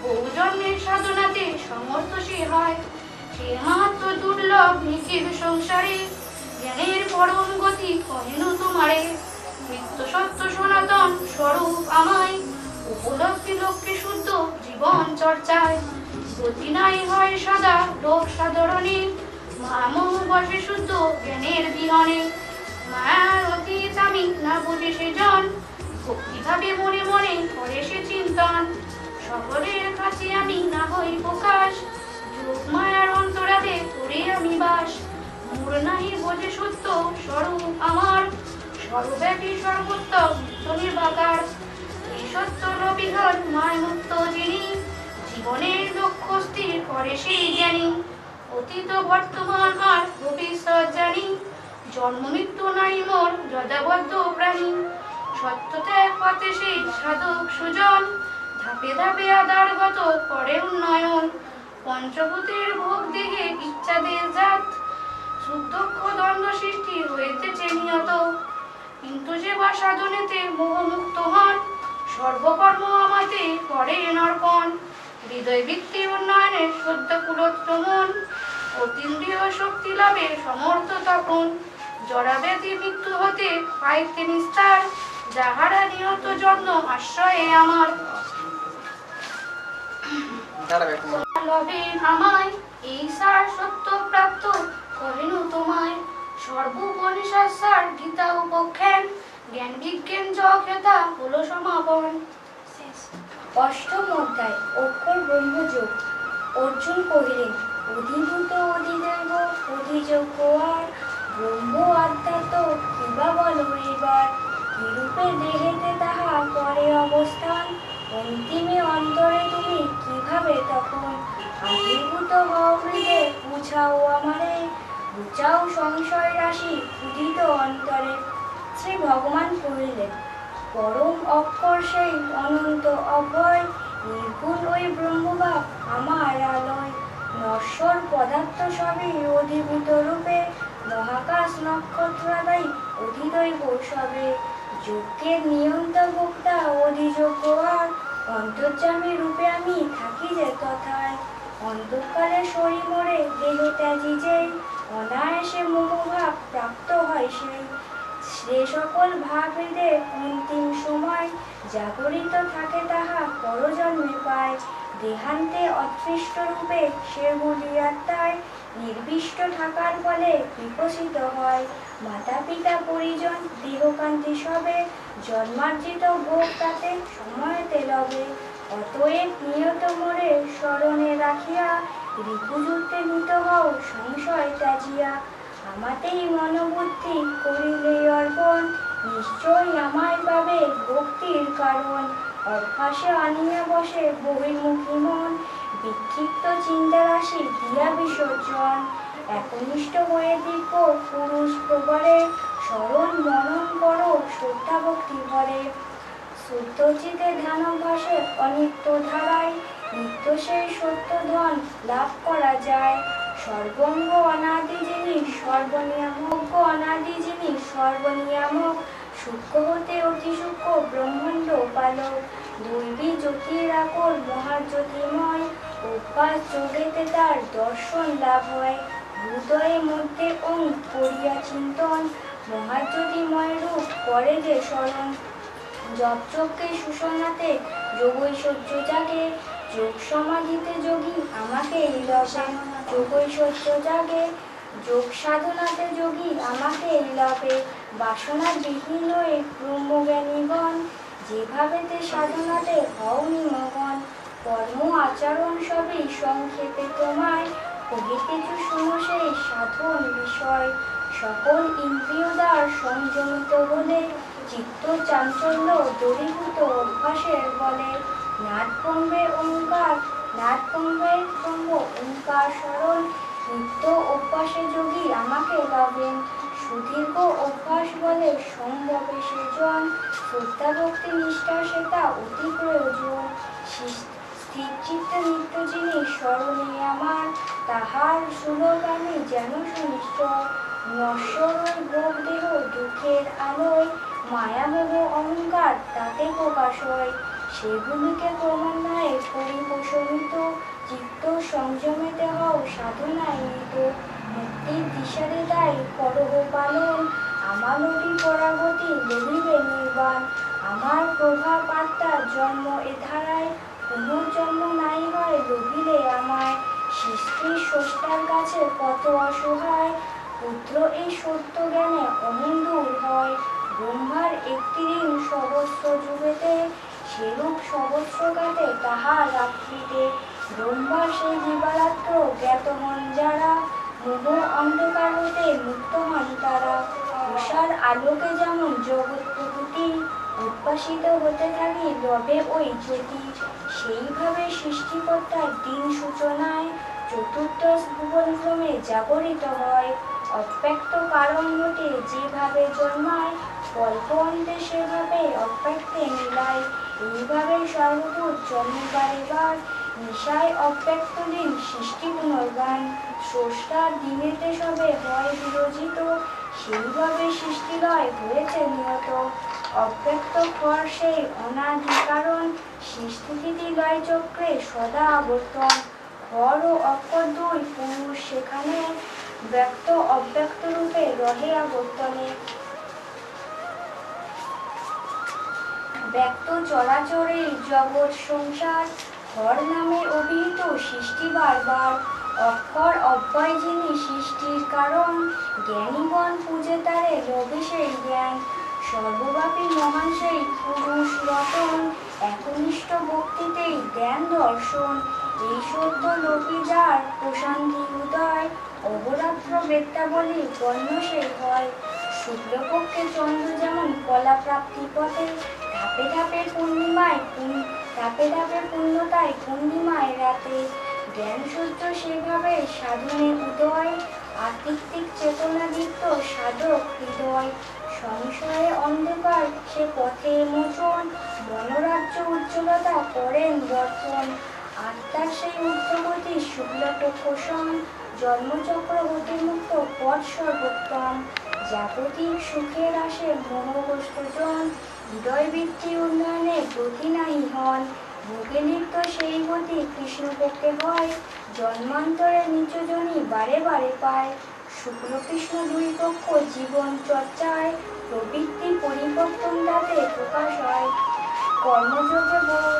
বহু জন্মের সাধনাতে সমর্থ সে হয়। সে মাত্র দুর্লভ নিখিল সংসারে, জ্ঞানের পরম গতি কহেন তোমারে। নিত্য সত্য সনাতন স্বরূপ আমায়, উপলব্ধি লক্ষ্যে শুদ্ধ জীবন চর্চায়। গতি নাই হয় সদা লোক সাধারণে, মামোহ বসে শুদ্ধ জ্ঞানের বিহনে। মায়ার অতীত আমি না বুঝে সেজন, ভক্তিভাবে মনে মনে করে সে চিন্তন। সকলের কাছে আমি না হই প্রকাশ, যোগ মায়ার অন্তরালে করে আমি বাস। মূর নাহি বোঝে সত্য স্বরূপ আমার, সর্বব্যাপী সর্বোত্তম নির্বাকার। এই সত্য রবিহর মায় মুক্ত যিনি, জীবনের লক্ষ্য স্থির করে সেই জ্ঞানী। অতীত বর্তমান আর ভবিষ্যৎ জানি, জন্ম মৃত্যু নাই মোর যদাবদ্ধ প্রাণী। সত্যত্যাগ পথে সেই সাধক সুজন, ধাপে ধাপে আধারগত করে উন্নয়ন। পঞ্চভূতের ভোগ দেহে ইচ্ছাদের জাত, সুদক্ষ দ্বন্দ্ব সৃষ্টি হইতেছে নিয়ত। কিন্তু যে বা সাধনেতে মোহমুক্ত হন, সর্বকর্ম আমাতে করেন অর্পণ। হৃদয় বৃত্তি উন্নয়নের সদ্য কুলোত্তমন, অতীন্দ্রিয় শক্তি লাভের সমর্থ তখন। জড়াব্যাধি মৃত্যু হতে পাইতে নিস্তার, যাহারা নিয়ত যত্ন আশ্রয়ে আমার। লবেন আমায় এই সার সত্য প্রাপ্ত কহেন তোমায়। সর্বোপনিষদ সার গীতা উপখ্যান, জ্ঞান বিজ্ঞান যজ্ঞতা হলো সমাপন।
অষ্টম অধ্যায় অক্ষর ব্রহ্মযোগ। অর্জুন কহিলেন, অধিভূত অধিদেব অধিযোগ্য আর, ব্রহ্ম আধ্যাত্ম কিবা বল এবার। কিরূপে দেহেতে তাহা করে অবস্থান, অন্তিমে অন্তরে তুমি কিভাবে তখন। আবির্ভূত হও হৃদে বুঝাও আমারে, বুঝাও সংশয় রাশি ক্ষুধিত অন্তরে। শ্রী ভগবান কহিলেন, পরম অক্ষর সেই অনন্ত অভয়, নির্গুণ ওই ব্রহ্মভাব আমার আলয়। নশ্বর পদার্থ সবই অধিভূত রূপে, মহাকাশ নক্ষত্রাদায়ী অধিদৈব সবে। যজ্ঞের নিয়ন্ত ভোক্তা অধিযোগ্য আর, অন্তর্যামী রূপে আমি থাকি যে তথায়। অন্তকালে শরীর মরে দেহ ত্যাজি যেই, অনায়াসে মোহভাব প্রাপ্ত হয় সেই। সে সকল ভাবহৃদে অন্তিম সময় জাগরিত থাকে তাহা পরজন্মে পায়। দেহান্তে অদৃষ্ট রূপে সে বলিয়াত্মায় নির্বিষ্ট থাকার ফলে বিকশিত হয়। মাতা পিতা পরিজন দেহকান্তি সবে জন্মার্জিত ভোগ তাতে সময়তে লবে। অতএব নিয়ত মোরে স্মরণে রাখিয়া রিপুযুদ্ধে নিত হও সংশয় ত্যাজিয়া। আমাতেই মনোবুদ্ধি করিলে অর্পণ নিশ্চয় আমায় পাবে ভক্তির কারণ। অভ্যাসে আনিয়া বসে বহির্মুখী মন বিক্ষিপ্ত চিন্তারাশি দিয়া বিসর্জন। একনিষ্ঠ হয়ে দিব্য পুরুষ প্রবরে স্মরণ মনন করো শ্রদ্ধা ভক্তি ভরে। শুদ্ধচিতে ধ্যানাভ্যাসে অনিত্য ধারায় নিত্য সেই সত্য ধন লাভ করা যায়। সর্বঙ্গ অনাদি যিনি সর্বনিয়ামক অনাদি যিনি সর্বনিয়ামক সূক্ষ্ম হতে অতি সূক্ষ্ম ব্রহ্মাণ্ড পালক। দৈবী জ্যোতির আকর মহাজ্যোতিময় অভ্যাস যোগেতে তার দর্শন লাভ হয়। হৃদয়ের মধ্যে ওং করিয়া চিন্তন মহাজ্যোতিময় রূপ করে যে স্মরণ। জপ যজ্ঞে সুষমাতে যোগৈশ্বর্য জাগে যোগ সমাধিতে যোগী আমাকে লবে। যোগৈশ্বর্য জাগে যোগ সাধনাতে যোগী আমাকে লবে। বাসনা বিহীন হয়ে ব্রহ্মজ্ঞানীগণ যেভাবেতে সাধনাতে হও নিমগন। কর্ম আচরণ সবই সংক্ষেপে তোমায় কহিতেছ শুনো সেই সাধন বিষয়। সকল ইন্দ্রিয় দ্বার সংযমিত হলে চিত্ত চাঞ্চল্য দূরীভূত অভ্যাসের বলে। নাদ কমবে ওঙ্কার নাদ কমবে ব্রহ্ম ওঙ্কার স্মরণ নিত্য অভ্যাসে যোগী আমাকে লবেন। সুদীর্ঘ অভ্যাস বলে সম্ভবে সেজন শ্রদ্ধা ভক্তি নিষ্ঠা সেটা অতি প্রয়োজন। স্থির চিত্তে নিত্য যিনি স্মরণে আমার তাহার সুলভ আমি যেন সুনিশ্চয়। নশ্বর ওই ভোগ দেহ দুঃখের আলোয় মায়ামোহ অহংকার তাতে প্রকাশ হয়। সেগুলিকে ক্রমান্বয়ে পরিপোষণিত চিত্ত সংযমেতে হও সাধনায় নিত। মুক্তির দিশারে দায় করহ পালন আমারই পরাগতি লভিবে নির্বাণ। আমার প্রভাব আত্মার জন্ম এ ধারায় পুনর্জন্ম নাই হয় লভিলে আমায়। সৃষ্টির স্রষ্টার কাছে কত অসহায় পুত্র এই সত্য জ্ঞানে অমূল্য হয়। ব্রহ্মার একটি দিন সহস্র যুগেতে সেরূপ সহস্র গাতে তাহার রাত্রিতে। ব্রহ্মার সেই জীবারাত্র জ্ঞাত হন যারা মোহ অন্ধকার হতে মুক্ত হন তারা। উষার আলোকে যেমন জগৎ প্রকৃতি উদ্ভাসিত হতে থাকে লবে ওই জ্যোতি। সেইভাবে সৃষ্টিকর্তার দিন সূচনায় চতুর্দশ ভুবন ক্রমে জাগরিত হয়। অব্যক্ত কারণ হতে যেভাবে জন্মায় কল্প অন্তে সেভাবে অব্যক্তে মিলায়। এইভাবে সর্বভূত জন্মবার এবার নিশায় অব্যক্ত দিন সৃষ্টি পুনর্গান। স্রষ্টার দিনেতে সবে হয় বিরোচিত সেইভাবে সৃষ্টিলয় হয়েছে নিয়ত। অব্যক্ত ফর সেই অনাদি কারণ সৃষ্টি লয় চক্রে সদা আবর্তন। হর ও অক্ষর দুই পুরুষ সেখানে ব্যক্ত অব্যক্ত রূপে রহে আবর্তনে। ব্যক্ত চরাচরে জগৎ সংসার হর নামে অভিহিত সৃষ্টি বারবার। অক্ষর অব্যয় যিনি সৃষ্টির কারণ জ্ঞানীগণ পূজে তারে লবে সেই জ্ঞান। সর্বব্যাপী মহান সেই পুরুষ রতন একনিষ্ঠ ভক্তিতেই জ্ঞান দর্শন। এই সত্য লোকে যার প্রশান্তি উদয় অহরাত্র বেত্যাবলী গণ্য সেই হয়। শুক্লপক্ষে চন্দ্র যেমন কলা প্রাপ্তি পথে ধাপে ধাপে পূর্ণতায় পূর্ণিমায় রাতে। জ্ঞান সূত্র সেভাবে সাধনে উদয় আতিত্বিক চেতনাদীপ্ত সাধক হৃদয়। সংশয়ে অন্ধকার সে পথে মোচন মনোরাজ্য উজ্জ্বলতা করেন দর্পণ। আত্মার সেই ঊর্ধ্বগতি শুক্লপক্ষ সন জন্মচক্র গতিমুক্ত পথ সর্বোত্তম। জাগতিক সুখের আসে মোহগ্রস্ত জন হৃদয়বৃত্তি উন্নয়নে ব্রতী নাহি হন। ভোগে লিপ্ত সেই গতি কৃষ্ণপক্ষে হয় জন্মান্তরে নিচজনই বারে বারে পায়। শুক্ল কৃষ্ণ দুই পক্ষ জীবন চর্চায় প্রবৃত্তি পরিবর্তন তাতে প্রকাশ হয়।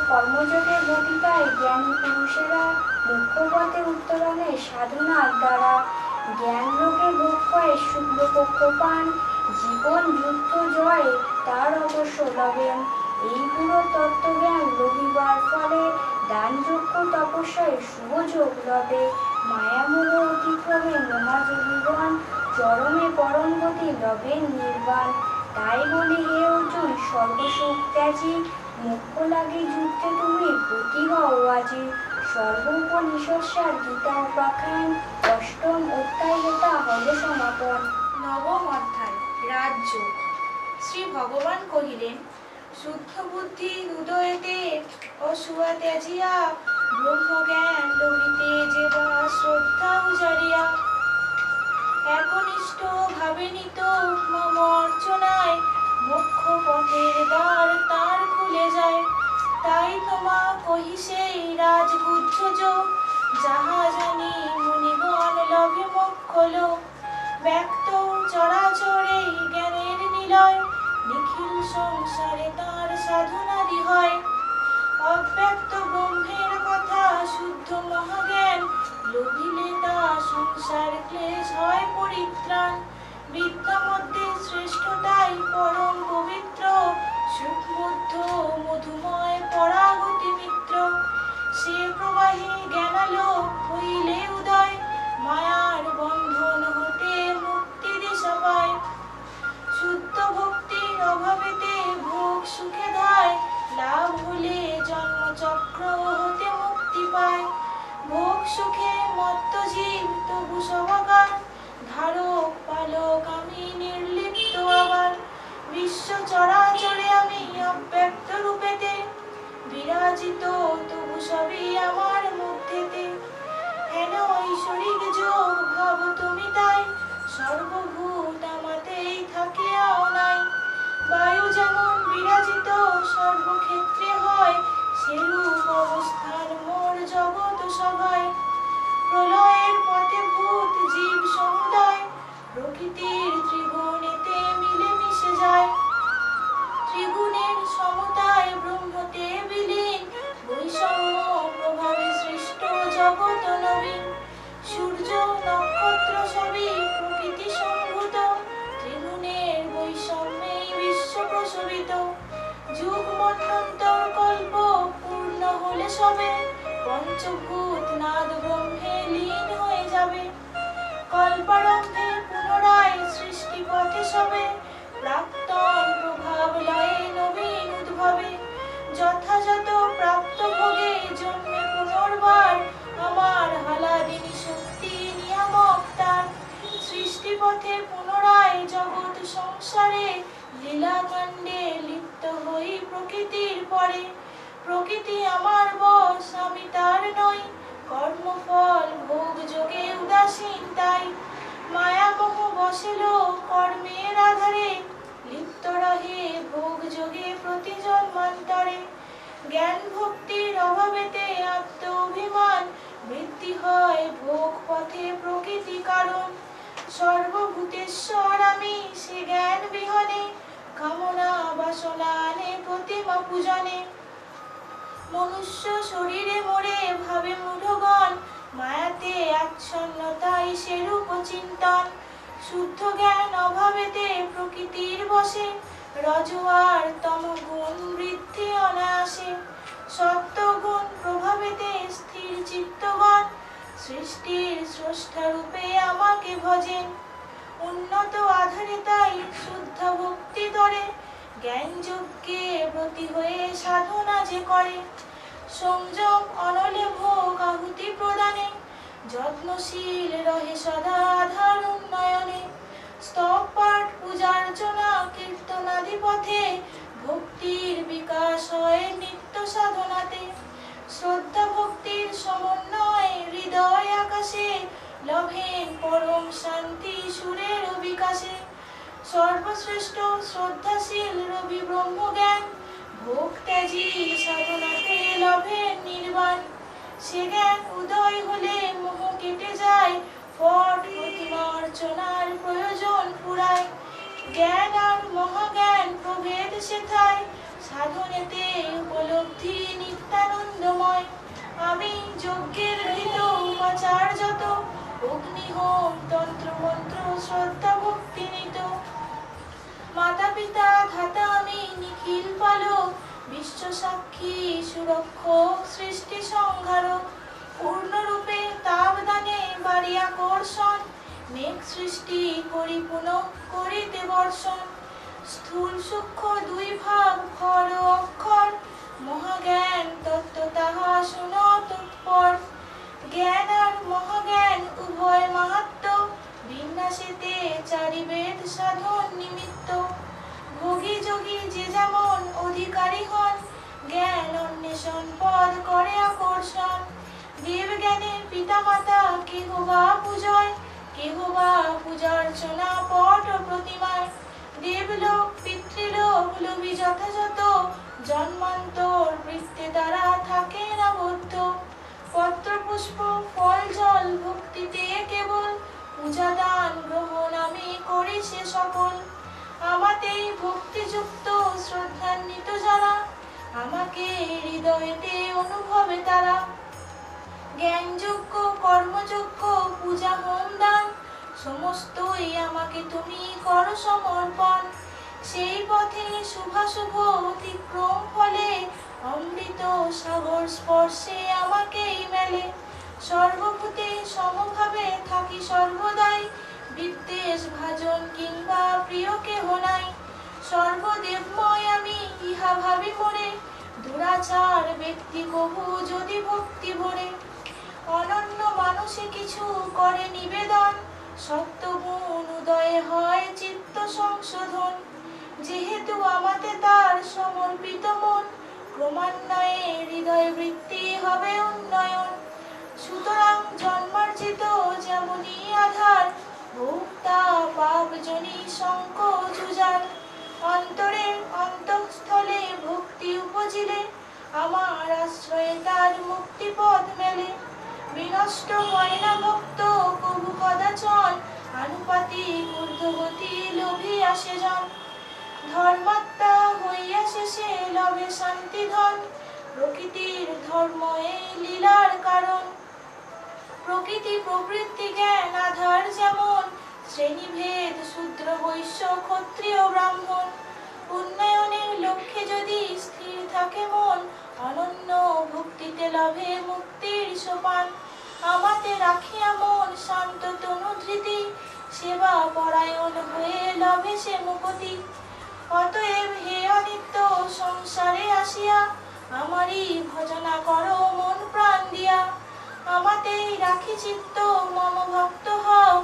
কর্মযোগের গতিকায় জ্ঞানী পুরুষেরা মুখ্য পথে উত্তরণে সাধনার দ্বারা জ্ঞান লোকে ভোগ করে শুক্ল পক্ষ পান, জীবন যুদ্ধ জয় তার অবশ্য লবেন। এই পুরো তত্ত্বজ্ঞান লভিবার ফলে দানযোগ্য তপস্যায় শুভযোগ লবে। মায়ামোহ অতিক্রমে মহাযোগীগণ চরমে পরম গতি লবেন নির্বাণ। তাই বলি হে অর্জুন সর্বসুখ ত্যাজি, মুখ্য লাগে যুদ্ধে তুমি গতি হও আজি। সর্বোপনিষৎসার গীতা উপাখ্যান, অষ্টম অধ্যায় হেতা হল সমাপন।
নবম অধ্যায় রাজযোগ। শ্রী ভগবান কহিলেন, শুদ্ধ বুদ্ধি হৃদয়েতে অসুয়া ত্যাজিয়া ব্রহ্মজ্ঞান লভিতে যে বা শ্রদ্ধা উজারিয়া একনিষ্ঠ ভাবে নিত মম অর্চনায় মুখ্য পথের দ্বার তার খুলে যায়। তাই তোমা কহি সেই রাজগুহ্য যোগ, যাহা জানি মুনিগণ লভে মোক্ষ লোক। ব্যক্ত চরাচরে জ্ঞানের নিলয়, নিখিল সংসারে তার সাধনাদি হয়। অব্যক্ত ব্রহ্মের কথা শুদ্ধ মহাজ্ঞান, লভিলে তা সংসার ক্লেশ হয় পরিত্রাণ। বিদ্যা মধ্যে শ্রেষ্ঠতাই পরম পবিত্র, সুখবুদ্ধ মধুময় পরাগতি মিত্র। সে প্রবাহী জ্ঞানালোক হইলে উদয়, মায়ার বন্ধন হতে মুক্তি দিশা পায়। শুদ্ধ ভক্তির অভাবেতে ভোগ সুখে ধায়, লাভ হলে জন্মচক্র হতে মুক্তি পায়। ভোগ সুখে মত্ত জীব তবু সবাকার, ধারক পালক আমি নির্লিপ্ত আবার। বিশ্ব চরাচরে আমি অব্যক্ত রূপেতে, বিরাজিত তবু সবই আমার মধ্যেতে। হেন ঐশ্বরিক যোগ ভাব তুমি তাই, সর্বভূত আমাতেই থাকিয়াও নাই। বায়ু যেমন বিরাজিত সর্বক্ষেত্রে হয়, সেরূপ অবস্থান মোর জগৎ সভায়। প্রলয়ের পথে ভূত জীব সমুদায়, প্রকৃতির ত্রিগুণেতে মিলে মিশে যায়। ত্রিগুণের সমতায় ব্রহ্মতে বিলীন, বৈষম্য প্রভাবে সৃষ্ট জগৎ নবীন। সূর্য নক্ষত্র সবই প্রকৃতি সম্ভূত, ত্রিগুণের বৈষম্যেই বিশ্ব প্রশোভিত। যুগ মন্বন্তর কল্প পূর্ণ হলে সবে, পঞ্চভূত নাদ ব্রহ্মে লীন হয়ে যাবে। কল্পারম্ভে পুনরায় সৃষ্টি পথে সবে, প্রাক্তন প্রভাব লয়ে নবীন উদ্ভবে। যথাযথ প্রাপ্ত ভোগে জন্মে পুনর্বার, আমার হালাদিনী শক্তি নিয়ামক তার। সৃষ্টি পথে পুনরায় জগৎ সংসারে, লীলাকাণ্ডে লিপ্ত হই প্রকৃতির পরে। প্রকৃতি আমার বশ আমি তার নই, কর্মফল ভোগ যোগে উদাসীন তাই। মায়ামোহ বসেল কর্মের আধারে, লিপ্ত রহে ভোগ যোগে প্রতি জন্মান্তরে। জ্ঞান ভক্তির অভাবেতে আত্ম অভিমান, বৃদ্ধি হয় ভোগ পথে প্রকৃতি কারণ। সর্বভূতেশ্বর আমি সে জ্ঞান বিহনে, কামনা বাসনা আনে প্রতিমা পূজনে। মনুষ্য শরীরে মোরে ভাবে মূঢ়গণ, মায়াতে আচ্ছন্নতাই সেরূপ চিন্তন। শুদ্ধ জ্ঞান অভাবেতে প্রকৃতির বশে, রজ আর তম গুণ বৃদ্ধি অনায়াসে। সত্যগুণ প্রভাবেতে স্থির চিত্তগণ, সৃষ্টির স্রষ্টা রূপে আমাকে ভজেন। উন্নত আধারে তাই শুদ্ধ ভক্তি ধরে, জ্ঞান যজ্ঞে ব্রতী হয়ে সাধনা যে করে। সংযম অনলে ভোগ আহুতি প্রদানে, যত্নশীল রহে সদা আধার উন্নয়নে। স্তব পাঠ পূজার্চনা কীর্তনাদি পথে, ভক্তির বিকাশ হয় নিত্য সাধনাতে। শ্রদ্ধা ভক্তির সমন্বয়ে হৃদয় আকাশে, লভেন পরম শান্তি সুরের বিকাশে। সর্বশ্রেষ্ঠ শ্রদ্ধাশীল রবি ব্রহ্মজ্ঞান, ভোগ ত্যাজি সাধনাতে লভেন নির্বাণ। সে জ্ঞান উদয় হলে মোহ কেটে যায়, পট প্রতিমা অর্চনার প্রয়োজন পুরায়। জ্ঞান আর মহাজ্ঞান প্রভেদ সেথায়, সাধনেতে উপলব্ধি নিত্যানন্দময়। আমি যজ্ঞের ভীত উপাচার যত, অগ্নিহোম তন্ত্র মন্ত্র শ্রদ্ধা ভক্তি নিত। মাতা পিতা ধাতা আমি নিখিল পালক, বিশ্ব সাক্ষী সুরক্ষক সৃষ্টি সংহারক। পূর্ণরূপে তাবদানে বাড়ি আকর্ষণ, মেঘ সৃষ্টি করি পুনঃ করিতে বর্ষণ। স্থূল সূক্ষ্ম দুই ভাগ ফল ও অক্ষর, মহাজ্ঞান তত্ত্ব তাহা শুনো তৎপর। জ্ঞান আর মহাজ্ঞান উভয় মাহাত্ম্য, বিন্যাসেতে চারি বেদ সাধন নিমিত্ত। ভোগী যোগী যে যেমন অধিকারী হন, জ্ঞান অন্বেষণ পদ করে আকর্ষণ। দেব জ্ঞানের পিতা মাতা কেহ বা পূজয়, কেহ বা পূজার্চনা পট ও প্রতিমায়। দেবলোক পিতৃলোক লোভী যথাযথ, জন্মান্তর বৃত্তে তারা থাকেন আবদ্ধ। পত্র পুষ্প ফল জল ভক্তিতে কেবল, পূজা দান গ্রহণ আমি করি সে সকল। আমাতেই ভক্তিযুক্ত শ্রদ্ধান্বিত যারা, আমাকে হৃদয়েতে অনুভবে তারা। জ্ঞানযোগ্য কর্মযোগ্য পূজা হোম দান, সমস্তই আমাকে তুমি করো সমর্পণ। সেই পথে শুভাশুভ অতিক্রম ফলে, অমৃত সাগর স্পর্শে আমাকেই মেলে। সর্বভূতে সমভাবে থাকি সর্বদাই, বিদ্বেষ ভাজন কিংবা প্রিয় কেহ নাই। সর্বদেবময় আমি ইহা ভাবি মোরে, দুরাচার ব্যক্তি কহু যদি ভক্তি ভরে। অনন্য মানুষে কিছু করে নিবেদন, সত্যগুণ উদয়ে হয় চিত্ত সংশোধন। যেহেতু আমাতে তার সমর্পিত মন, ক্রমান্বয়ে হৃদয় বৃত্তি হবে উন্নয়ন। সুতরাং জন্মার্জিত যেমনই আধার, ভোক্তা পাপজনী সংকোচ উজাড়। অন্তরের অন্তঃস্থলে ভক্তি উপজিলে, আমার আশ্রয়ে তার মুক্তিপদ মেলে। বিনষ্ট হয় না ভক্ত কবু কদাচন, আনুপাতিক ঊর্ধ্বগতি লোভী আসে জন। ধর্মাত্মা হইয়া শেষে লভে শান্তি ধন, প্রকৃতির ধর্ম এই লীলার কারণ। প্রকৃতি প্রবৃত্তি জ্ঞান আধার যেমন, শ্রেণীভেদ শূদ্র বৈশ্য ক্ষত্রিয় ব্রাহ্মণ। উন্নয়নের লক্ষ্যে যদি স্থির থাকে মন, অনন্য ভক্তিতে লভে মুক্তির সোপান। আমাতে রাখিয়া মন শান্ত তনু ধৃতি, সেবা পরায়ণ হয়ে লভে সে মুক্তি। অতএব হে অনিত্য সংসারে আসিয়া, আমারই ভজনা করো মন প্রাণ দিয়া। আমাতেই রাখি চিত্ত মম ভক্ত হও,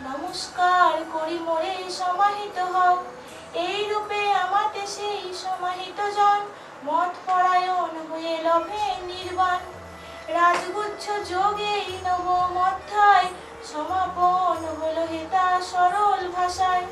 নমস্কার করি মোরে সমাহিত হও। এই রূপে আমাতে সেই সমাহিত জন, মত পরায়ণ হয়ে লভে নির্বাণ। রাজগুচ্ছ যোগেই নব অধ্যায়, সমাপন হলো হেতা সরল ভাষায়।